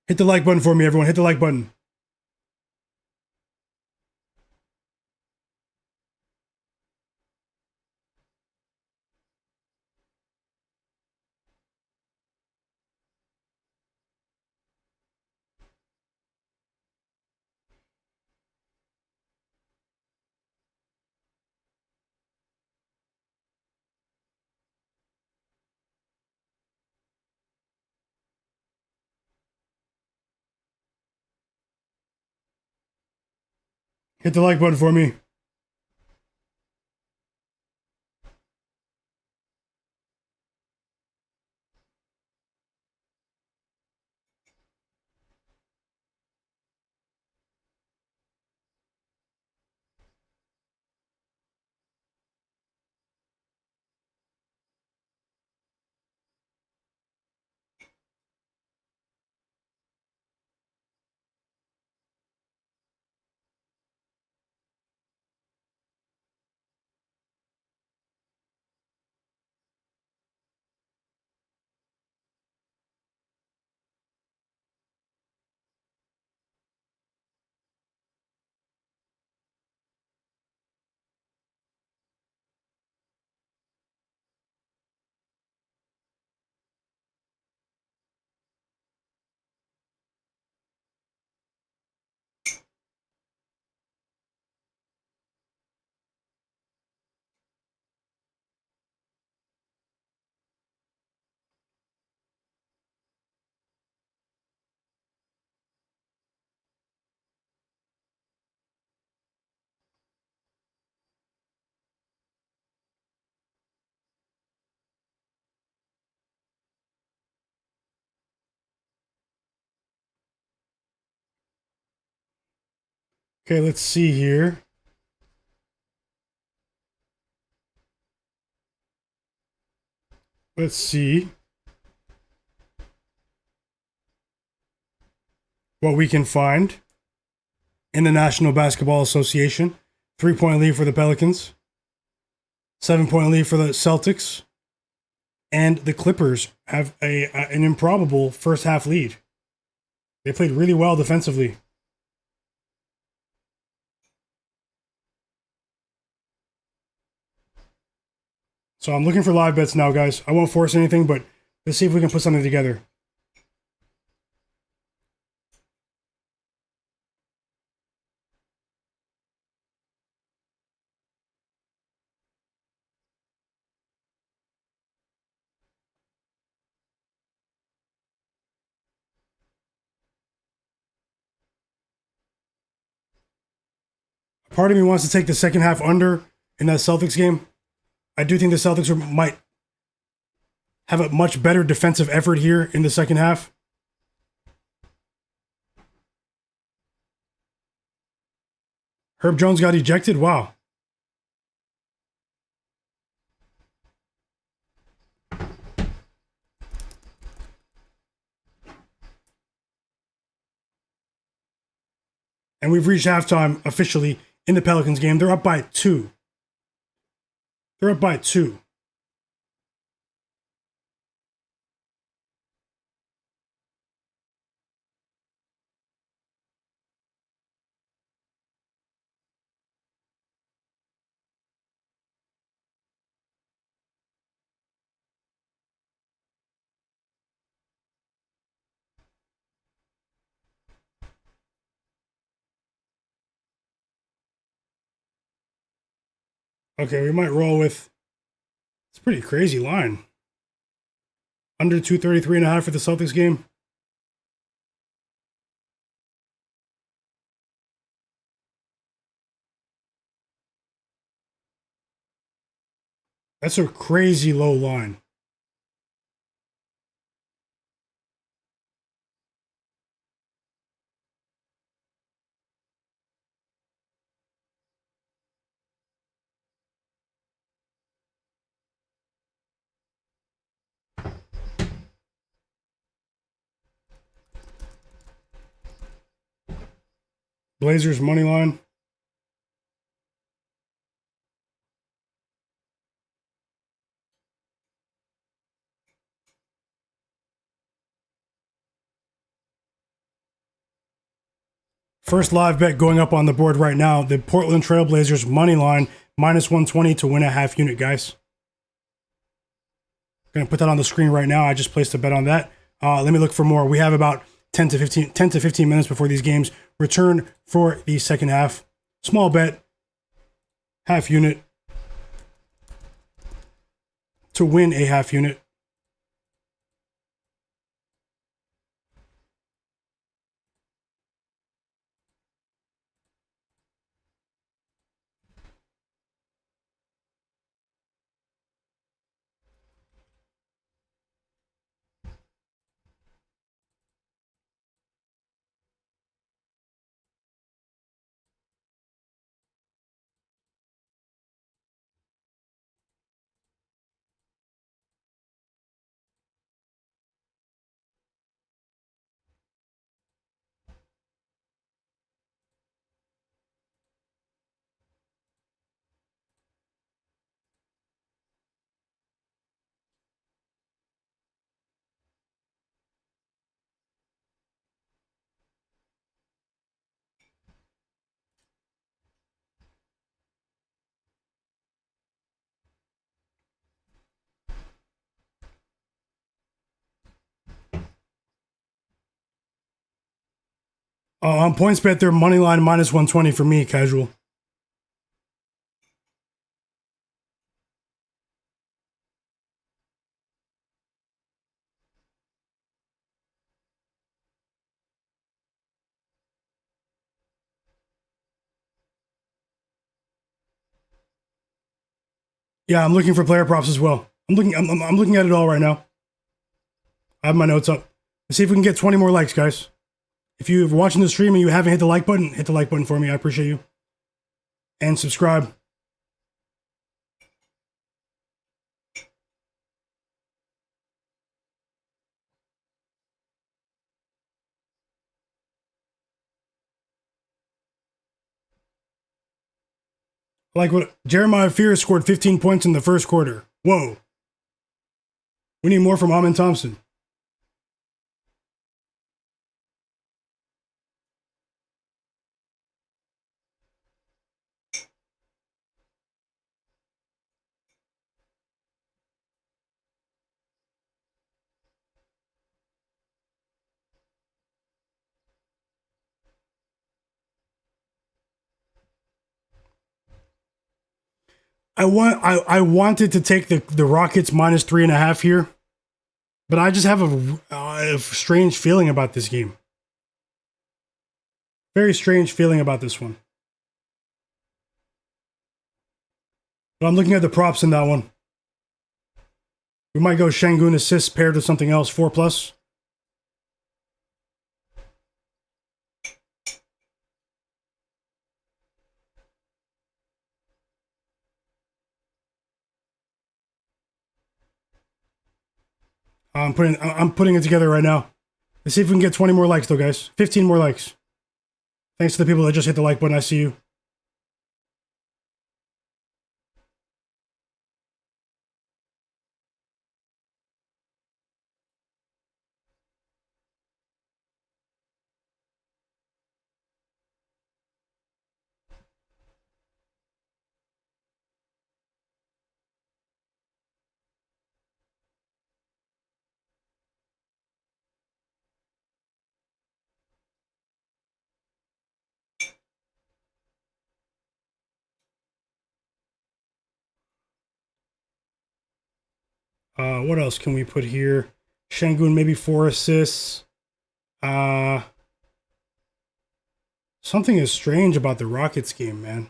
Hit the like button for me, everyone. Hit the like button. Hit the like button for me. Okay, let's see here. Let's see what we can find in the National Basketball Association. 3-point lead for the Pelicans. 7-point lead for the Celtics. And the Clippers have an improbable first half lead. They played really well defensively. So I'm looking for live bets now, guys. I won't force anything, but let's see if we can put something together. Part of me wants to take the second half under in that Celtics game. I do think the Celtics might have a much better defensive effort here in the second half. Herb Jones got ejected? Wow. And we've reached halftime officially in the Pelicans game. They're up by 2. They're up by 2. Okay, we might roll with... It's a pretty crazy line. Under 233.5 for the Celtics game. That's a crazy low line. Blazers money line. First live bet going up on the board right now. The Portland Trail Blazers money line -120 to win a half unit, guys. Going to put that on the screen right now. I just placed a bet on that. Let me look for more. We have about 10 to 15 minutes before these games return for the second half. Small bet, half unit to win a half unit. On points bet, they're money line -120 for me, casual. Yeah, I'm looking for player props as well. I'm looking at it all right now. I have my notes up. Let's see if we can get 20 more likes, guys. If you're watching the stream and you haven't hit the like button, hit the like button for me. I appreciate you. And subscribe. Like what Jeremiah Fears scored 15 points in the first quarter. Whoa. We need more from Amen Thompson. I wanted to take the Rockets minus 3.5 here, but I just have a strange feeling about this game. Very strange feeling about this one. But I'm looking at the props in that one. We might go Sengun assists paired with something else, 4+. I'm putting it together right now. Let's see if we can get 20 more likes though, guys. 15 more likes. Thanks to the people that just hit the like button. I see you. What else can we put here? Sengun maybe 4 assists. Something is strange about the Rockets game, man.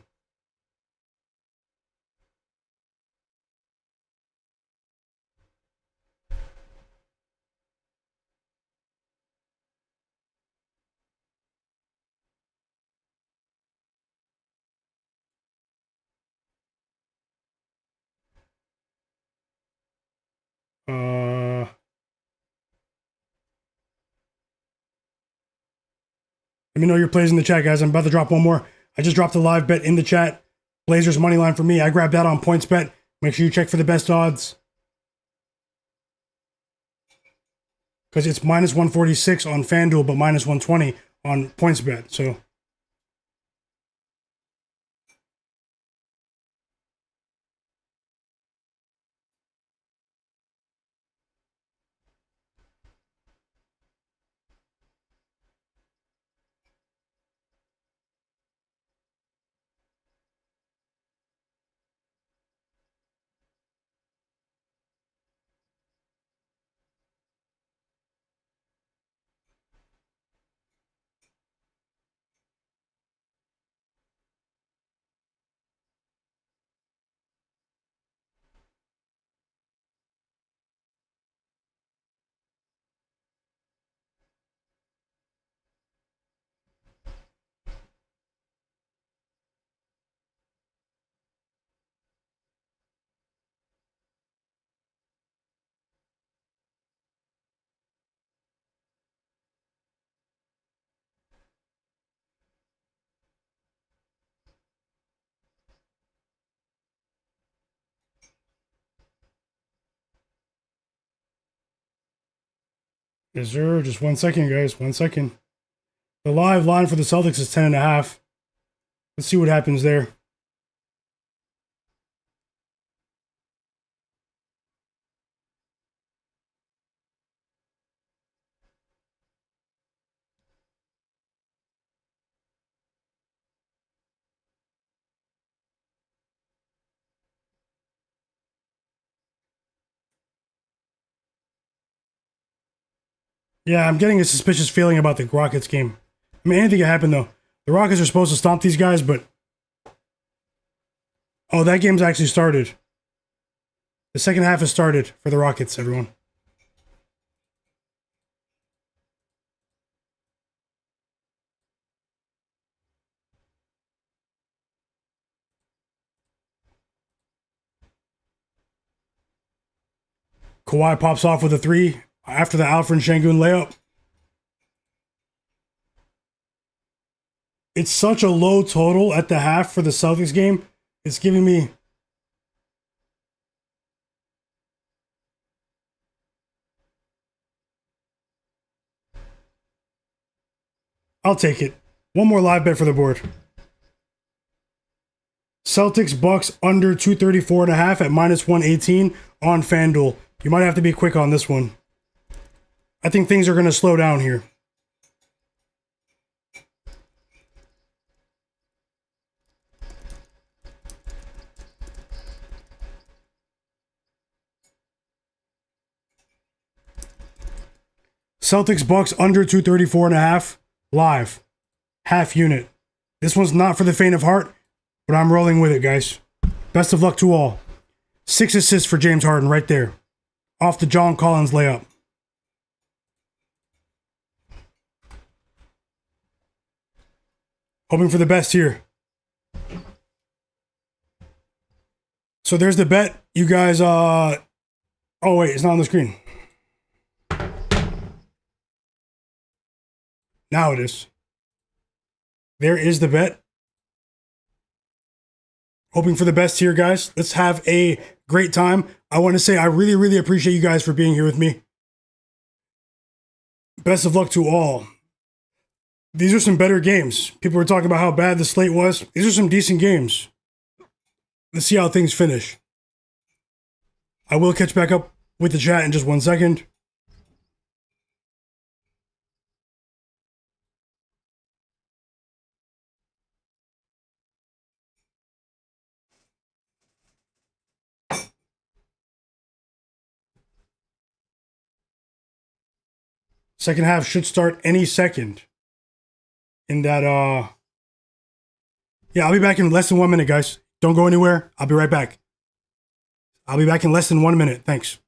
Let me know your plays in the chat, guys. I'm about to drop one more. I just dropped a live bet in the chat. Blazers money line for me. I grabbed that on PointsBet. Make sure you check for the best odds. Because it's minus 146 on FanDuel, but minus 120 on PointsBet. So yes, sir. Just 1 second, guys. 1 second. The live line for the Celtics is 10.5. Let's see what happens there. Yeah, I'm getting a suspicious feeling about the Rockets game. I mean, anything can happen, though. The Rockets are supposed to stomp these guys, but... Oh, that game's actually started. The second half has started for the Rockets, everyone. Kawhi pops off with a 3 after the Alperen Sengun layup. It's such a low total at the half for the Celtics game. It's giving me. I'll take it. One more live bet for the board. Celtics Bucks under 234.5 at -118 on FanDuel. You might have to be quick on this one. I think things are going to slow down here. Celtics Bucks under 234.5 live. Half unit. This one's not for the faint of heart, but I'm rolling with it, guys. Best of luck to all. 6 assists for James Harden right there. Off the John Collins layup. Hoping for the best here. So there's the bet. You guys, oh wait, it's not on the screen. Now it is. There is the bet. Hoping for the best here, guys. Let's have a great time. I want to say I really, really appreciate you guys for being here with me. Best of luck to all. These are some better games. People were talking about how bad the slate was. These are some decent games. Let's see how things finish. I will catch back up with the chat in just 1 second. Second half should start any second. In that, yeah, I'll be back in less than 1 minute, guys. Don't go anywhere. I'll be right back. I'll be back in less than 1 minute. Thanks.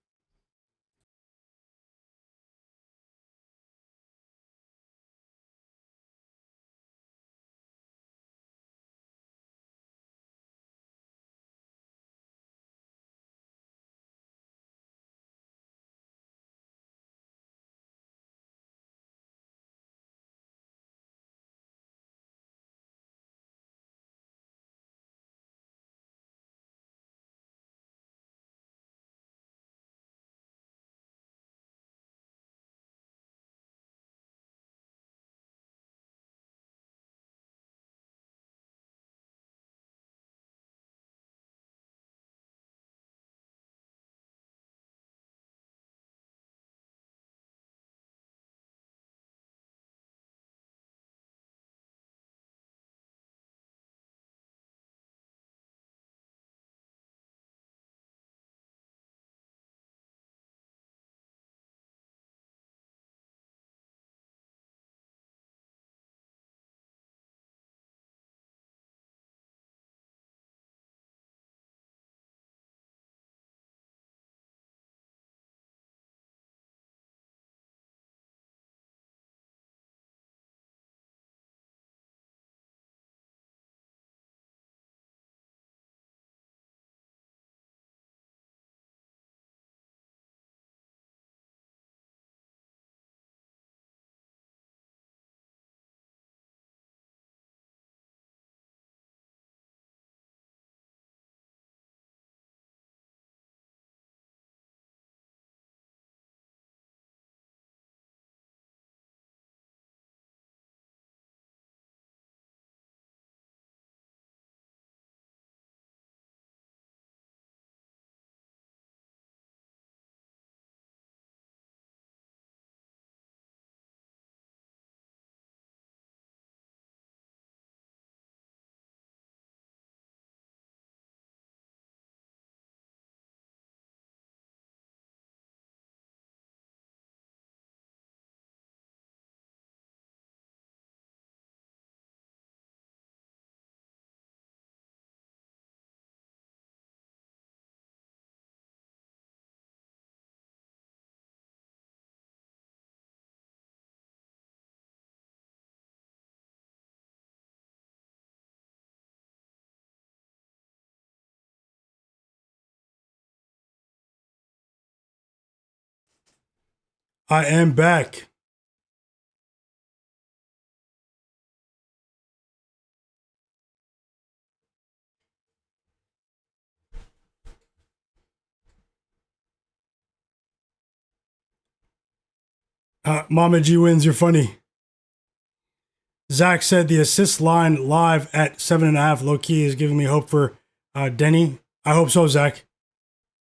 I am back. Mama G wins. You're funny. Zach said the assist line live at 7.5 low key is giving me hope for Denny. I hope so, Zach.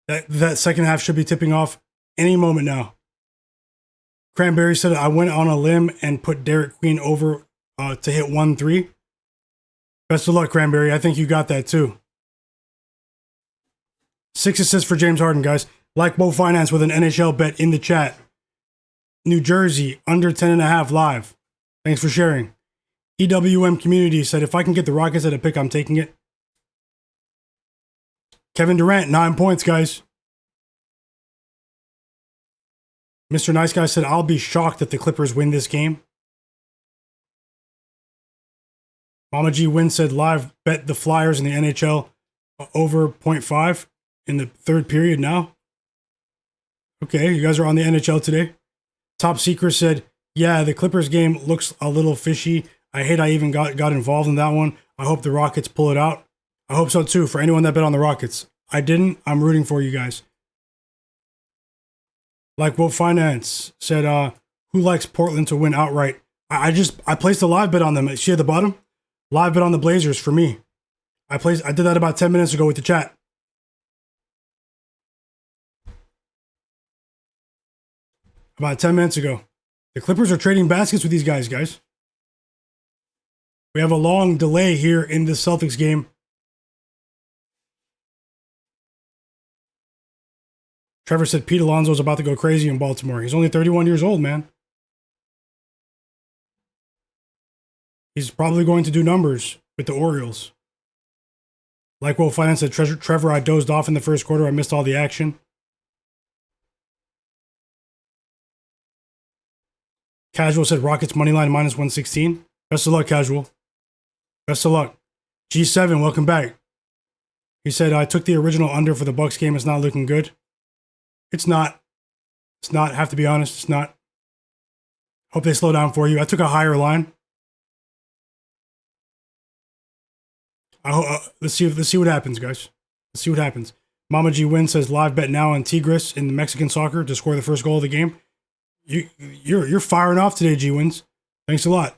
That second half should be tipping off any moment now. Cranberry said I went on a limb and put Derik Queen over to hit 1-3. Best of luck, Cranberry. I think you got that too. 6 assists for James Harden, guys. Like Bo Finance with an NHL bet in the chat. New Jersey, under 10.5 live. Thanks for sharing. EWM Community said, if I can get the Rockets at a pick, I'm taking it. Kevin Durant, 9 points, guys. Mr. Nice Guy said, I'll be shocked if the Clippers win this game. Mama G Win said, live bet the Flyers in the NHL over 0.5 in the third period now. Okay, you guys are on the NHL today. Top Secret said, yeah, the Clippers game looks a little fishy. I hate I even got involved in that one. I hope the Rockets pull it out. I hope so too, for anyone that bet on the Rockets. I didn't. I'm rooting for you guys. Like Will Finance said, who likes Portland to win outright? I placed a live bet on them. See at the bottom? Live bet on the Blazers for me. I did that about 10 minutes ago with the chat. About 10 minutes ago. The Clippers are trading baskets with these guys. We have a long delay here in this Celtics game. Trevor said Pete Alonso's about to go crazy in Baltimore. He's only 31 years old, man. He's probably going to do numbers with the Orioles. Like Will Finance said, Trevor, I dozed off in the first quarter. I missed all the action. Casual said Rockets moneyline minus 116. Best of luck, Casual. Best of luck. G7, welcome back. He said, I took the original under for the Bucks game. It's not looking good. It's not. It's not. Have to be honest. It's not. Hope they slow down for you. I took a higher line. Let's see what happens, guys. Let's see what happens. Mama G Win says live bet now on Tigres in the Mexican soccer to score the first goal of the game. You're firing off today, G Wins. Thanks a lot.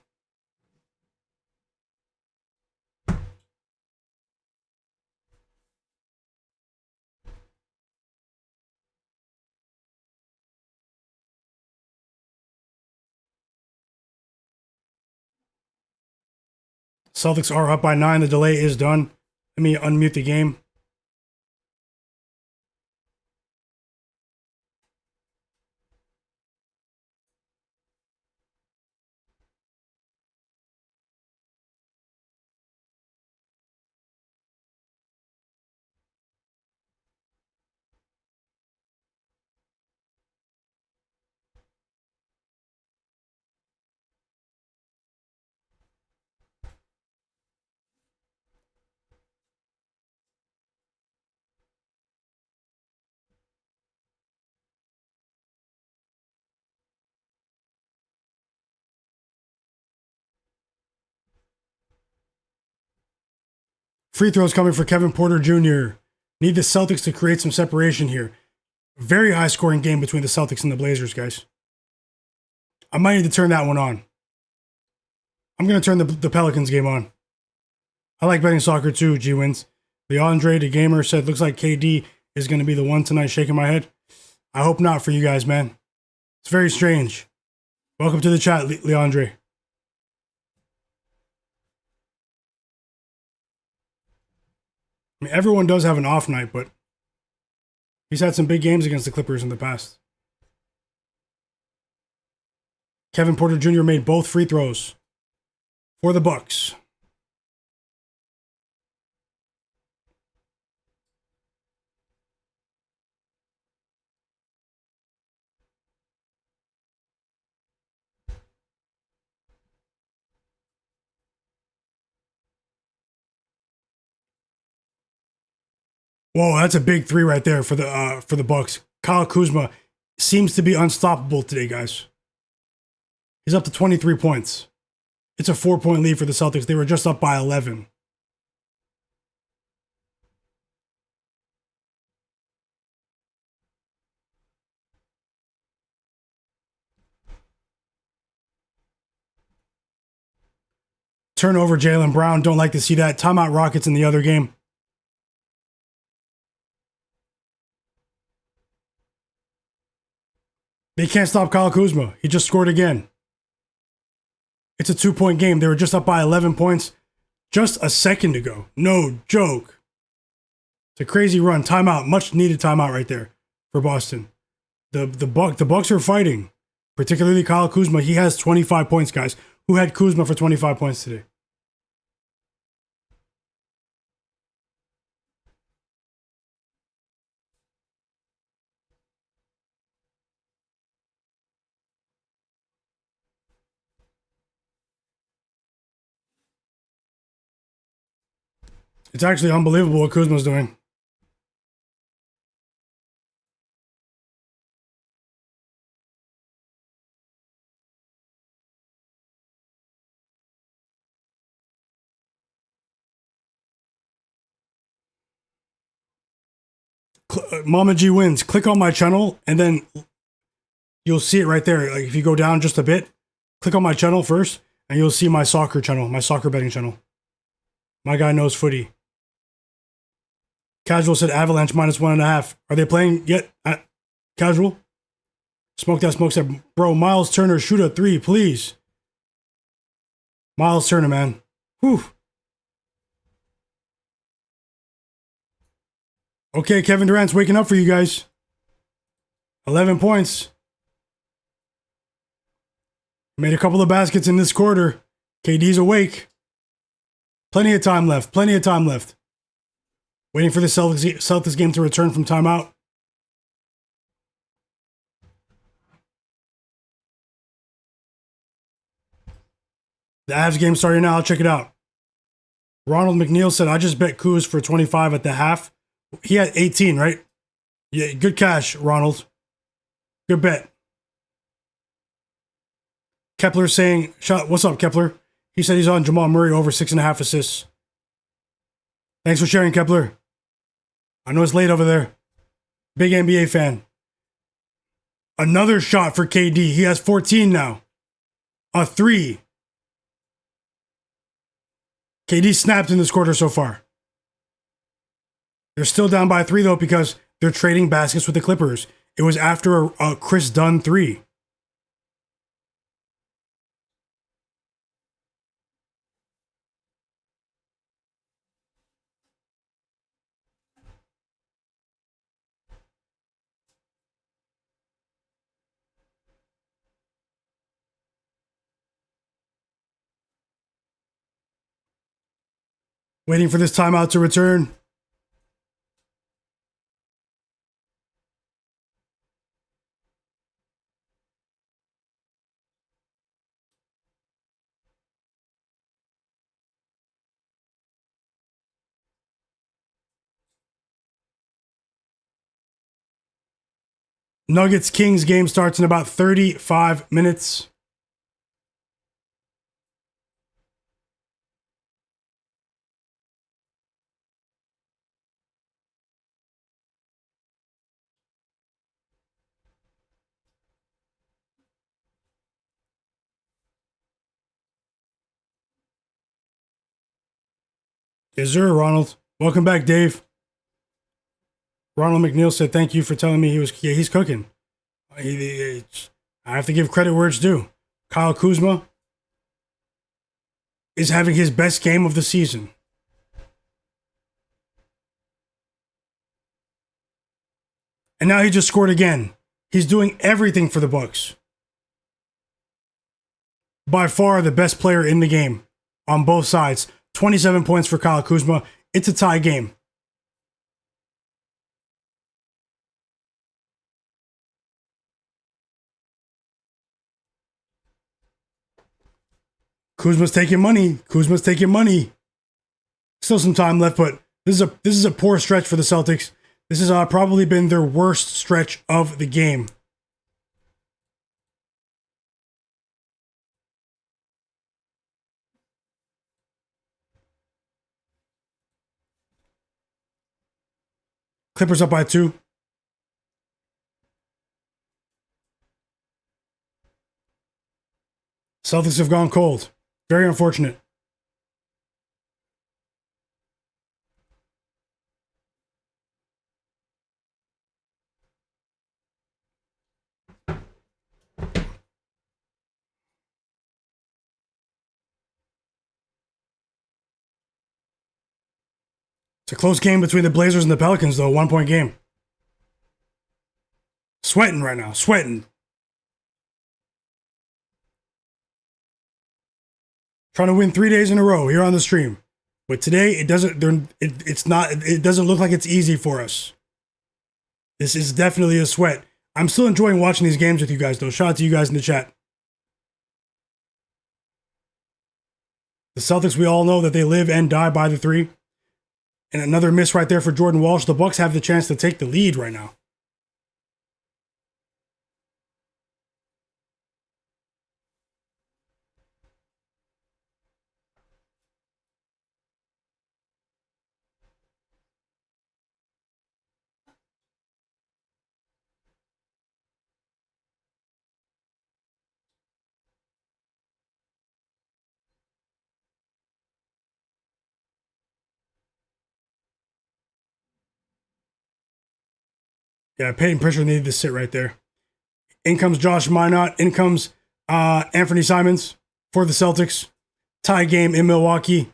Celtics are up by 9. The delay is done. Let me unmute the game. Free throws coming for Kevin Porter Jr. Need the Celtics to create some separation here. Very high scoring game between the Celtics and the Blazers, guys. I might need to turn that one on. I'm going to turn the Pelicans game on. I like betting soccer too, G-Wins. The Andre the Gamer said, looks like KD is going to be the one tonight, shaking my head. I hope not for you guys, man. It's very strange. Welcome to the chat, Leandre. I mean, everyone does have an off night, but he's had some big games against the Clippers in the past. Kevin Porter Jr. made both free throws for the Bucks. Whoa, that's a big three right there for the Bucks. Kyle Kuzma seems to be unstoppable today, guys. He's up to 23 points. It's a 4-point lead for the Celtics. They were just up by 11. Turnover, Jaylen Brown. Don't like to see that. Timeout, Rockets in the other game. They can't stop Kyle Kuzma. He just scored again. It's a 2-point game. They were just up by 11 points just a second ago. No joke. It's a crazy run. Timeout. Much needed timeout right there for Boston. The Bucks are fighting, particularly Kyle Kuzma. He has 25 points, guys. Who had Kuzma for 25 points today? It's actually unbelievable what Kuzma's doing. Mama G wins. Click on my channel and then you'll see it right there. Like if you go down just a bit, click on my channel first and you'll see my soccer channel, my soccer betting channel. My guy knows footy. Casual said Avalanche -1.5. Are they playing yet? Casual? Smoke said, bro, Miles Turner, shoot a 3, please. Miles Turner, man. Whew. Okay, Kevin Durant's waking up for you guys. 11 points. Made a couple of baskets in this quarter. KD's awake. Plenty of time left. Plenty of time left. Waiting for the Celtics game to return from timeout. The Avs game starting now. I'll check it out. Ronald McNeil said, I just bet Kuz for 25 at the half. He had 18, right? Yeah, good cash, Ronald. Good bet. Kepler saying, what's up, Kepler? He said he's on Jamal Murray over 6.5 assists. Thanks for sharing, Kepler. I know it's late over there. Big NBA fan. Another shot for KD. He has 14 now. A 3. KD snapped in this quarter so far. They're still down by 3, though, because they're trading baskets with the Clippers. It was after a Chris Dunn 3. Waiting for this timeout to return. Nuggets Kings game starts in about 35 minutes. Yes, sir, Ronald. Welcome back, Dave. Ronald McNeil said, thank you for telling me he's cooking. I have to give credit where it's due. Kyle Kuzma is having his best game of the season. And now he just scored again. He's doing everything for the Bucks. By far the best player in the game on both sides. 27 points for Kyle Kuzma. It's a tie game. Kuzma's taking money. Kuzma's taking money. Still some time left, but this is a poor stretch for the Celtics. This has probably been their worst stretch of the game. Clippers up by 2. Celtics have gone cold. Very unfortunate. It's a close game between the Blazers and the Pelicans, though. 1-point game. Sweating right now. Sweating. Trying to win 3 days in a row here on the stream. But today, it doesn't look like it's easy for us. This is definitely a sweat. I'm still enjoying watching these games with you guys, though. Shout out to you guys in the chat. The Celtics, we all know that they live and die by the three. And another miss right there for Jordan Walsh. The Bucks have the chance to take the lead right now. Yeah, Peyton Pritchard needed to sit right there. In comes Josh Minot. In comes Anthony Simons for the Celtics. Tie game in Milwaukee.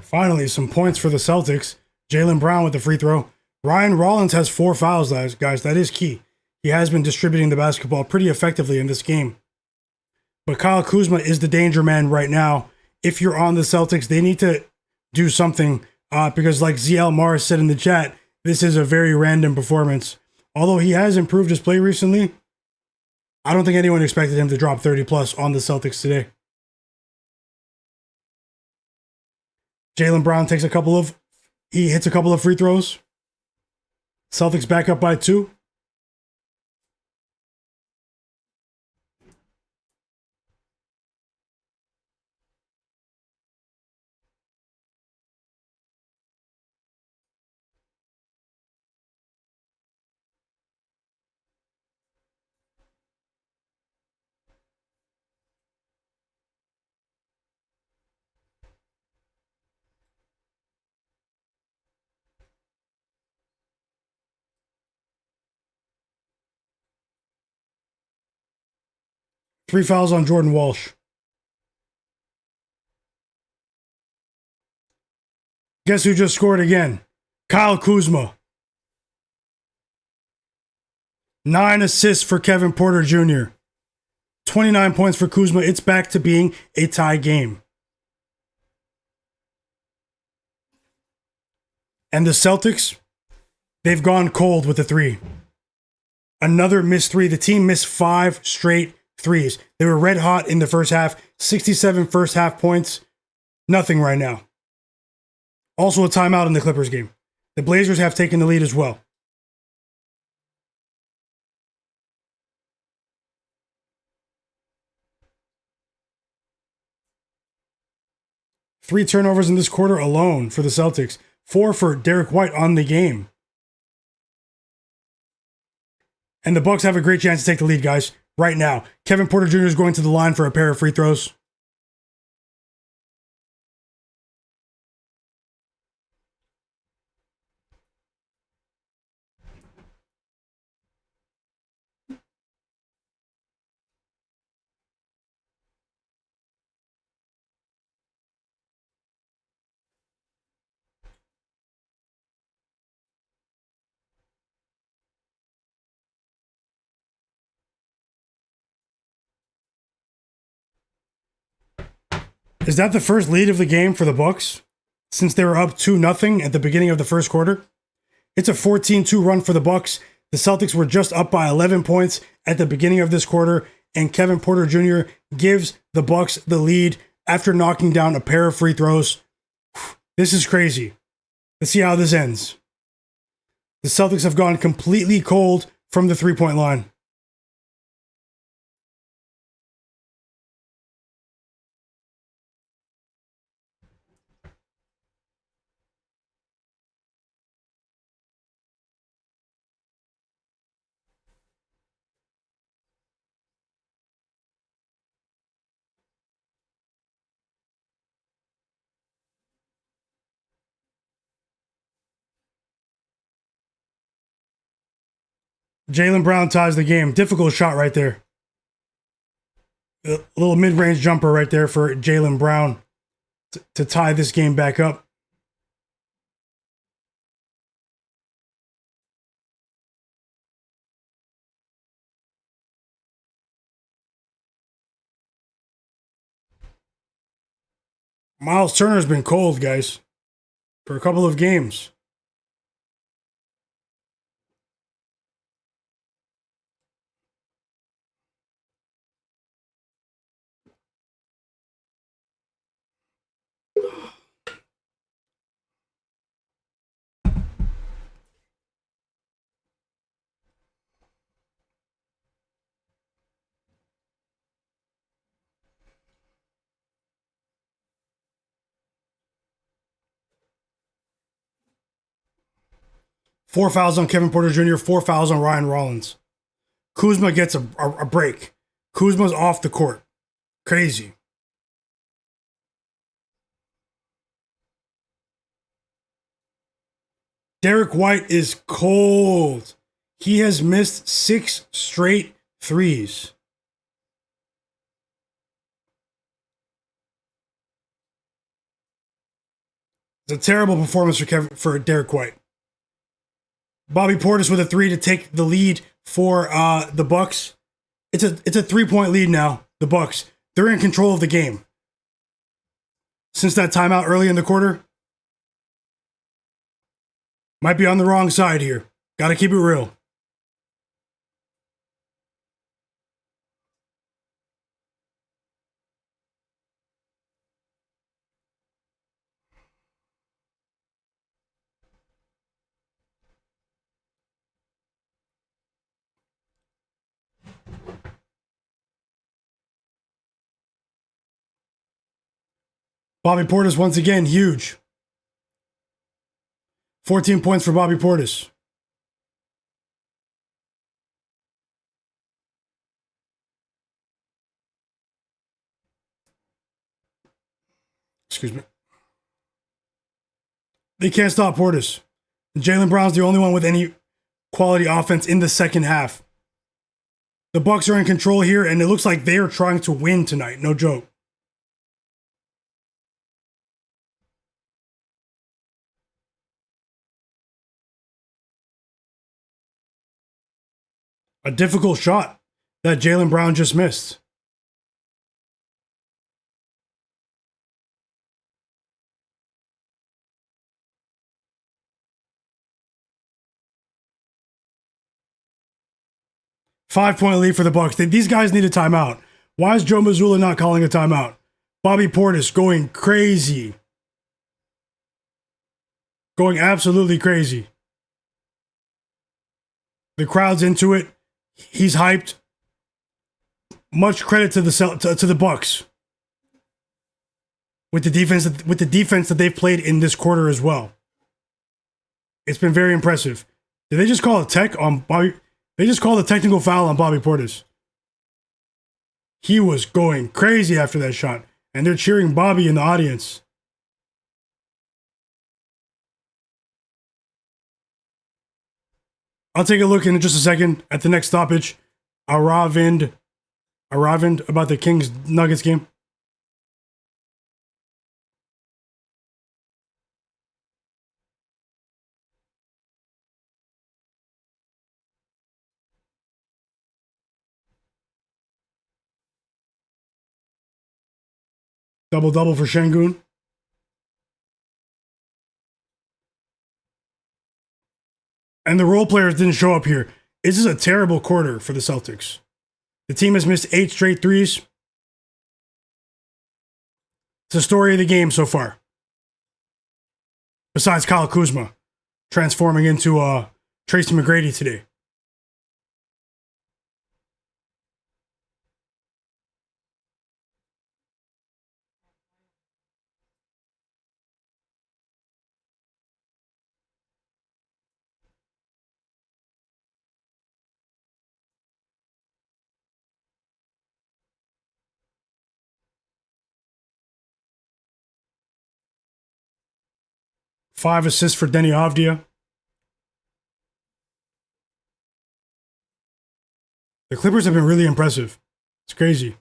Finally, some points for the Celtics. Jaylen Brown with the free throw. Ryan Rollins has 4 fouls, guys. That is key. He has been distributing the basketball pretty effectively in this game. But Kyle Kuzma is the danger man right now. If you're on the Celtics, they need to do something because like ZL Mars said in the chat, this is a very random performance. Although he has improved his play recently, I don't think anyone expected him to drop 30 plus on the Celtics today. Jaylen Brown hits a couple of free throws. Celtics back up by 2. Three fouls on Jordan Walsh. Guess who just scored again? Kyle Kuzma. 9 assists for Kevin Porter Jr. 29 points for Kuzma. It's back to being a tie game. And the Celtics, they've gone cold with the 3. Another missed 3. The team missed 5 straight threes. They were red hot in the first half. 67 first half points. Nothing right now. Also a timeout in the Clippers game. The Blazers have taken the lead as well. Three turnovers in this quarter alone for the Celtics. 4 for Derik White on the game. And the Bucks have a great chance to take the lead, guys. Right now, Kevin Porter Jr. is going to the line for a pair of free throws. Is that the first lead of the game for the Bucks since they were up 2-0 at the beginning of the first quarter? It's a 14-2 run for the Bucks. The Celtics were just up by 11 points at the beginning of this quarter, and Kevin Porter Jr. gives the Bucks the lead after knocking down a pair of free throws. This is crazy. Let's see how this ends. The Celtics have gone completely cold from the three-point line. Jaylen Brown ties the game. Difficult shot right there. A little mid-range jumper right there for Jaylen Brown to tie this game back up. Miles Turner's been cold, guys, for a couple of games. Four fouls on Kevin Porter Jr., four fouls on Ryan Rollins. Kuzma gets a break. Kuzma's off the court. Crazy. Derik White is cold. He has missed 6 straight threes. It's a terrible performance for Derik White. Bobby Portis with a 3 to take the lead for the Bucks. It's a 3-point lead now. The Bucks, they're in control of the game. Since that timeout early in the quarter, might be on the wrong side here. Got to keep it real. Bobby Portis once again, huge. 14 points for Bobby Portis. Excuse me. They can't stop Portis. Jaylen Brown's the only one with any quality offense in the second half. The Bucks are in control here, and it looks like they are trying to win tonight. No joke. A difficult shot that Jaylen Brown just missed. Five-point lead for the Bucks. These guys need a timeout. Why is Joe Mazzulla not calling a timeout? Bobby Portis going crazy. Going absolutely crazy. The crowd's into it. He's hyped. Much credit to the Bucks with the defense that they've played in this quarter as well. It's been very impressive. Did they just call a tech on Bobby? They just called a technical foul on Bobby Portis. He was going crazy after that shot, and they're cheering Bobby in the audience. I'll take a look in just a second at the next stoppage. Aravind about the Kings Nuggets game. Double-double for Sengun. And the role players didn't show up here. This is a terrible quarter for the Celtics. The team has missed 8 straight threes. It's the story of the game so far. Besides Kyle Kuzma transforming into Tracy McGrady today. Five assists for Denny Avdia. The Clippers have been really impressive. It's crazy.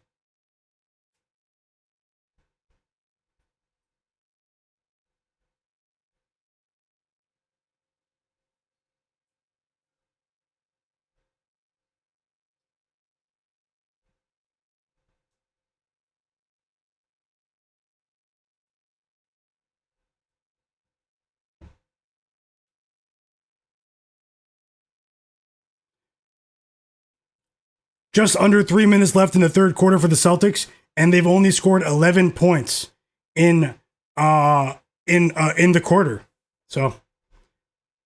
Just under 3 minutes left in the third quarter for the Celtics, and they've only scored 11 points in the quarter. So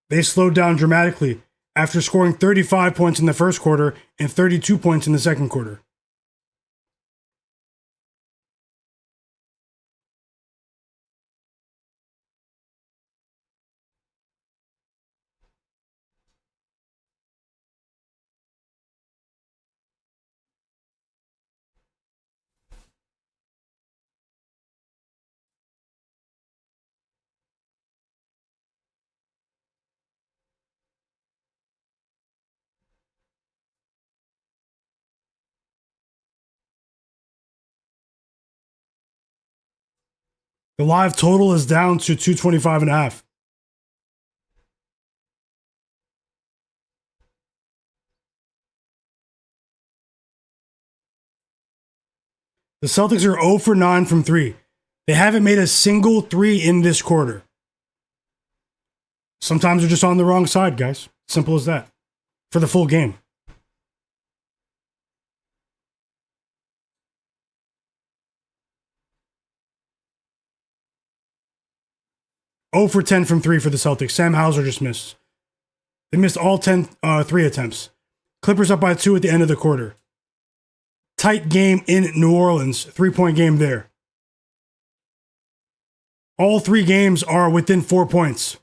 they slowed down dramatically after scoring 35 points in the first quarter and 32 points in the second quarter. The live total is down to 225.5. The Celtics are 0 for 9 from 3. They haven't made a single 3 in this quarter. Sometimes they're just on the wrong side, guys. Simple as that. For the full game. Oh for 10 from 3 for the Celtics. Sam Hauser just missed. They missed all 10 3 attempts. Clippers up by 2 at the end of the quarter. Tight game in New Orleans. 3-point game there. All 3 games are within 4 points.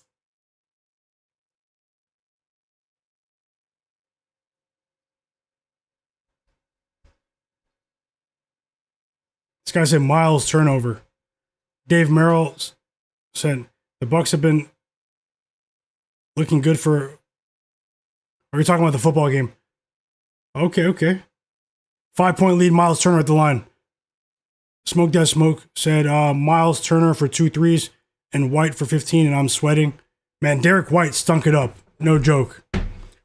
This guy said Miles turnover. Dave Merrill said the Bucks have been looking good for. Are we talking about the football game? Okay. 5-point lead, Miles Turner at the line. Smoke That Smoke said Miles Turner for 2 threes and White for 15, and I'm sweating. Man, Derek White stunk it up. No joke.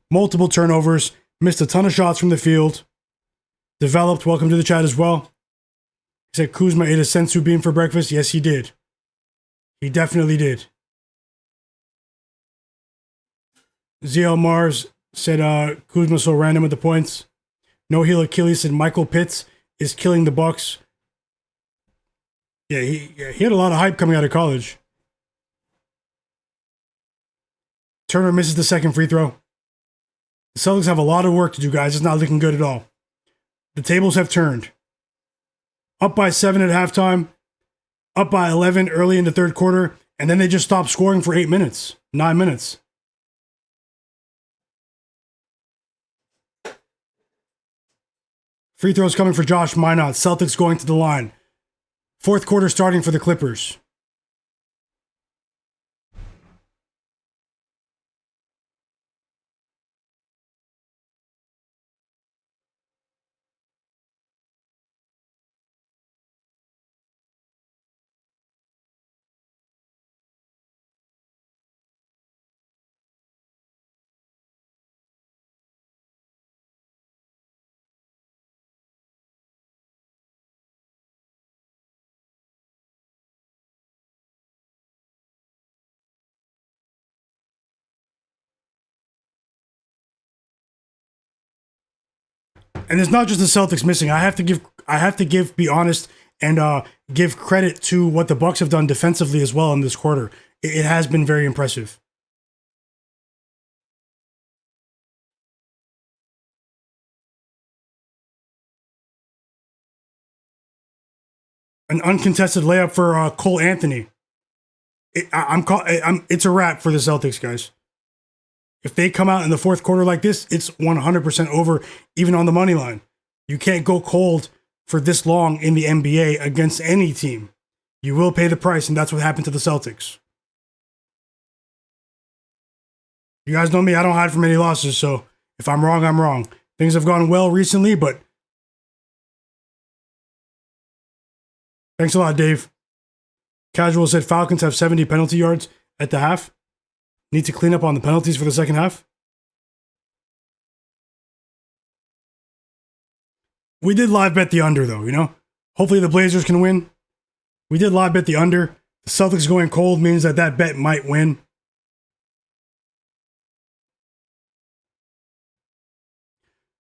Multiple turnovers. Missed a ton of shots from the field. Developed. Welcome to the chat as well. He said Kuzma ate a sensu bean for breakfast. Yes, he did. He definitely did. ZL Mars said Kuzma so random with the points. No Heel Achilles said Michael Pitts is killing the Bucks. Yeah, he had a lot of hype coming out of college. Turner misses the second free throw. The Celtics have a lot of work to do, guys. It's not looking good at all. The tables have turned. Up by 7 at halftime. Up by 11 early in the third quarter. And then they just stopped scoring for 9 minutes. Free throws coming for Josh Minot. Celtics going to the line. Fourth quarter starting for the Clippers. And it's not just the Celtics missing. I have to be honest and give credit to what the Bucks have done defensively as well in this quarter. It has been very impressive. An uncontested layup for Cole Anthony. It's a wrap for the Celtics, guys. If they come out in the fourth quarter like this, it's 100% over, even on the money line. You can't go cold for this long in the NBA against any team. You will pay the price, and that's what happened to the Celtics. You guys know me, I don't hide from any losses, so if I'm wrong, I'm wrong. Things have gone well recently, but thanks a lot, Dave. Casual said Falcons have 70 penalty yards at the half. Need to clean up on the penalties for the second half. We did live bet the under, though, you know? Hopefully the Blazers can win. We did live bet the under. The Celtics going cold means that bet might win.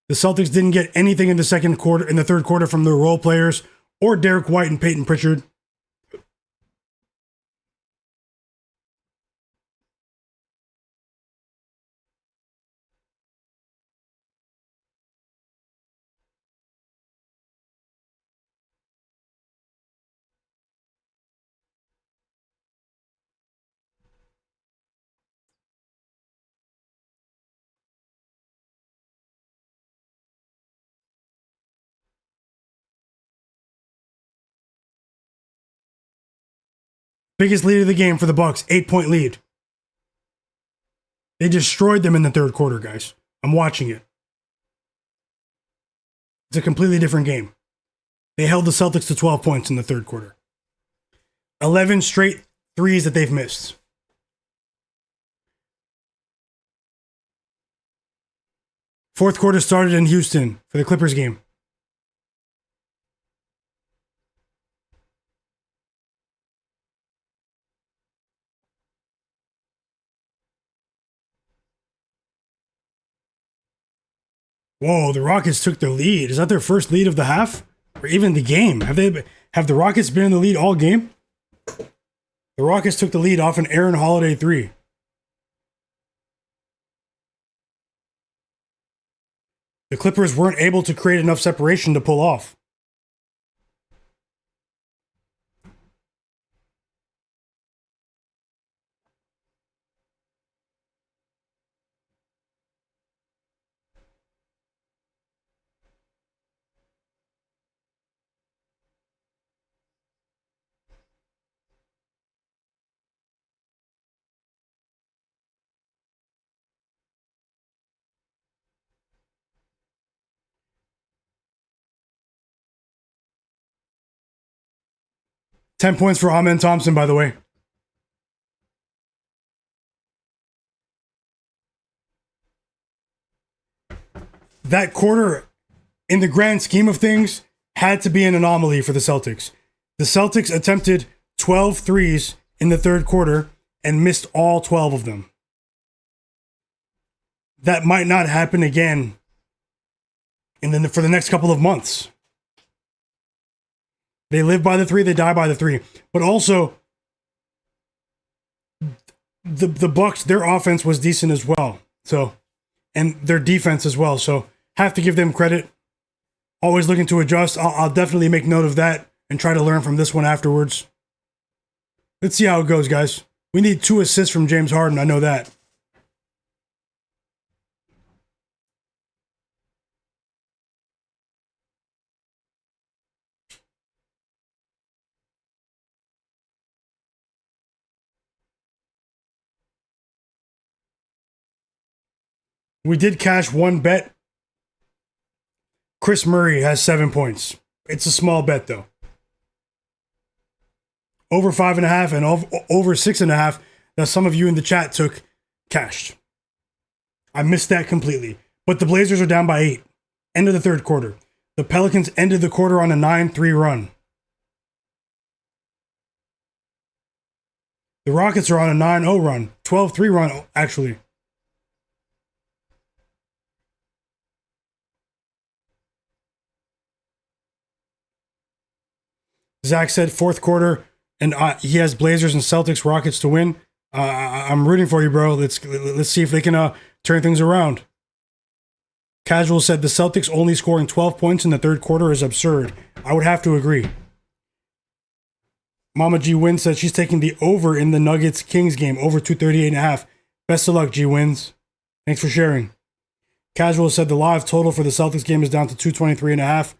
The Celtics didn't get anything in the third quarter from their role players or Derek White and Peyton Pritchard. Biggest lead of the game for the Bucks, 8-point lead. They destroyed them in the third quarter, guys. I'm watching it. It's a completely different game. They held the Celtics to 12 points in the third quarter. 11 straight threes that they've missed. Fourth quarter started in Houston for the Clippers game. Whoa, the Rockets took their lead. Is that their first lead of the half? Or even the game? Have the Rockets been in the lead all game? The Rockets took the lead off an Aaron Holiday 3. The Clippers weren't able to create enough separation to pull off. Ten points for Amen Thompson, by the way. That quarter, in the grand scheme of things, had to be an anomaly for the Celtics. The Celtics attempted 12 threes in the third quarter and missed all 12 of them. That might not happen again for the next couple of months. They live by the three, they die by the three. But also, the Bucks, their offense was decent as well. So, and their defense as well. So, have to give them credit. Always looking to adjust. I'll definitely make note of that and try to learn from this one afterwards. Let's see how it goes, guys. We need 2 assists from James Harden. I know that. We did cash one bet. Chris Murray has 7 points. It's a small bet, though. Over 5.5 and over 6.5 that some of you in the chat took cashed. I missed that completely. But the Blazers are down by 8. End of the third quarter. The Pelicans ended the quarter on a 9-3 run. The Rockets are on a 9-0 run. 12-3 run, actually. Zach said fourth quarter, and he has Blazers and Celtics Rockets to win. I'm rooting for you, bro. Let's see if they can turn things around. Casual said the Celtics only scoring 12 points in the third quarter is absurd. I would have to agree. Mama G Win said she's taking the over in the Nuggets Kings game, over 238.5. Best of luck, G Wins. Thanks for sharing. Casual said the live total for the Celtics game is down to 223.5.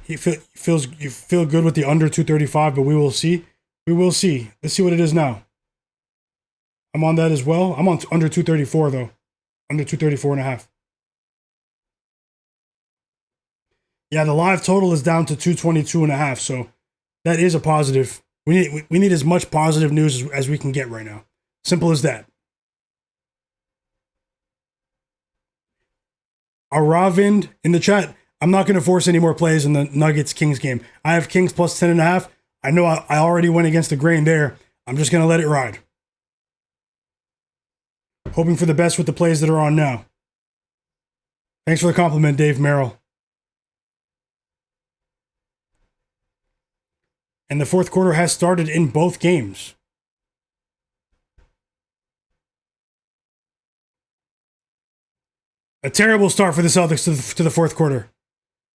You feel good with the under 235, but we will see. We will see. Let's see what it is now. I'm on that as well. I'm on under 234 though. Under 234.5. Yeah, the live total is down to 222.5, so that is a positive. We need as much positive news as we can get right now. Simple as that. Aravind in the chat. I'm not going to force any more plays in the Nuggets Kings game. I have Kings plus 10.5. I know I already went against the grain there. I'm just going to let it ride. Hoping for the best with the plays that are on now. Thanks for the compliment, Dave Merrill. And the fourth quarter has started in both games. A terrible start for the Celtics to the fourth quarter.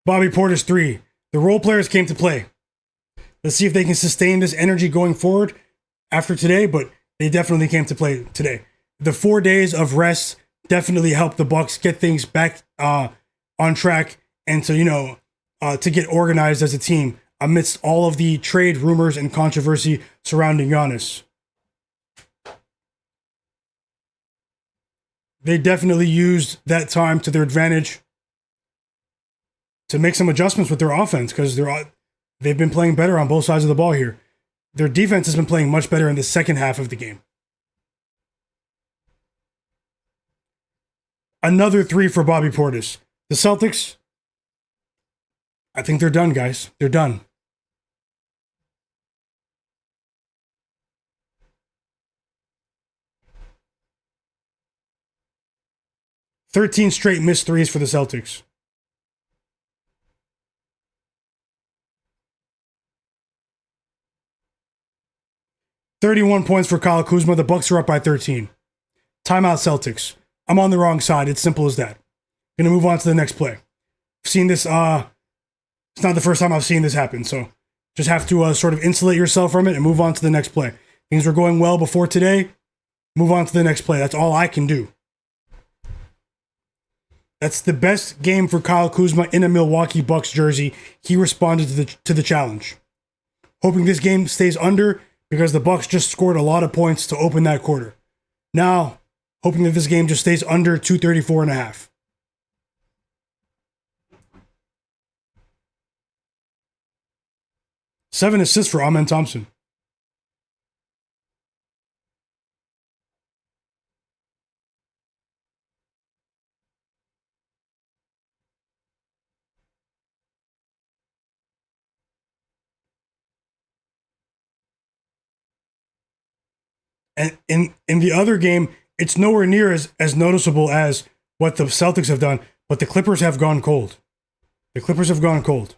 Bobby Portis 3. The role players came to play. Let's see if they can sustain this energy going forward after today, but they definitely came to play today. The 4 days of rest definitely helped the Bucks get things back on track and to get organized as a team amidst all of the trade rumors and controversy surrounding Giannis. They definitely used that time to their advantage to make some adjustments with their offense because they've been playing better on both sides of the ball here. Their defense has been playing much better in the second half of the game. Another 3 for Bobby Portis. The Celtics, I think they're done, guys. They're done. "13 straight missed threes for the Celtics. "31 points for Kyle Kuzma. The Bucks are up by 13. Timeout Celtics. I'm on the wrong side. It's simple as that. Gonna move on to the next play. I've seen this, it's not the first time I've seen this happen, so just have to sort of insulate yourself from it and move on to the next play. Things were going well before today. Move on to the next play. That's all I can do. That's the best game for Kyle Kuzma in a Milwaukee Bucks jersey. He responded to the challenge. Hoping this game stays under because the Bucks just scored a lot of points to open that quarter. Now, hoping that this game just stays under 234.5. Seven assists for Amen Thompson. And in the other game, it's nowhere near as noticeable as what the Celtics have done, but the Clippers have gone cold. The Clippers have gone cold.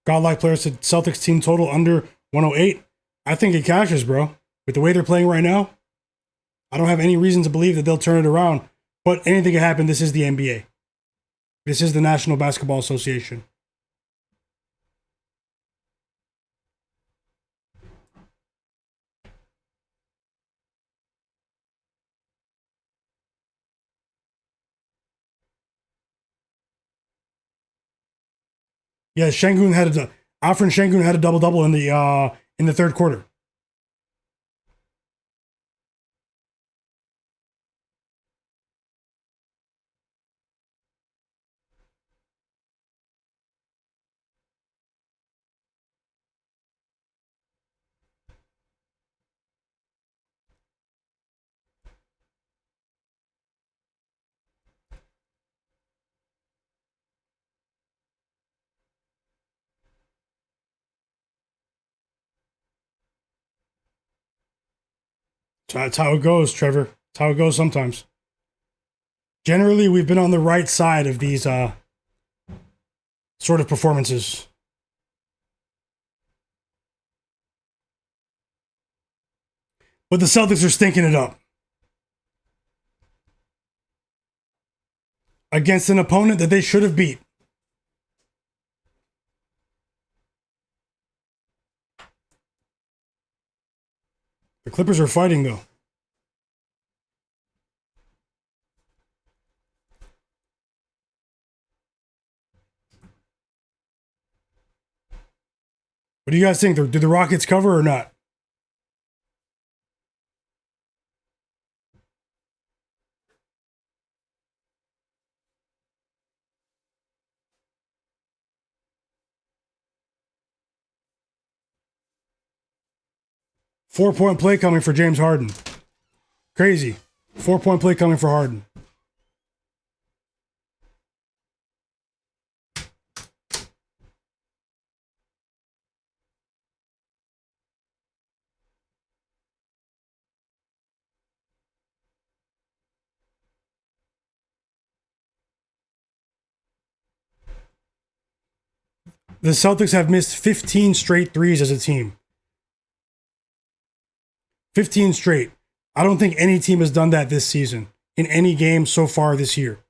Godlike player said Celtics team total under 108. I think it cashes, bro. With the way they're playing right now, I don't have any reason to believe that they'll turn it around. But anything can happen. This is the NBA. This is the National Basketball Association. Yeah, Alperen Sengun had a double-double in the third quarter. So that's how it goes, Trevor. That's how it goes sometimes. Generally, we've been on the right side of these sort of performances. But the Celtics are stinking it up. Against an opponent that they should have beat. The Clippers are fighting, though. What do you guys think? Do the Rockets cover or not? Four-point play coming for James Harden. Crazy. 4-point play coming for Harden. The Celtics have missed 15 straight threes as a team. 15 straight. I don't think any team has done that this season in any game so far this year.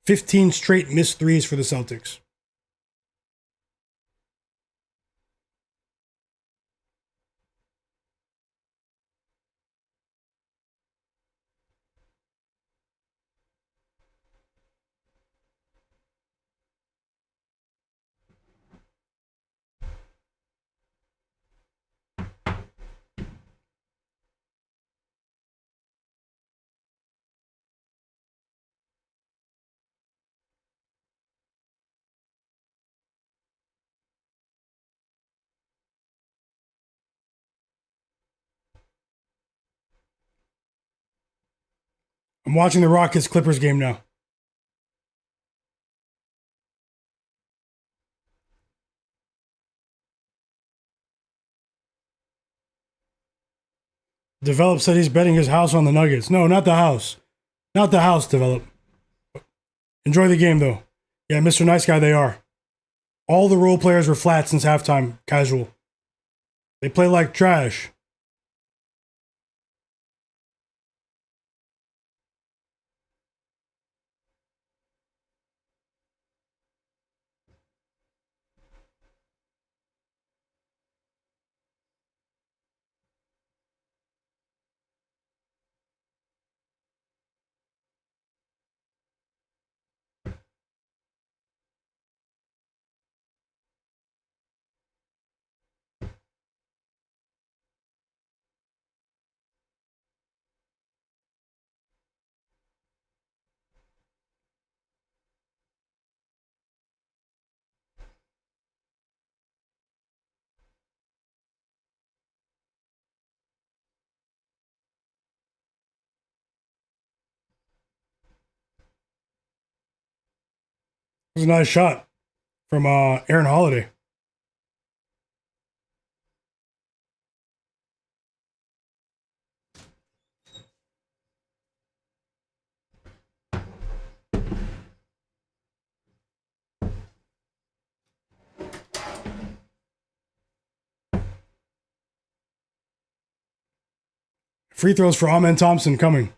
15 straight missed threes for the Celtics. I'm watching the Rockets Clippers game now. Develop said he's betting his house on the Nuggets. No, not the house. Not the house, Develop. Enjoy the game, though. Yeah, Mr. Nice Guy, they are. All the role players were flat since halftime, casual. They play like trash. It was a nice shot from Aaron Holiday. Free throws for Amen Thompson coming.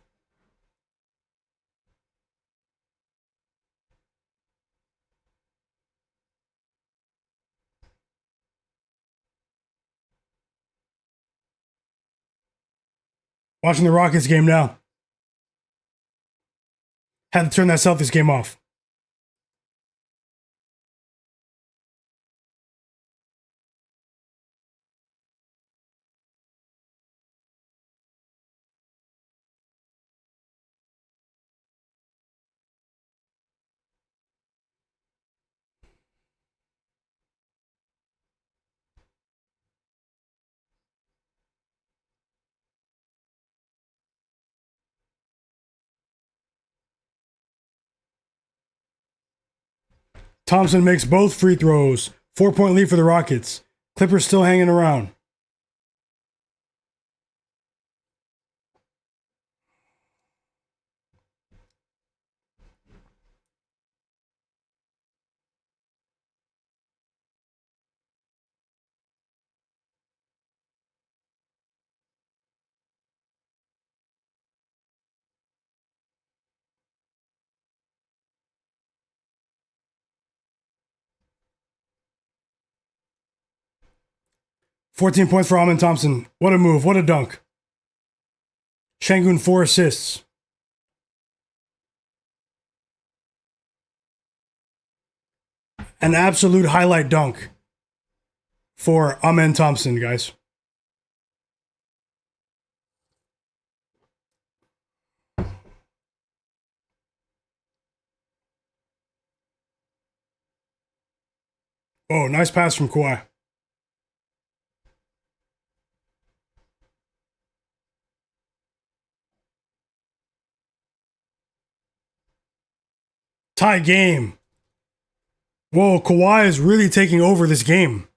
Watching the Rockets game now. Had to turn that Celtics game off. Thompson makes both free throws. 4-point lead for the Rockets. Clippers still hanging around. Fourteen points for Amen Thompson. What a move. What a dunk. Sengun 4 assists. An absolute highlight dunk for Amen Thompson, guys. Oh, nice pass from Kawhi. Tie game. Whoa, Kawhi is really taking over this game.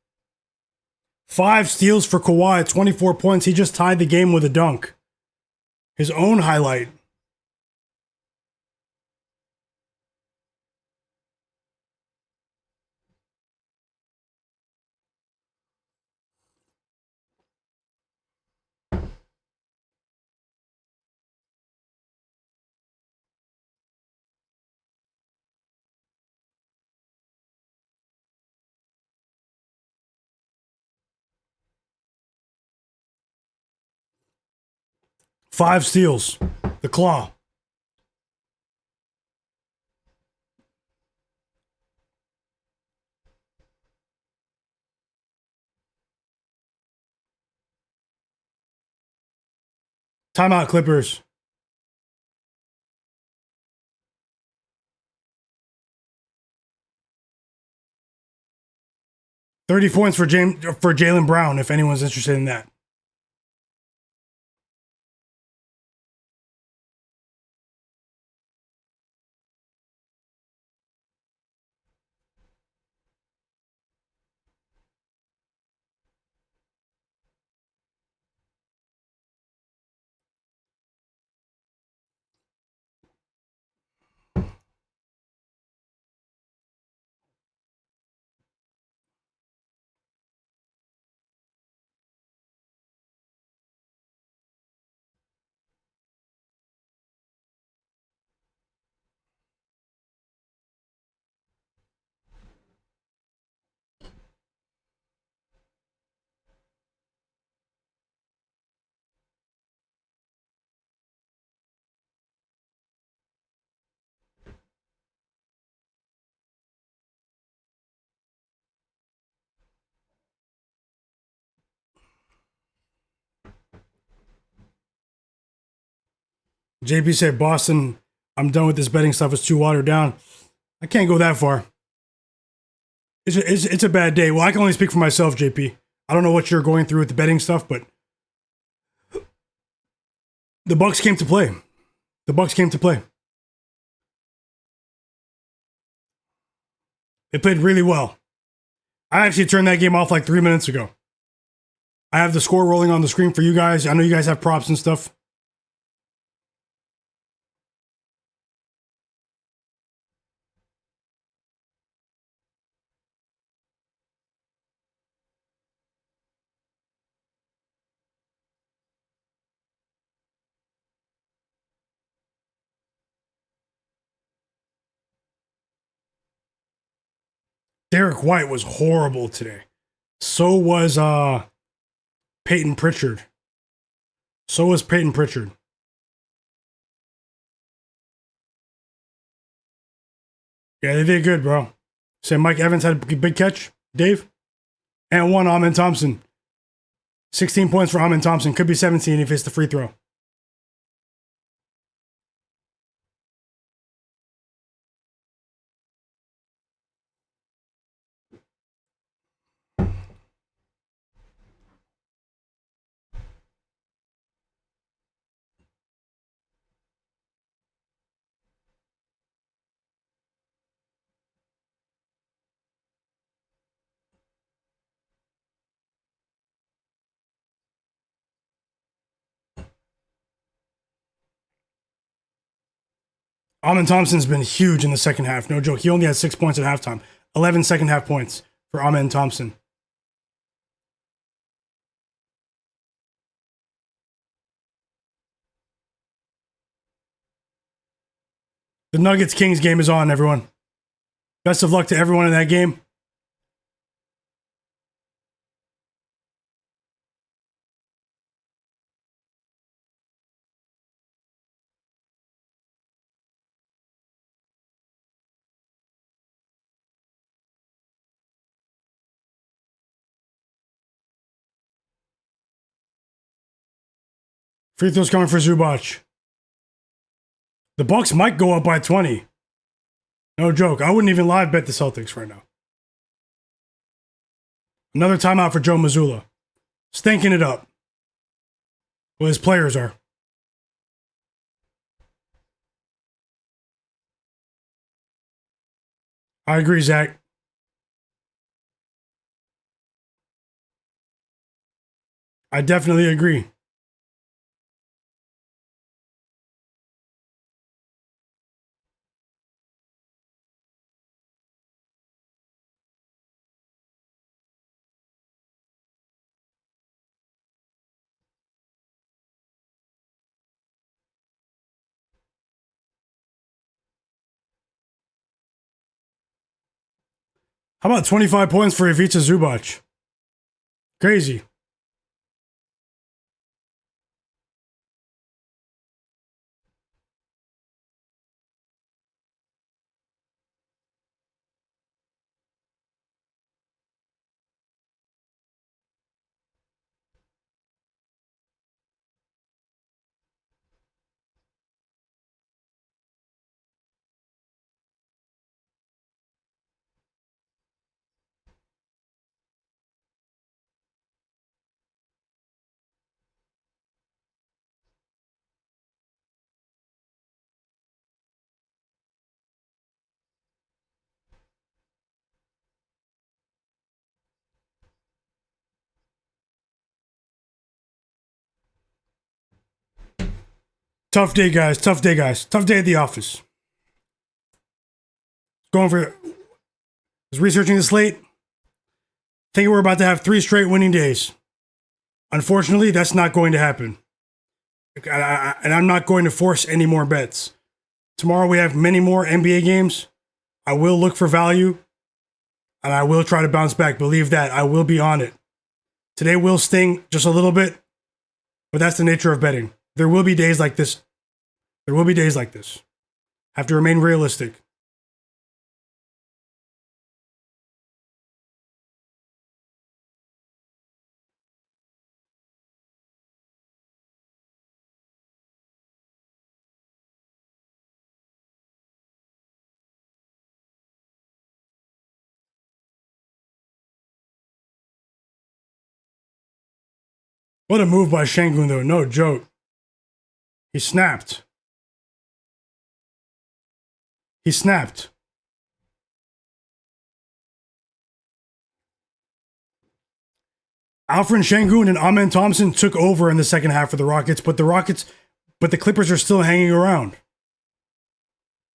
5 steals for Kawhi, 24 points. He just tied the game with a dunk. His own highlight. Five steals. The claw. Timeout, Clippers. $30 points for Jaylen Brown, if anyone's interested in that. JP said, Boston, I'm done with this betting stuff. It's too watered down. I can't go that far. It's a bad day. Well, I can only speak for myself, JP. I don't know what you're going through with the betting stuff, but the Bucks came to play. The Bucks came to play. They played really well. I actually turned that game off like 3 minutes ago. I have the score rolling on the screen for you guys. I know you guys have props and stuff. Derek White was horrible today. So was Peyton Pritchard. So was Peyton Pritchard. Yeah, they did good, bro. Say Mike Evans had a big catch, Dave. And one, Amen Thompson. 16 points for Amen Thompson. Could be 17 if it's the free throw. Amen Thompson's been huge in the second half. No joke. He only had 6 points at halftime. 11 second half points for Amen Thompson. The Nuggets Kings game is on, everyone. Best of luck to everyone in that game. Free throws coming for Zubac. The Bucks might go up by 20. No joke. I wouldn't even live bet the Celtics right now. Another timeout for Joe Mazzulla. Stinking it up. Well, his players are. I agree, Zach. I definitely agree. How about 25 points for Ivica Zubac? Crazy. Tough day, guys. Tough day, guys. Tough day at the office. Going for. Was researching the slate. Thinking we're about to have 3 straight winning days. Unfortunately, that's not going to happen. And I'm not going to force any more bets. Tomorrow we have many more NBA games. I will look for value. And I will try to bounce back. Believe that. I will be on it. Today will sting just a little bit. But that's the nature of betting. There will be days like this. There will be days like this. Have to remain realistic. What a move by Sengun, though. No joke. He snapped. He snapped. Alperen Sengun and Amen Thompson took over in the second half for the Rockets, but the Clippers are still hanging around.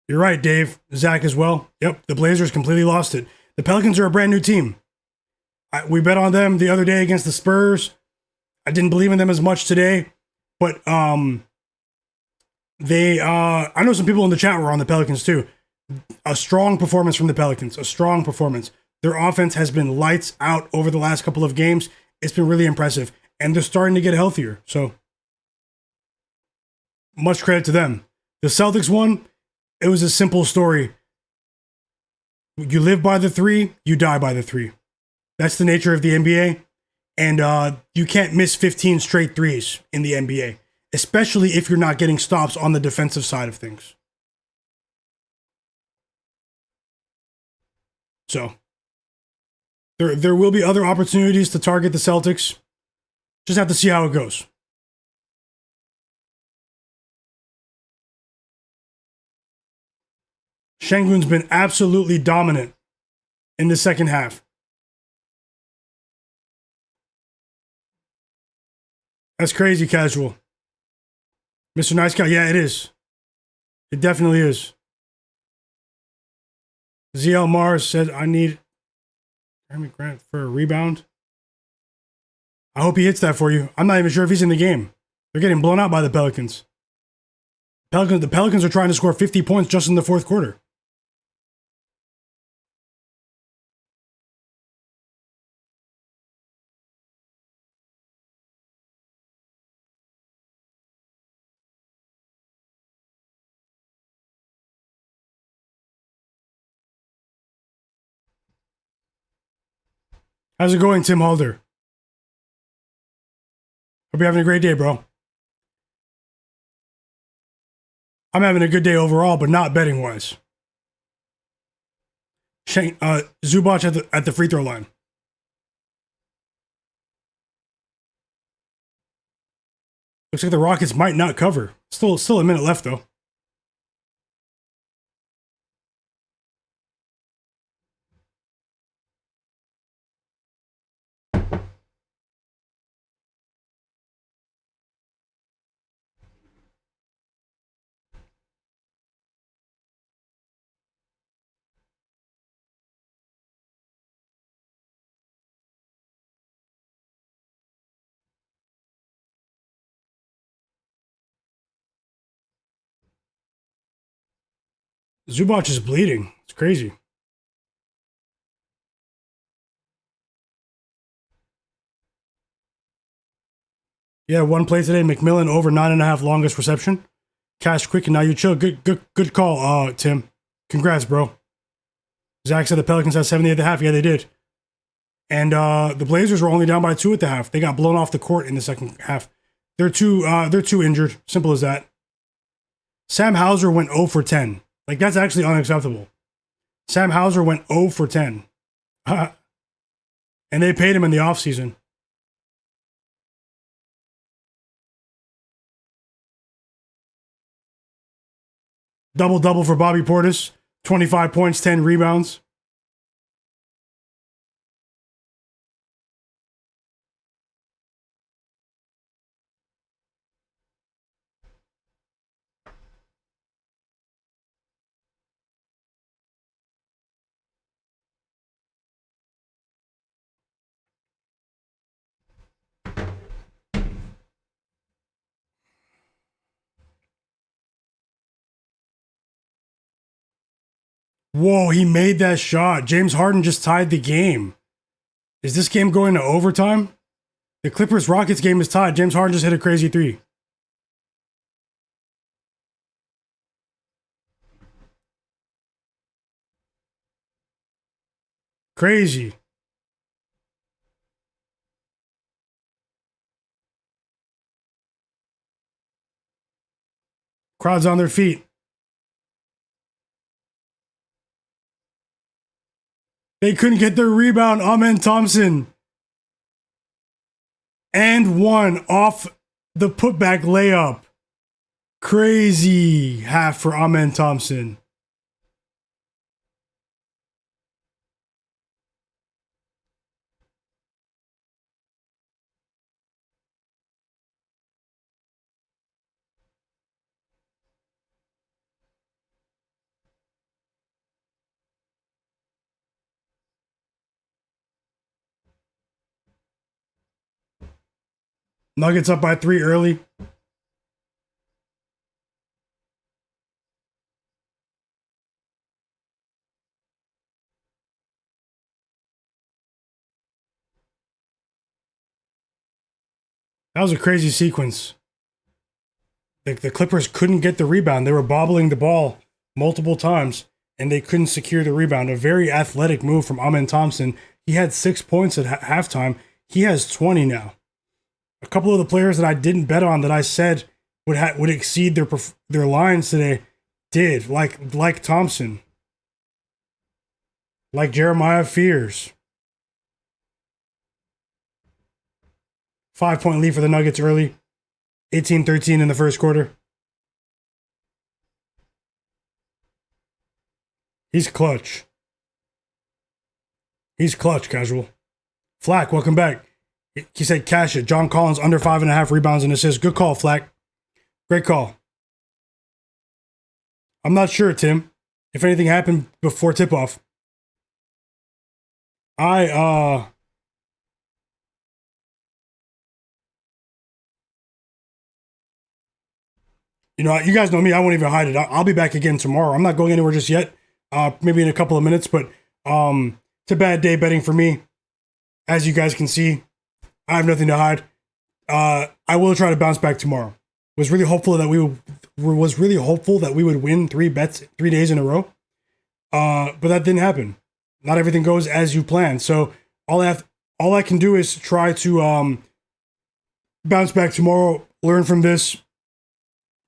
You're right, Dave. Zach as well. Yep, the Blazers completely lost it. The Pelicans are a brand new team. We bet on them the other day against the Spurs. I didn't believe in them as much today, but I know some people in the chat were on the Pelicans too. A strong performance from the Pelicans, a strong performance. Their offense has been lights out over the last couple of games. It's been really impressive, and they're starting to get healthier. So much credit to them. The Celtics won. It was a simple story. You live by the 3, you die by the 3. That's the nature of the NBA. And you can't miss 15 straight threes in the NBA, especially if you're not getting stops on the defensive side of things. So there will be other opportunities to target the Celtics. Just have to see how it goes. Sengun's been absolutely dominant in the second half. That's crazy casual. Mr. Nice Guy, yeah, it is. It definitely is. ZL Mars said, I need Jeremy Grant for a rebound. I hope he hits that for you. I'm not even sure if he's in the game. They're getting blown out by the Pelicans. The Pelicans are trying to score 50 points just in the fourth quarter. How's it going, Tim Halder? Hope you're having a great day, bro. I'm having a good day overall, but not betting wise. Zubac at the free throw line. Looks like the Rockets might not cover. Still a minute left though. Zubac is bleeding. It's crazy. Yeah, one play today. McMillan over 9.5 longest reception. Cash quick and now you chill. Good call, Tim. Congrats, bro. Zach said the Pelicans had 70 at the half. Yeah, they did. And the Blazers were only down by 2 at the half. They got blown off the court in the second half. They're too injured. Simple as that. Sam Hauser went 0 for 10. Like, that's actually unacceptable. Sam Hauser went 0 for 10. And they paid him in the offseason. Double-double for Bobby Portis. 25 points, 10 rebounds. Whoa, he made that shot. James Harden just tied the game. Is this game going to overtime? The Clippers-Rockets game is tied. James Harden just hit a crazy 3. Crazy. Crowd's on their feet. They couldn't get their rebound. Amen Thompson. And one off the putback layup. Crazy half for Amen Thompson. Nuggets up by 3 early. That was a crazy sequence. The Clippers couldn't get the rebound. They were bobbling the ball multiple times, and they couldn't secure the rebound. A very athletic move from Amen Thompson. He had 6 points at halftime. He has 20 now. A couple of the players that I didn't bet on that I said would exceed their lines today did, like Thompson, like Jeremiah Fears. 5-point lead for the Nuggets early. 18-13 in the first quarter. He's clutch. He's clutch, casual. Flack, welcome back. He said cash it. John Collins under 5.5 rebounds and assists. Good call, Flack. Great call. I'm not sure, Tim, if anything happened before tip-off. You guys know me. I won't even hide it. I'll be back again tomorrow. I'm not going anywhere just yet. Maybe in a couple of minutes, but it's a bad day betting for me. As you guys can see, I have nothing to hide. I will try to bounce back tomorrow. Was really hopeful that we would win 3 bets 3 days in a row. But that didn't happen. Not everything goes as you planned. So all I can do is try to bounce back tomorrow, learn from this,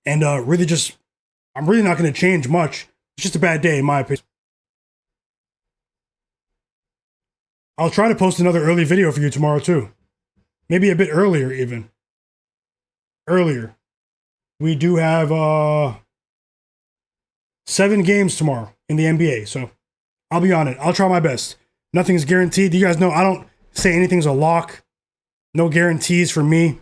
and really just I'm really not going to change much. It's just a bad day, in my opinion. I'll try to post another early video for you tomorrow, too. Maybe a bit earlier, even. Earlier. We do have 7 games tomorrow in the NBA, so I'll be on it. I'll try my best. Nothing's guaranteed. You guys know I don't say anything's a lock. No guarantees for me.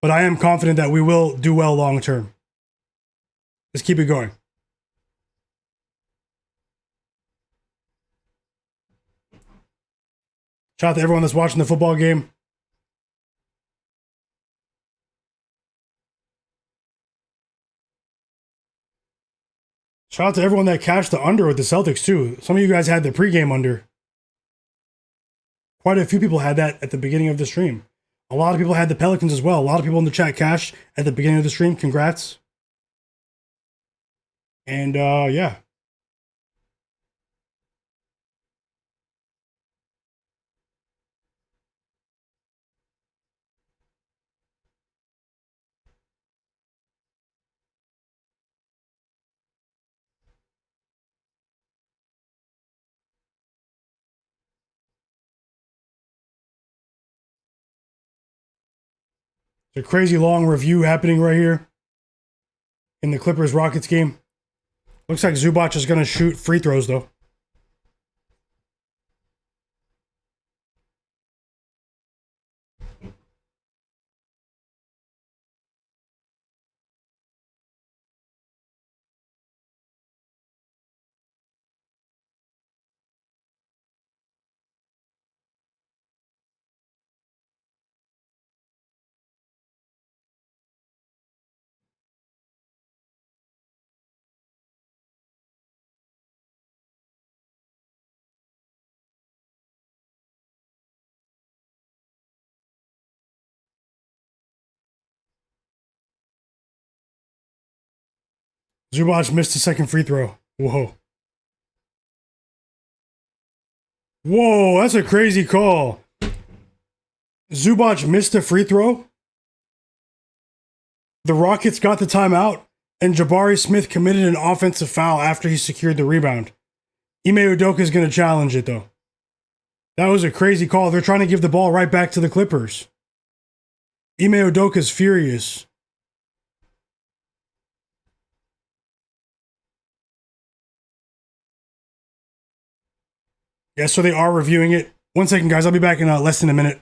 But I am confident that we will do well long term. Let's keep it going. Shout out to everyone that's watching the football game. Shout out to everyone that cashed the under with the Celtics, too. Some of you guys had the pregame under. Quite a few people had that at the beginning of the stream. A lot of people had the Pelicans as well. A lot of people in the chat cashed at the beginning of the stream. Congrats. And, yeah. There's a crazy long review happening right here in the Clippers-Rockets game. Looks like Zubac is going to shoot free throws, though. Zubac missed the second free throw. Whoa. Whoa, that's a crazy call. Zubac missed a free throw. The Rockets got the timeout, and Jabari Smith committed an offensive foul after he secured the rebound. Ime Udoka is going to challenge it, though. That was a crazy call. They're trying to give the ball right back to the Clippers. Ime Udoka's furious. Yeah, so they are reviewing it. 1 second, guys. I'll be back in less than a minute.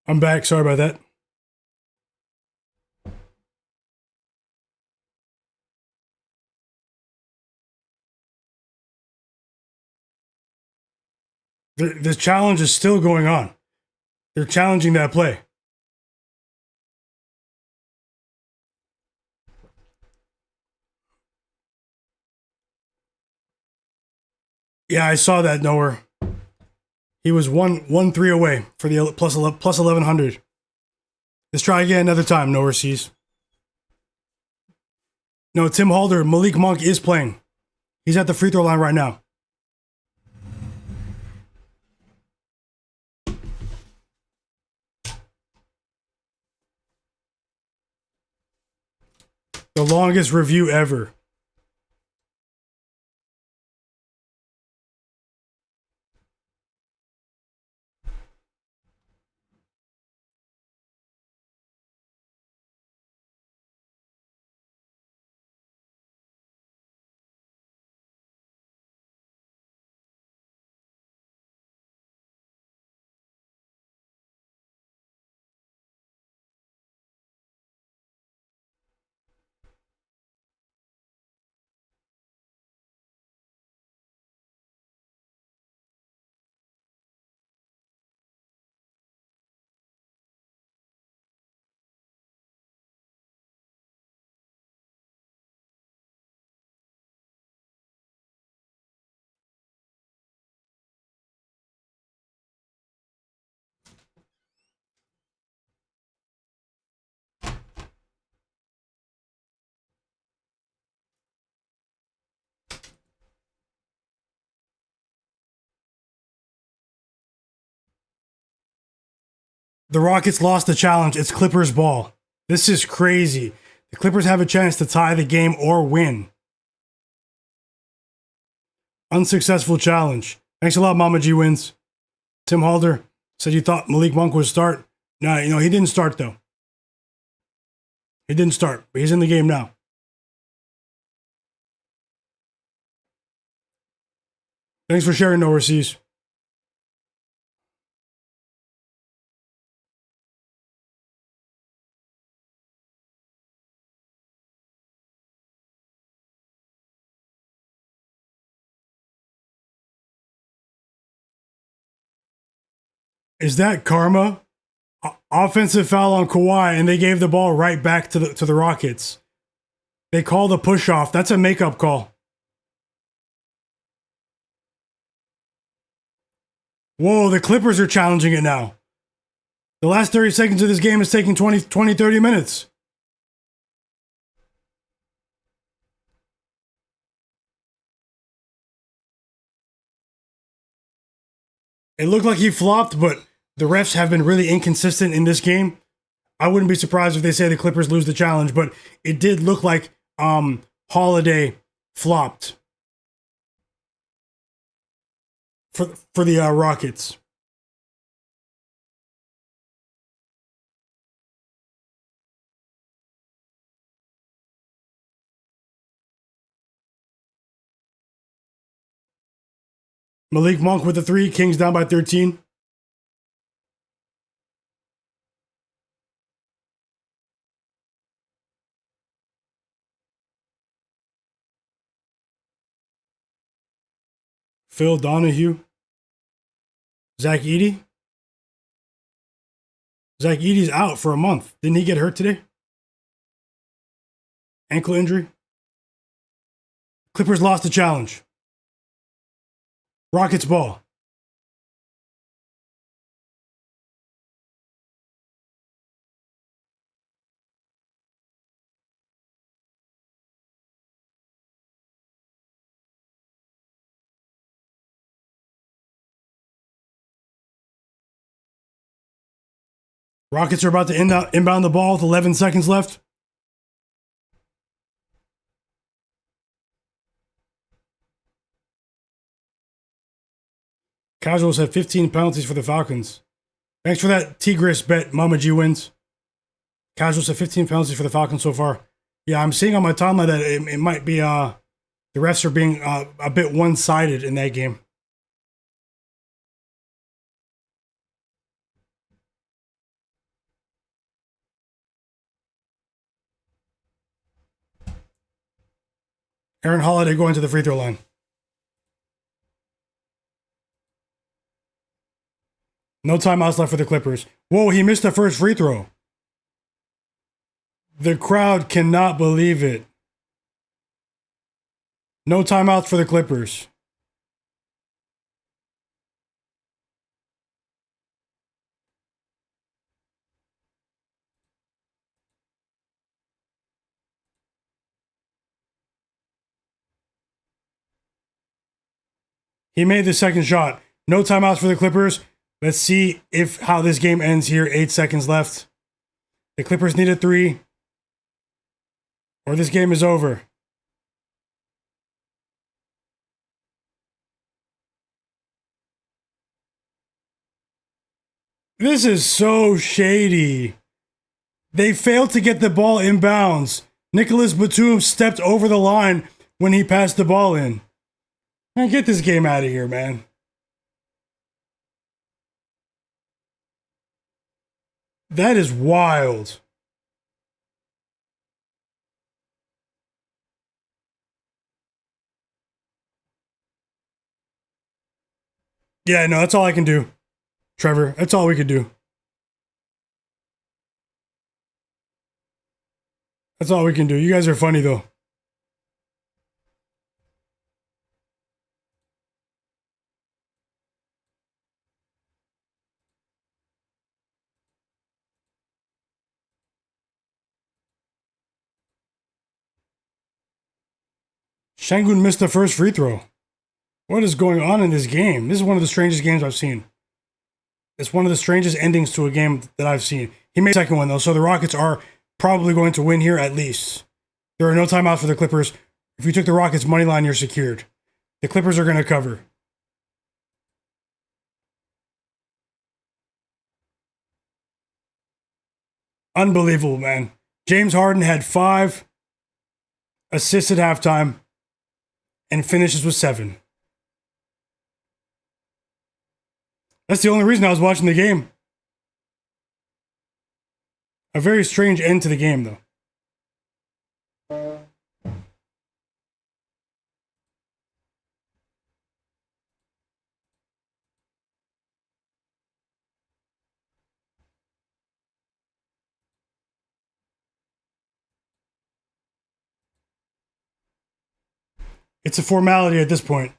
I'm back. Sorry about that. The challenge is still going on. They're challenging that play. Yeah, I saw that nowhere. He was 1-3 away for the plus 1100. Let's try again another time. Nowhere sees. No, Tim Halder, Malik Monk is playing. He's at the free throw line right now. The longest review ever. The Rockets lost the challenge. It's Clippers ball. This is crazy. The Clippers have a chance to tie the game or win. Unsuccessful challenge. Thanks a lot, Mama G wins. Tim Halder said you thought Malik Monk would start. No, he didn't start though. He didn't start, but he's in the game now. Thanks for sharing overseas. Is that karma? Offensive foul on Kawhi, and they gave the ball right back to the Rockets. They called a push off. That's a makeup call. Whoa, the Clippers are challenging it now. The last 30 seconds of this game is taking 20, 30 minutes. It looked like he flopped, but the refs have been really inconsistent in this game. I wouldn't be surprised if they say the Clippers lose the challenge, but it did look like Holiday flopped for the Rockets. Malik Monk with the 3. Kings down by 13. Phil Donahue. Zach Edey. Zach Edey's out for a month. Didn't he get hurt today? Ankle injury. Clippers lost the challenge. Rockets ball. Rockets are about to inbound the ball with 11 seconds left. Casuals have 15 penalties for the Falcons. Thanks for that Tigris bet, Mama G wins. Casuals have 15 penalties for the Falcons so far. Yeah, I'm seeing on my timeline that it might be the refs are being a bit one-sided in that game. Aaron Holiday going to the free throw line. No timeouts left for the Clippers. Whoa, he missed the first free throw. The crowd cannot believe it. No timeouts for the Clippers. He made the second shot. No timeouts for the Clippers. Let's see how this game ends here. 8 seconds left. The Clippers need a 3, or this game is over. This is so shady. They failed to get the ball inbounds. Nicholas Batum stepped over the line when he passed the ball in. Man, get this game out of here, man. That is wild. Yeah, no, that's all I can do. Trevor, that's all we could do. That's all we can do. You guys are funny, though. Sengun missed the first free throw. What is going on in this game? This is one of the strangest games I've seen. It's one of the strangest endings to a game that I've seen. He made the second one, though, so the Rockets are probably going to win here at least. There are no timeouts for the Clippers. If you took the Rockets' money line, you're secured. The Clippers are going to cover. Unbelievable, man. James Harden had 5 assists at halftime and finishes with 7. That's the only reason I was watching the game. A very strange end to the game, though. It's a formality at this point.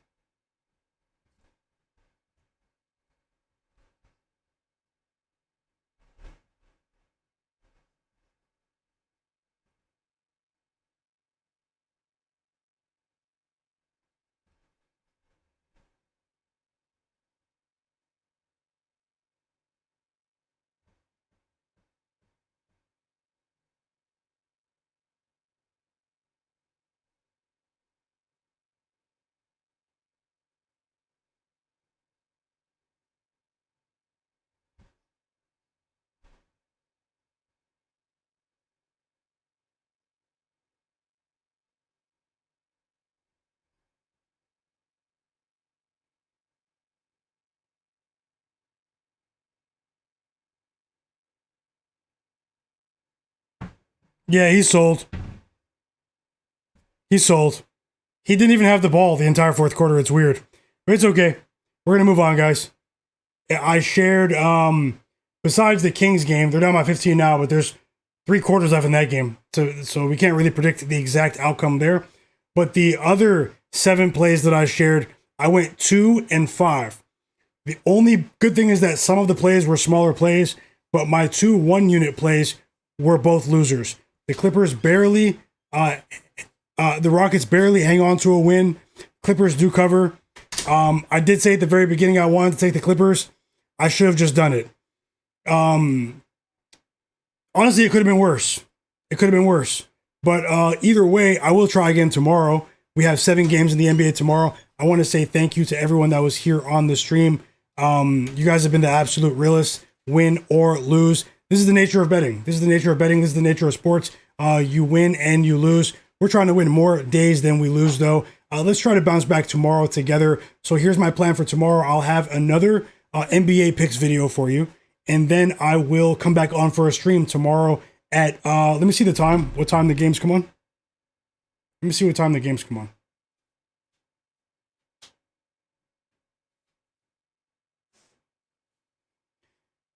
Yeah, he's sold. He's sold. He didn't even have the ball the entire fourth quarter. It's weird. But it's okay. We're going to move on, guys. I shared, besides the Kings game, they're down by 15 now, but there's 3 quarters left in that game. So we can't really predict the exact outcome there. But the other 7 plays that I shared, I went 2 and 5. The only good thing is that some of the plays were smaller plays, but my 2 1-unit plays were both losers. The Clippers barely, the Rockets barely hang on to a win. Clippers do cover. I did say at the very beginning I wanted to take the Clippers. I should have just done it. Honestly, it could have been worse. It could have been worse. But either way, I will try again tomorrow. We have 7 games in the NBA tomorrow. I want to say thank you to everyone that was here on the stream. You guys have been the absolute realists, win or lose. This is the nature of betting. This is the nature of betting. This is the nature of sports. You win and you lose. We're trying to win more days than we lose, though. Let's try to bounce back tomorrow together. So here's my plan for tomorrow. I'll have another NBA picks video for you. And then I will come back on for a stream tomorrow at, let me see the time. What time the games come on? Let me see what time the games come on.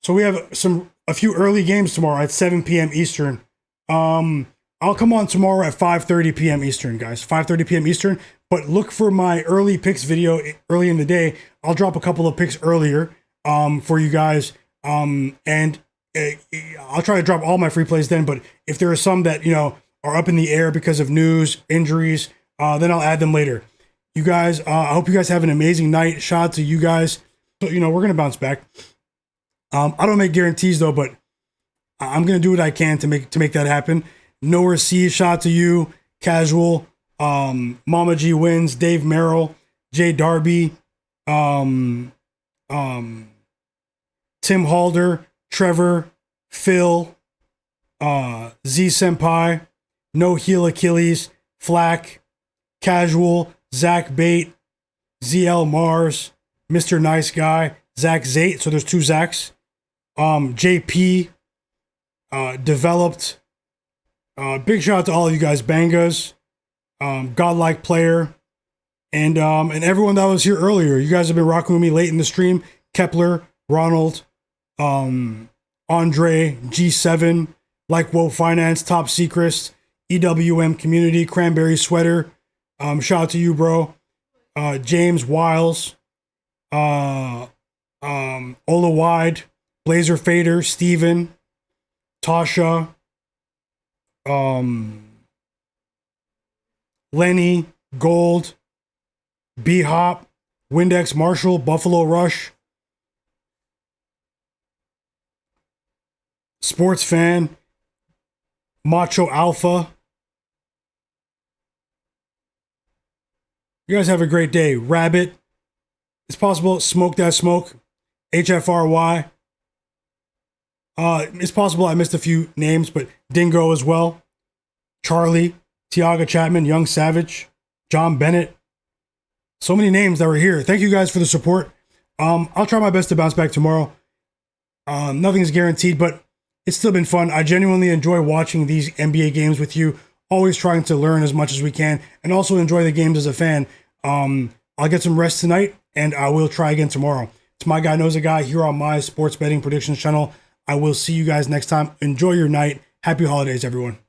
So we have a few early games tomorrow at 7 p.m. Eastern. I'll come on tomorrow at 5:30 p.m. Eastern, guys. 5:30 p.m. Eastern. But look for my early picks video early in the day. I'll drop a couple of picks earlier for you guys. And I'll try to drop all my free plays then. But if there are some that, are up in the air because of news, injuries, then I'll add them later. You guys, I hope you guys have an amazing night. Shout out to you guys. So, we're going to bounce back. I don't make guarantees though, but I'm going to do what I can to make that happen. Nowhere C, shout out to you, Casual, Mama G Wins, Dave Merrill, Jay Darby, Tim Halder, Trevor, Phil, Z Senpai, No Heel Achilles, Flack, Casual, Zach Bate, ZL Mars, Mr. Nice Guy, Zach Zate, so there's two Zachs, JP, Developed, big shout out to all of you guys, Bangas, Godlike Player, and everyone that was here earlier. You guys have been rocking with me late in the stream. Kepler, Ronald, Andre, G7, Like Woe Finance, Top Secrets, EWM Community, Cranberry Sweater, shout out to you, bro. James Wiles, Ola Wide, Blazer Fader, Steven, Tasha, Lenny, Gold, B-Hop, Windex Marshall, Buffalo Rush, Sports Fan, Macho Alpha. You guys have a great day. Rabbit, it's possible. Smoke That Smoke, HFRY. It's possible I missed a few names, but Dingo as well. Charlie, Tiaga Chapman, Young Savage, John Bennett. So many names that were here. Thank you guys for the support. I'll try my best to bounce back tomorrow. Nothing's guaranteed, but it's still been fun. I genuinely enjoy watching these NBA games with you. Always trying to learn as much as we can, and also enjoy the games as a fan. I'll get some rest tonight, and I will try again tomorrow. It's My Guy Knows a Guy here on my sports betting predictions channel. I will see you guys next time. Enjoy your night. Happy holidays, everyone.